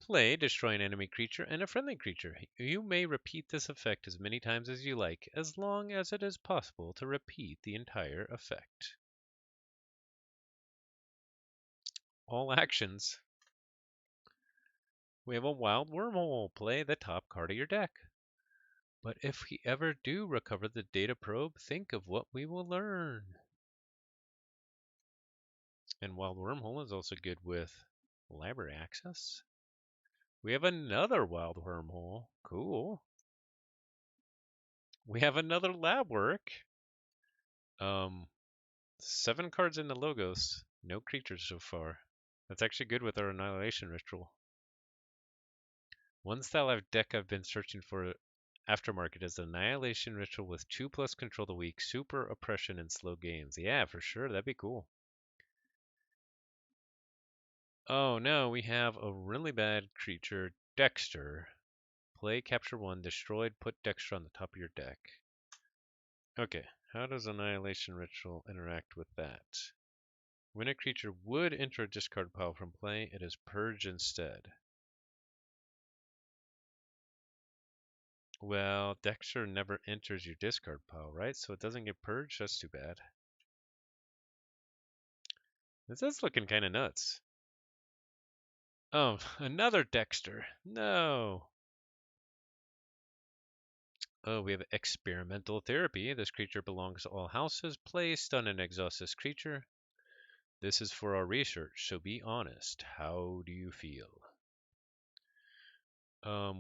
Play, destroy an enemy creature and a friendly creature. You may repeat this effect as many times as you like, as long as it is possible to repeat the entire effect. All actions. We have a wild wormhole. Play the top card of your deck. But if we ever do recover the data probe, think of what we will learn. And wild wormhole is also good with library access. We have another wild wormhole. Cool. We have another lab work. 7 cards in the Logos. No creatures so far. That's actually good with our Annihilation Ritual. One style of deck I've been searching for aftermarket is Annihilation Ritual with 2+ Control the Weak, Super Oppression, and Slow Games. Yeah, for sure. That'd be cool. Oh no, we have a really bad creature, Dexter. Play, capture 1, destroyed, put Dexter on the top of your deck. Okay, how does Annihilation Ritual interact with that? When a creature would enter a discard pile from play, it is purged instead. Well, Dexter never enters your discard pile, right? So it doesn't get purged? That's too bad. This is looking kind of nuts. Oh, another Dexter. No. Oh, we have experimental therapy. This creature belongs to all houses. Play, stun, and exhaust this creature. This is for our research, so be honest. How do you feel?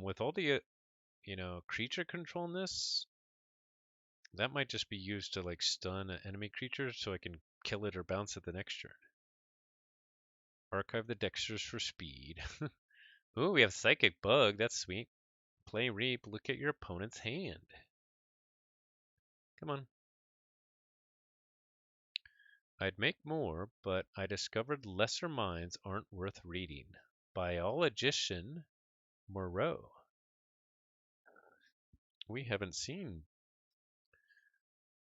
With all the, creature control in this, that might just be used to like stun an enemy creature so I can kill it or bounce it the next turn. Archive the dexters for speed. Ooh, we have Psychic Bug. That's sweet. Play Reap. Look at your opponent's hand. Come on. I'd make more, but I discovered lesser minds aren't worth reading. Biologician Moreau. We haven't seen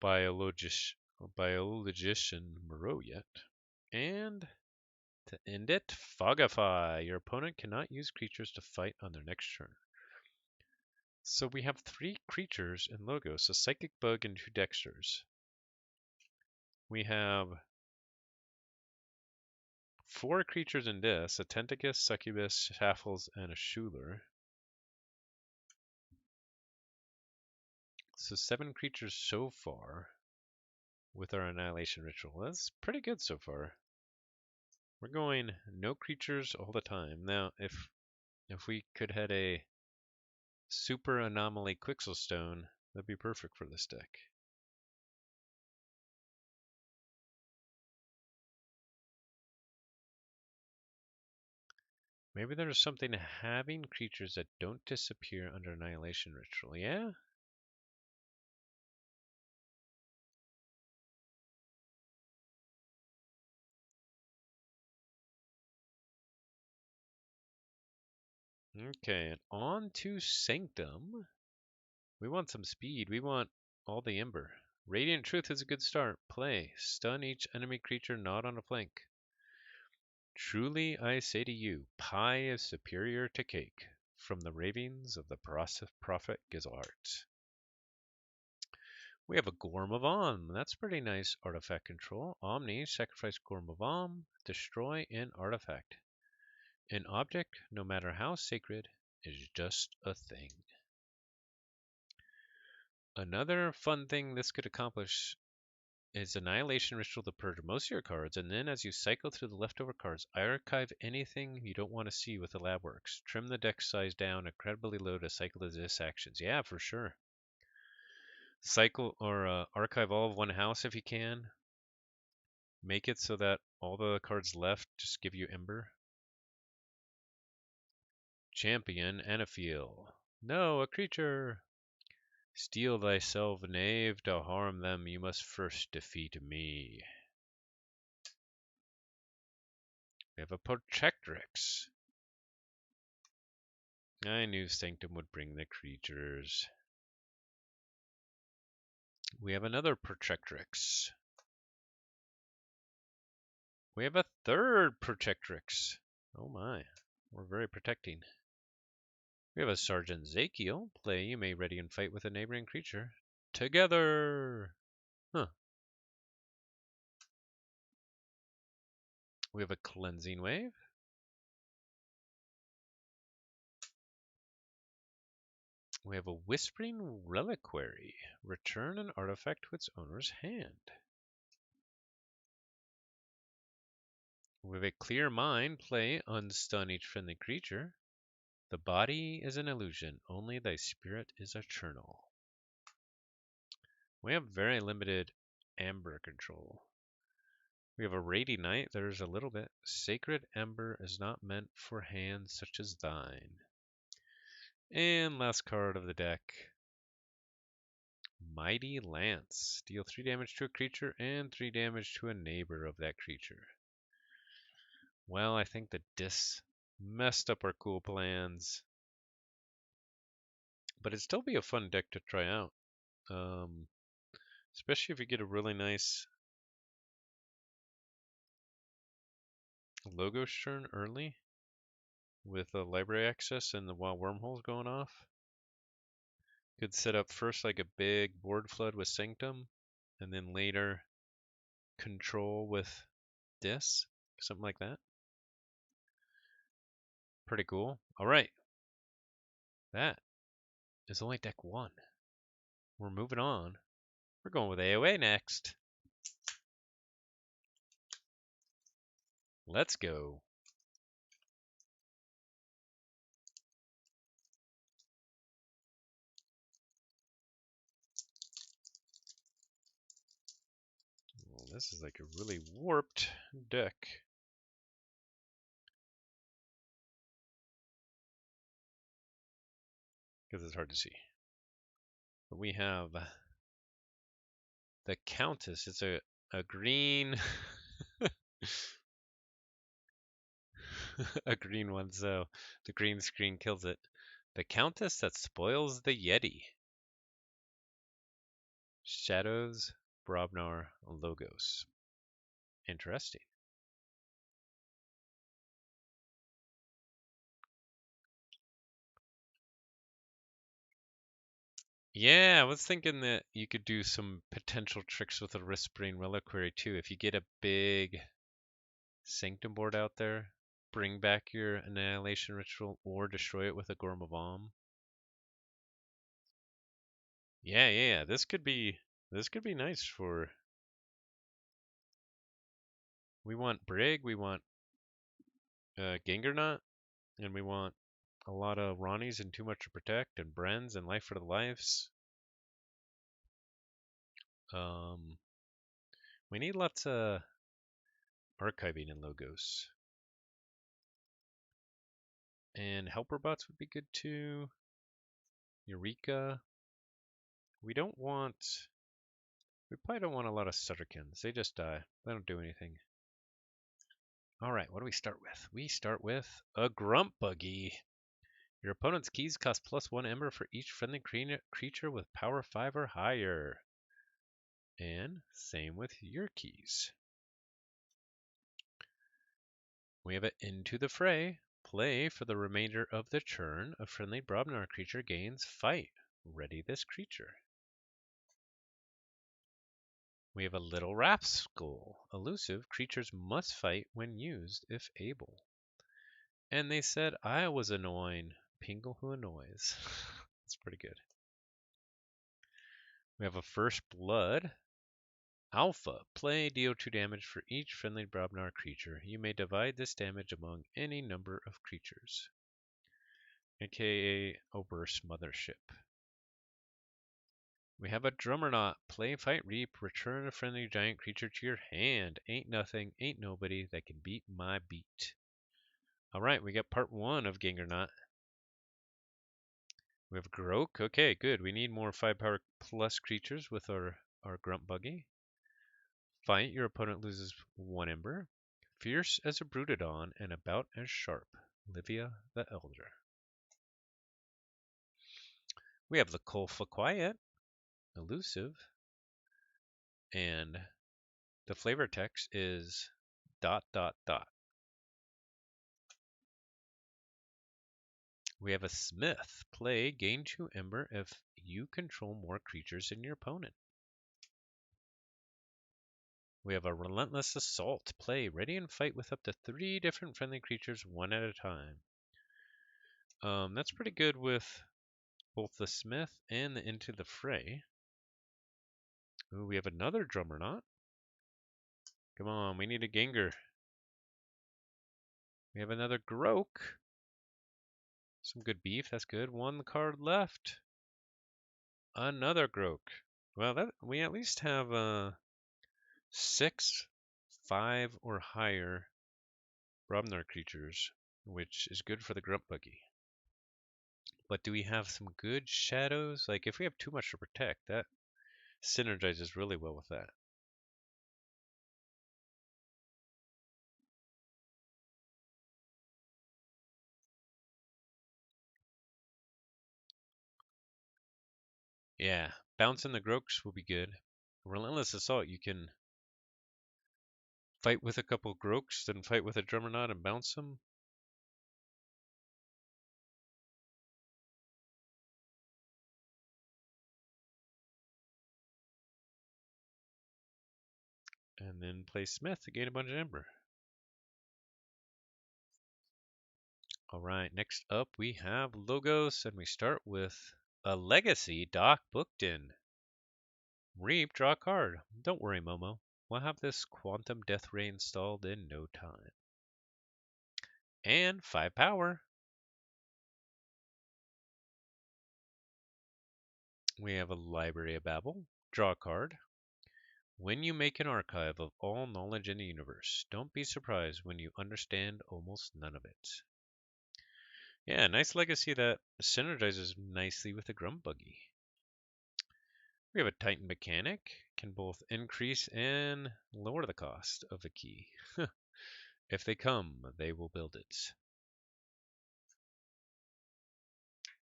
Biologician Moreau yet. And to end it, Fogify. Your opponent cannot use creatures to fight on their next turn. So we have 3 creatures in Logos, a Psychic Bug and 2 Dexters. We have 4 creatures in this, a Tentacus, Succubus, Shaffles, and a Schuler. So 7 creatures so far with our Annihilation Ritual. That's pretty good so far. We're going no creatures all the time. Now, if we could had a Super Anomaly Quixelstone, that'd be perfect for this deck. Maybe there's something having creatures that don't disappear under Annihilation Ritual, yeah? Okay, and on to Sanctum. We want some speed. We want all the Ember. Radiant Truth is a good start. Play. Stun each enemy creature not on a flank. Truly I say to you, pie is superior to cake. From the ravings of the prophet Gizart. We have a Gorm of Om. That's pretty nice artifact control. Omni, sacrifice Gorm of Om, destroy an artifact. An object, no matter how sacred, is just a thing. Another fun thing this could accomplish is Annihilation Ritual to purge most of your cards, and then as you cycle through the leftover cards, archive anything you don't want to see with the lab works. Trim the deck size down incredibly low to cycle the this actions. Yeah, for sure. Cycle or archive all of one house if you can. Make it so that all the cards left just give you Ember. Champion Anaphiel. No, a creature. Steel thyself, knave, to harm them you must first defeat me. We have a Protectrix. I knew Sanctum would bring the creatures. We have another Protectrix. We have a third Protectrix. Oh my, we're very protecting. We have a Sergeant Zakiel. Play, you may ready and fight with a neighboring creature. Together! Huh. We have a Cleansing Wave. We have a Whispering Reliquary. Return an artifact to its owner's hand. We have a Clear Mind. Play, unstun each friendly creature. The body is an illusion. Only thy spirit is eternal. We have very limited Amber control. We have a Rady Knight. There's a little bit. Sacred Ember is not meant for hands such as thine. And last card of the deck. Mighty Lance. Deal 3 damage to a creature and 3 damage to a neighbor of that creature. Well, I think the dis messed up our cool plans. But it'd still be a fun deck to try out. Especially if you get a really nice Logos turn early with a library access and the while wormholes going off. Could set up first like a big board flood with Sanctum, and then later control with Dis, something like that. Pretty cool. All right, that is only deck 1. We're moving on. We're going with AOA next. Let's go. Well, this is like a really warped deck. because it's hard to see. But we have the Countess. It's a green a green one, so the green screen kills it. The Countess that spoils the Yeti. Shadows, Brobnar, Logos. Interesting. Yeah, I was thinking that you could do some potential tricks with a Risk-Brain Reliquary too. If you get a big Sanctum board out there, bring back your Annihilation Ritual or destroy it with a Gorm of Om. Yeah. This could be nice for. We want Brig, we want Gengarnut, and we want a lot of Ronnies and Too Much to Protect, and Brens and Life for the Lives. We need lots of archiving and logos. And helper bots would be good too. Eureka. We probably don't want a lot of Stutterkins. They just die. They don't do anything. Alright, what do we start with? We start with a Grump Buggy. Your opponent's keys cost +1 Ember for each friendly creature with power 5 or higher. And same with your keys. We have it Into the Fray. Play for the remainder of the turn. A friendly Brobnar creature gains Fight. Ready this creature. We have a Little Rascal. Elusive. Creatures must fight when used if able. And they said I was annoying. Pingle who annoys. That's pretty good. We have a First Blood. Alpha. Play, deal 2 damage for each friendly Brobnar creature. You may divide this damage among any number of creatures. AKA Oberst Mothership. We have a Drummerknot. Play, fight, reap. Return a friendly giant creature to your hand. Ain't nothing, ain't nobody that can beat my beat. Alright, we got part 1 of Gengarnut. We have Groke. Okay, good. We need more 5 power plus creatures with our Grunt Buggy. Fight, your opponent loses 1 Ember. Fierce as a Broododon and about as sharp. Livia the Elder. We have the Kolfa Quiet. Elusive. And the flavor text is ... We have a Smith. Play, gain 2 Ember if you control more creatures than your opponent. We have a Relentless Assault. Play, ready and fight with up to 3 different friendly creatures one at a time. That's pretty good with both the Smith and the Into the Fray. Ooh, we have another Drummerknot. Come on, we need a Gengar. We have another Groke. Some good beef, that's good. 1 card left. Another Groke. Well, we at least have 6, 5 or higher Brobnar creatures, which is good for the Grunt Buggy. But do we have some good shadows? Like, if we have too much to protect, that synergizes really well with that. Yeah, bouncing the Grokes will be good. Relentless Assault, you can fight with a couple Grokes, then fight with a Drummerknot and bounce them. And then play Smith to gain a bunch of Ember. Alright, next up we have Logos, and we start with a Legacy Doc Bookton. Reap, draw a card. Don't worry, Momo. We'll have this Quantum Death Ray installed in no time. And 5 power. We have a Library of Babel. Draw a card. When you make an archive of all knowledge in the universe, don't be surprised when you understand almost none of it. Yeah, nice legacy that synergizes nicely with the Grunt Buggy. We have a Titan mechanic, can both increase and lower the cost of a key. If they come, they will build it.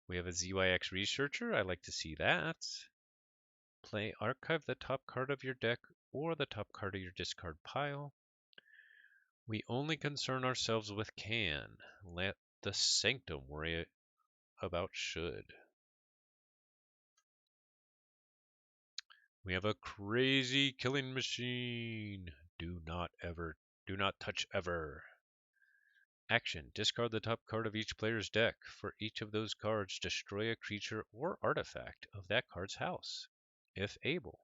We have a ZYX researcher. I like to see that. Play archive the top card of your deck or the top card of your discard pile. We only concern ourselves with can. Let the sanctum worry about should. We have a crazy killing machine. Do not touch ever. Action. Discard the top card of each player's deck. For each of those cards, destroy a creature or artifact of that card's house, if able.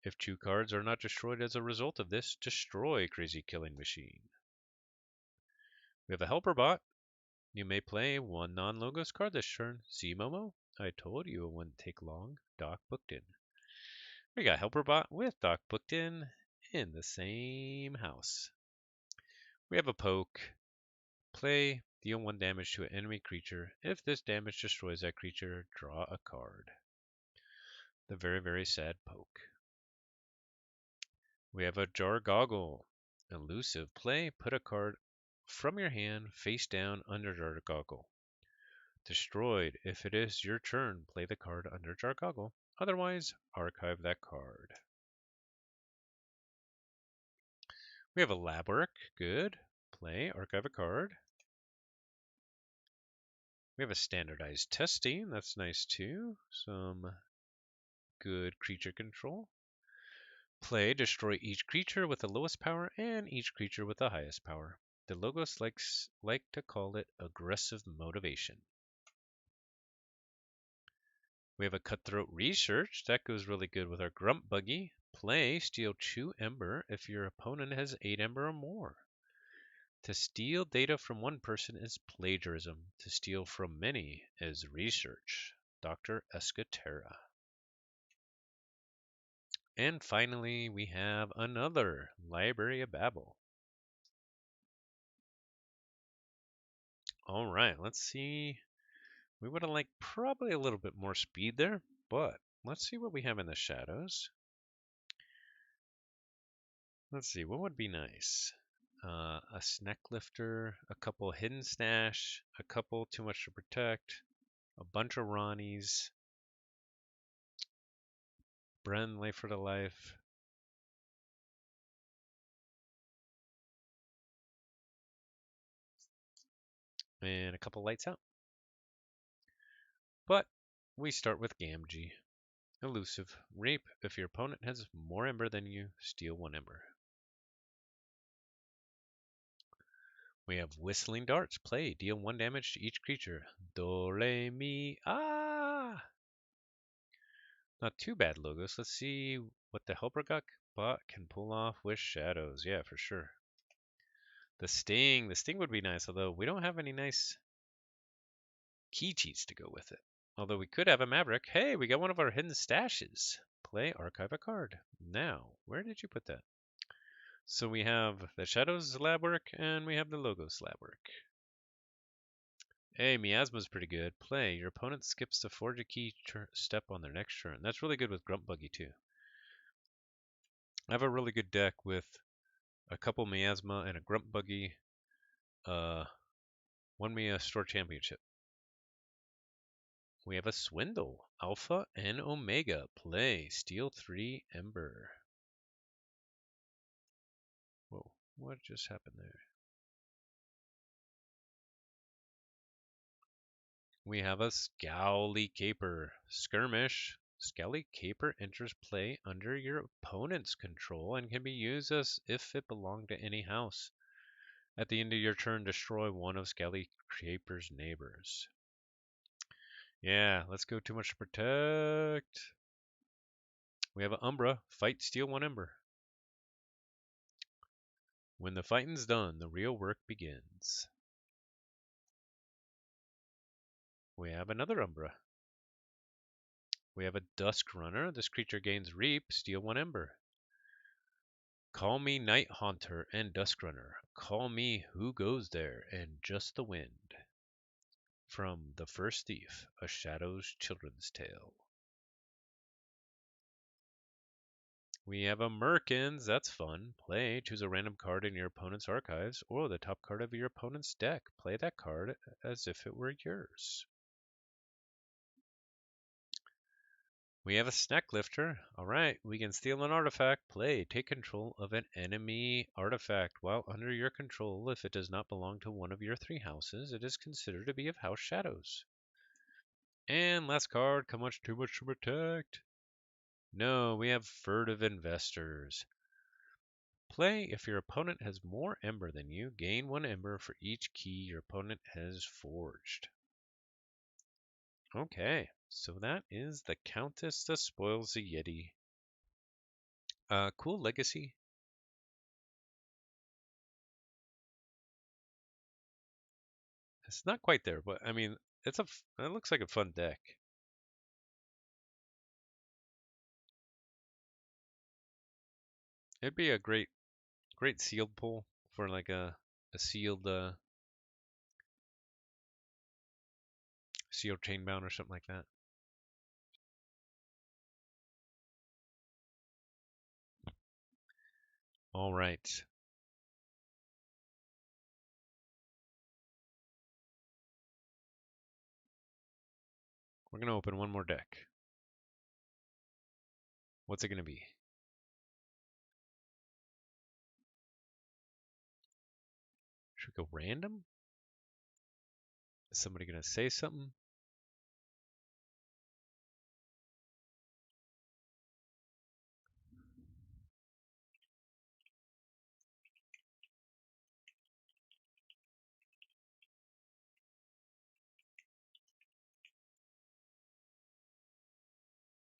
If 2 cards are not destroyed as a result of this, destroy Crazy Killing Machine. We have a Helper Bot. You may play 1 non-logos card this turn. See, Momo? I told you it wouldn't take long. Doc Bookton. We got Helper Bot with Doc Bookton in the same house. We have a Poke. Play, deal 1 damage to an enemy creature. If this damage destroys that creature, draw a card. The very, very sad Poke. We have a Jargoggle. Elusive. Play, put a card from your hand face down under Jargoggle. Destroyed. If it is your turn, play the card under Jargoggle. Otherwise, archive that card. We have a Labwork. Good. Play, archive a card. We have a standardized testing. That's nice too. Some good creature control. Play, destroy each creature with the lowest power and each creature with the highest power. The Logos like to call it aggressive motivation. We have a Cutthroat Research. That goes really good with our Grunt Buggy. Play, steal 2 Ember if your opponent has 8 Ember or more. To steal data from one person is plagiarism. To steal from many is research. Dr. Escatera. And finally, we have another Library of Babel. All right, let's see. We would have liked probably a little bit more speed there, but let's see what we have in the shadows. Let's see, what would be nice? A snack lifter, a couple hidden stash, a couple too much to protect, a bunch of Ronnies, Bren life for the life, and a couple lights out. But we start with Gamgee. Elusive. Rape. If your opponent has more Ember than you, steal 1 Ember. We have Whistling Darts. Play. Deal 1 damage to each creature. Do, re, mi, ah! Not too bad, Logos. Let's see what the Helper Bot can pull off with Shadows. Yeah, for sure. The Sting. The Sting would be nice, although we don't have any nice key cheats to go with it. Although we could have a Maverick. Hey, we got one of our hidden stashes. Play, archive a card. Now, where did you put that? So we have the Shadows lab work and we have the Logos lab work. Hey, Miasma's pretty good. Play. Your opponent skips the forge a key step on their next turn. That's really good with Grunt Buggy too. I have a really good deck with a couple Miasma and a Grunt Buggy. Won me a store championship. We have a Swindle. Alpha and Omega. Play. Steal 3 Ember. Whoa, what just happened there? We have a Scowly Caper. Skirmish. Scowly Caper enters play under your opponent's control and can be used as if it belonged to any house. At the end of your turn, destroy one of Scowly Caper's neighbors. Yeah, let's go too much to protect. We have an Umbra. Fight, steal 1 Ember. When the fighting's done, the real work begins. We have another Umbra. We have a Dusk Runner. This creature gains Reap, steal 1 Ember. Call me Night Haunter and Dusk Runner. Call me Who Goes There and Just the Wind. from The First Thief, A Shadow's Children's Tale. We have a Merkins, that's fun. Play, choose a random card in your opponent's archives or the top card of your opponent's deck. Play that card as if it were yours. We have a Snack Lifter. Alright, we can steal an artifact. Play, take control of an enemy artifact while under your control. If it does not belong to one of your 3 houses, it is considered to be of House Shadows. And last card, how much too much to protect? No, we have Furtive Investors. Play, if your opponent has more Ember than you, gain 1 Ember for each key your opponent has forged. Okay, so that is the Countess that spoils the Yeti. Cool legacy. It's not quite there, but I mean, it looks like a fun deck. It'd be a great sealed pull for like a sealed sealed chainbound or something like that. All right. We're gonna open one more deck. What's it gonna be? Should we go random? Is somebody gonna say something?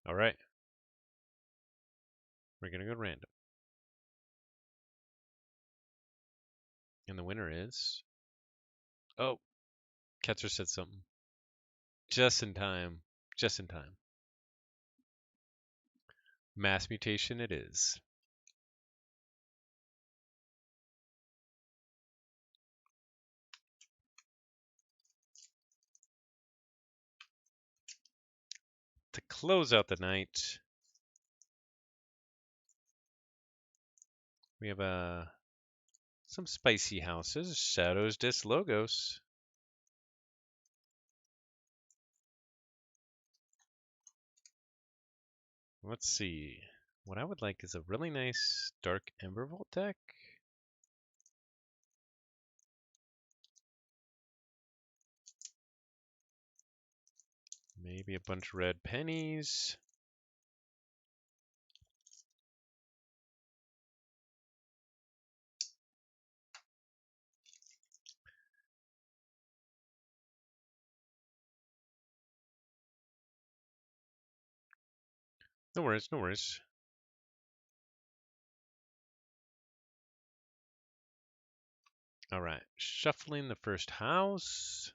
All right. We're gonna go random. And the winner is... Oh, Ketzer said something. Just in time. Just in time. Mass mutation it is. To close out the night, we have some spicy houses. Shadows dis Logos. Let's see. What I would like is a really nice Dark Embervault deck. Maybe a bunch of red pennies. No worries, no worries. All right, shuffling the first house.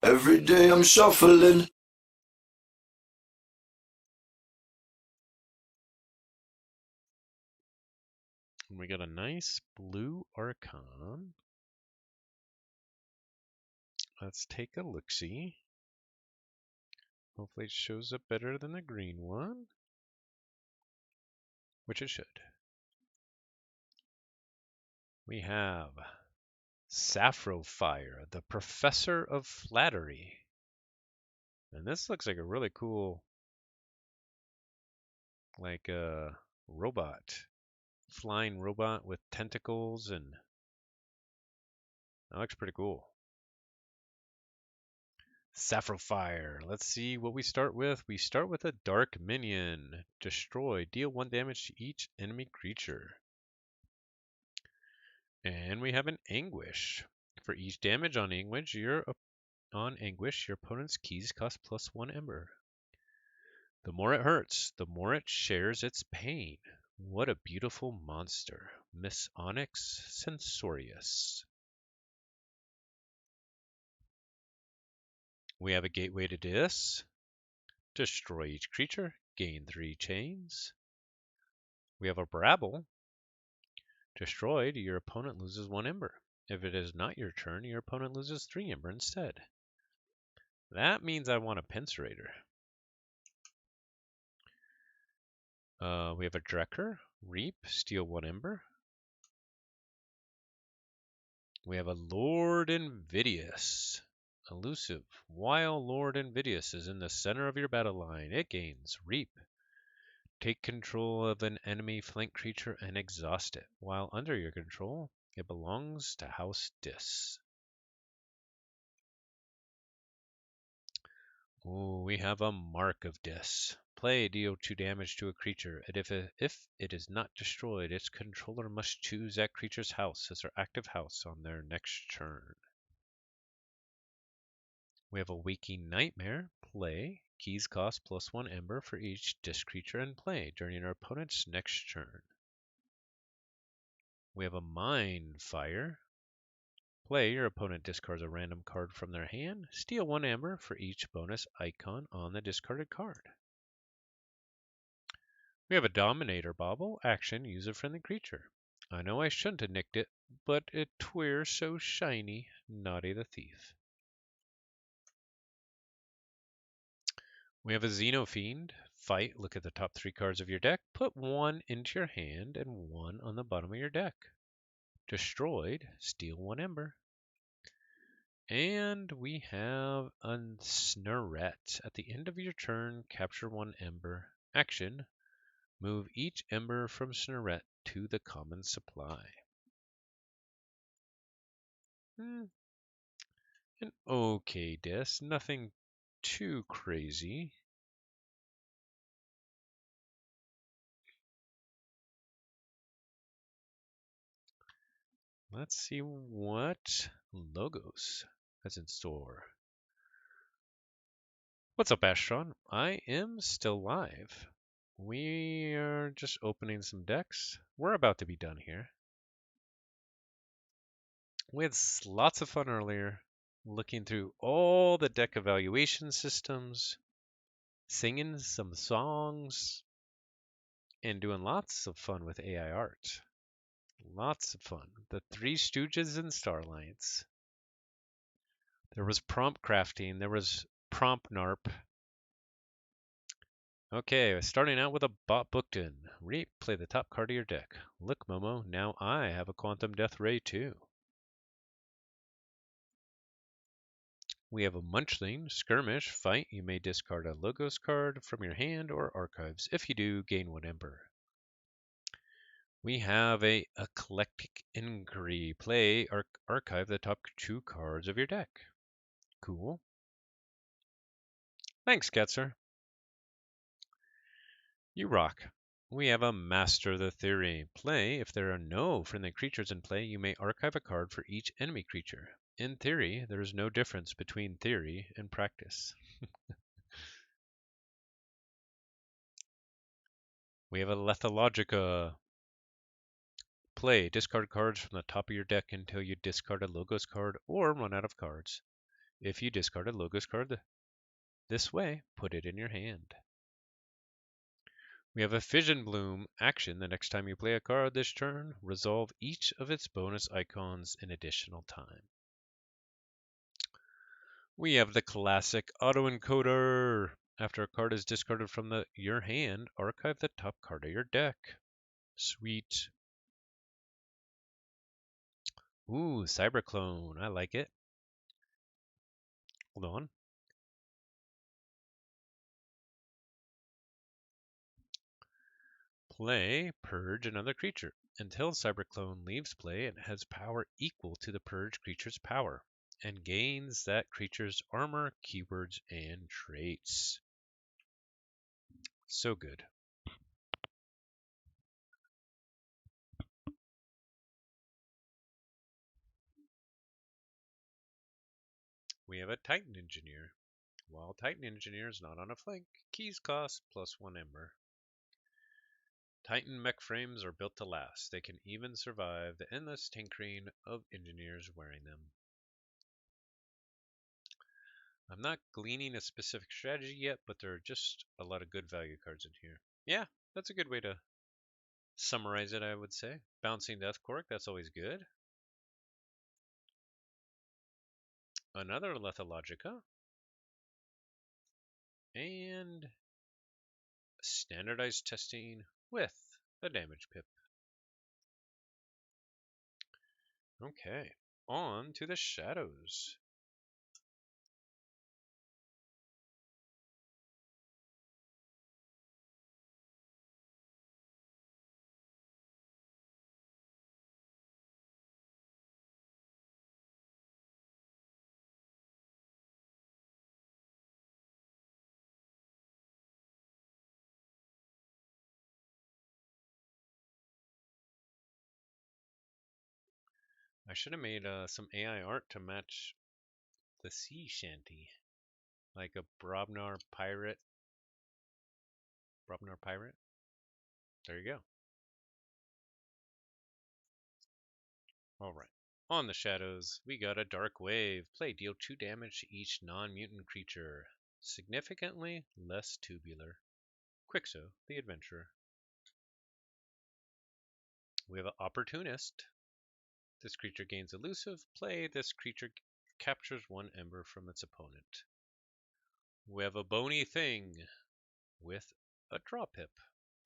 Every day I'm shuffling. And we got a nice blue Archon. Let's take a look-see. Hopefully it shows up better than the green one, which it should. We have Sapphire, the Professor of Flattery. And this looks like a really cool, like a robot. Flying robot with tentacles, and that looks pretty cool. Sapphire. Let's see what we start with. We start with a Dark Minion. Destroy. Deal 1 damage to each enemy creature. And we have an Anguish. For each damage on Anguish, your opponent's keys cost +1 Ember. The more it hurts, the more it shares its pain. What a beautiful monster. Miss Onyx Censorious. We have a Gateway to Dis. Destroy each creature. Gain 3 chains. We have a Brabble. Destroyed, your opponent loses 1 Ember. If it is not your turn, your opponent loses 3 Ember instead. That means I want a Pincerator. We have a Drekker, Reap, steal 1 Ember. We have a Lord Invidious. Elusive. While Lord Invidious is in the center of your battle line, it gains Reap. Take control of an enemy flank creature and exhaust it. While under your control, it belongs to House Dis. Ooh, we have a Mark of Dis. Play, deal 2 damage to a creature, and if it is not destroyed, its controller must choose that creature's house as their active house on their next turn. We have a Waking Nightmare. Play, keys cost +1 Ember for each Dis creature in play during your opponent's next turn. We have a Mind Fire. Play, your opponent discards a random card from their hand. Steal 1 Ember for each bonus icon on the discarded card. We have a Dominator Bauble. Action, use a friendly creature. I know I shouldn't have nicked it, but it twere so shiny. Naughty the Thief. We have a Xenofiend. Fight, look at the top 3 cards of your deck. Put 1 into your hand and 1 on the bottom of your deck. Destroyed, steal 1 Ember. And we have a Snurret. At the end of your turn, capture 1 Ember. Action, move each Ember from Snurret to the common supply. An okay Dis, nothing too crazy. Let's see what Logos has in store. What's up, Astron? I am still live. We are just opening some decks. We're about to be done here. We had lots of fun earlier looking through all the deck evaluation systems, singing some songs, and doing lots of fun with AI art. Lots of fun. The 3 Stooges and Starlights. There was prompt crafting. There was prompt NARP. Okay, starting out with a Bot Bookton. Reap, play the top card of your deck. Look, Momo, now I have a Quantum Death Ray too. We have a Munchling. Skirmish, fight. You may discard a Logos card from your hand or archives. If you do, gain 1 Ember. We have a Eclectic Inquiry. Play, archive the top 2 cards of your deck. Cool. Thanks, Ketzer. You rock. We have a Master the Theory. Play, if there are no friendly creatures in play, you may archive a card for each enemy creature. In theory, there is no difference between theory and practice. We have a Lethalogica. Play, discard cards from the top of your deck until you discard a Logos card or run out of cards. If you discard a Logos card this way, put it in your hand. We have a Fission Bloom. Action, the next time you play a card this turn, resolve each of its bonus icons in additional time. We have the classic autoencoder. After a card is discarded from your hand, archive the top card of your deck. Sweet. Ooh, Cyberclone. I like it. Hold on. Play, purge another creature. Until Cyberclone leaves play, it has power equal to the purge creature's power and gains that creature's armor, keywords, and traits. So good. We have a Titan Engineer. While Titan Engineer is not on a flank, keys cost +1 Ember. Titan mech frames are built to last. They can even survive the endless tinkering of engineers wearing them. I'm not gleaning a specific strategy yet, but there are just a lot of good value cards in here. Yeah, that's a good way to summarize it, I would say. Bouncing Death Cork, that's always good. another Lethologica, and standardized testing with a damage pip. Okay, on to the shadows. I should have made some AI art to match the sea shanty, like a Brobnar pirate. Brobnar pirate. There you go. All right. On the shadows, we got a dark wave. Play deal 2 damage to each non-mutant creature. Significantly less tubular. Quixo, the adventurer. We have an opportunist. This creature gains elusive. Play this creature captures 1 ember from its opponent. We have a bony thing with a draw pip.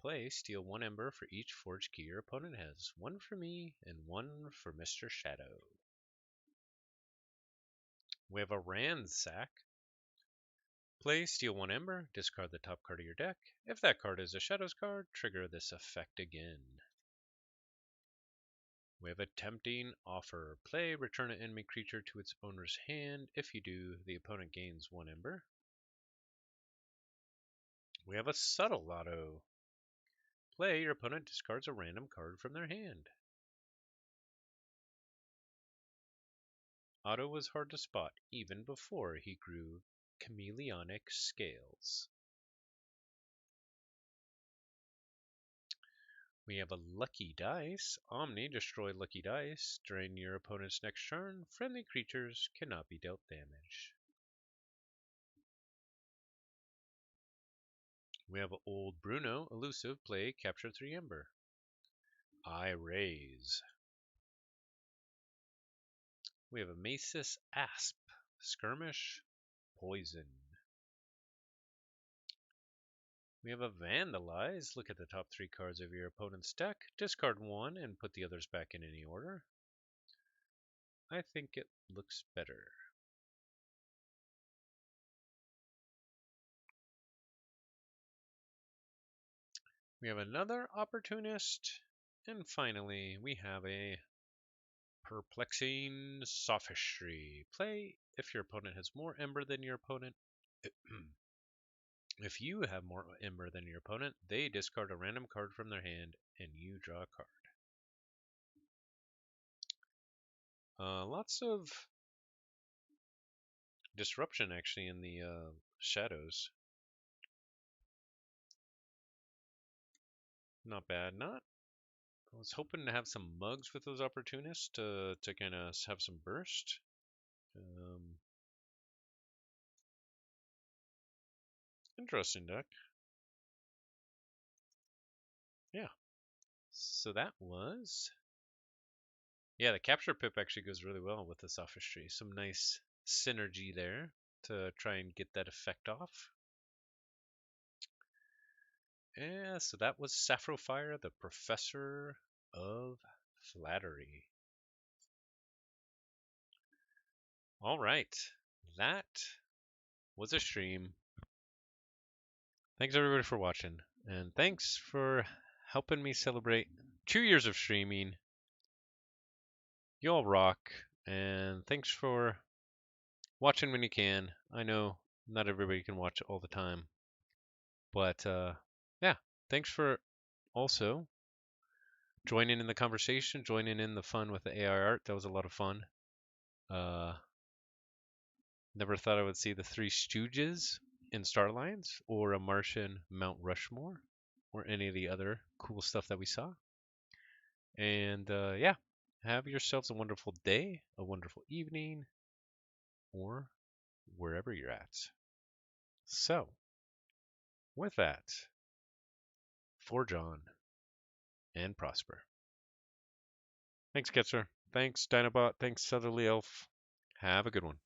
Play, steal 1 ember for each forged key your opponent has. 1 for me and 1 for Mr. Shadow. We have a ransack. Play, steal 1 ember, discard the top card of your deck. If that card is a Shadows card, trigger this effect again. We have a tempting offer. Play, return an enemy creature to its owner's hand. If you do, the opponent gains 1 ember. We have a subtle lotto. Play, your opponent discards a random card from their hand. Otto was hard to spot even before he grew chameleonic scales. We have a lucky dice. Omni, destroy lucky dice. During your opponent's next turn, friendly creatures cannot be dealt damage. We have old Bruno, elusive, play, capture 3 ember. I raise. We have a Macis Asp, skirmish, poison. We have a Vandalize. Look at the top 3 cards of your opponent's deck. Discard 1 and put the others back in any order. I think it looks better. We have another opportunist. And finally, we have a perplexing sophistry. Play if your opponent has more ember than your opponent. If you have more ember than your opponent, they discard a random card from their hand and you draw a card. Lots of disruption actually in the shadows. Not bad, not. I was hoping to have some mugs with those opportunists to kind of have some burst. Interesting deck. Yeah. So that was. Yeah, the capture pip actually goes really well with the sophistry. Some nice synergy there to try and get that effect off. Yeah, so that was Sapphire, the Professor of Flattery. All right, that was a stream. Thanks everybody for watching, and thanks for helping me celebrate 2 years of streaming. You all rock, and thanks for watching when you can. I know not everybody can watch all the time, but yeah, thanks for also joining in the conversation, joining in the fun with the AI art. That was a lot of fun. Never thought I would see the 3 Stooges in Starlines, or a Martian Mount Rushmore, or any of the other cool stuff that we saw. And yeah, have yourselves a wonderful day, a wonderful evening, or wherever you're at. So, with that, forge on and prosper. Thanks, Ketzer. Thanks, Dinobot. Thanks, Southerly Elf. Have a good one.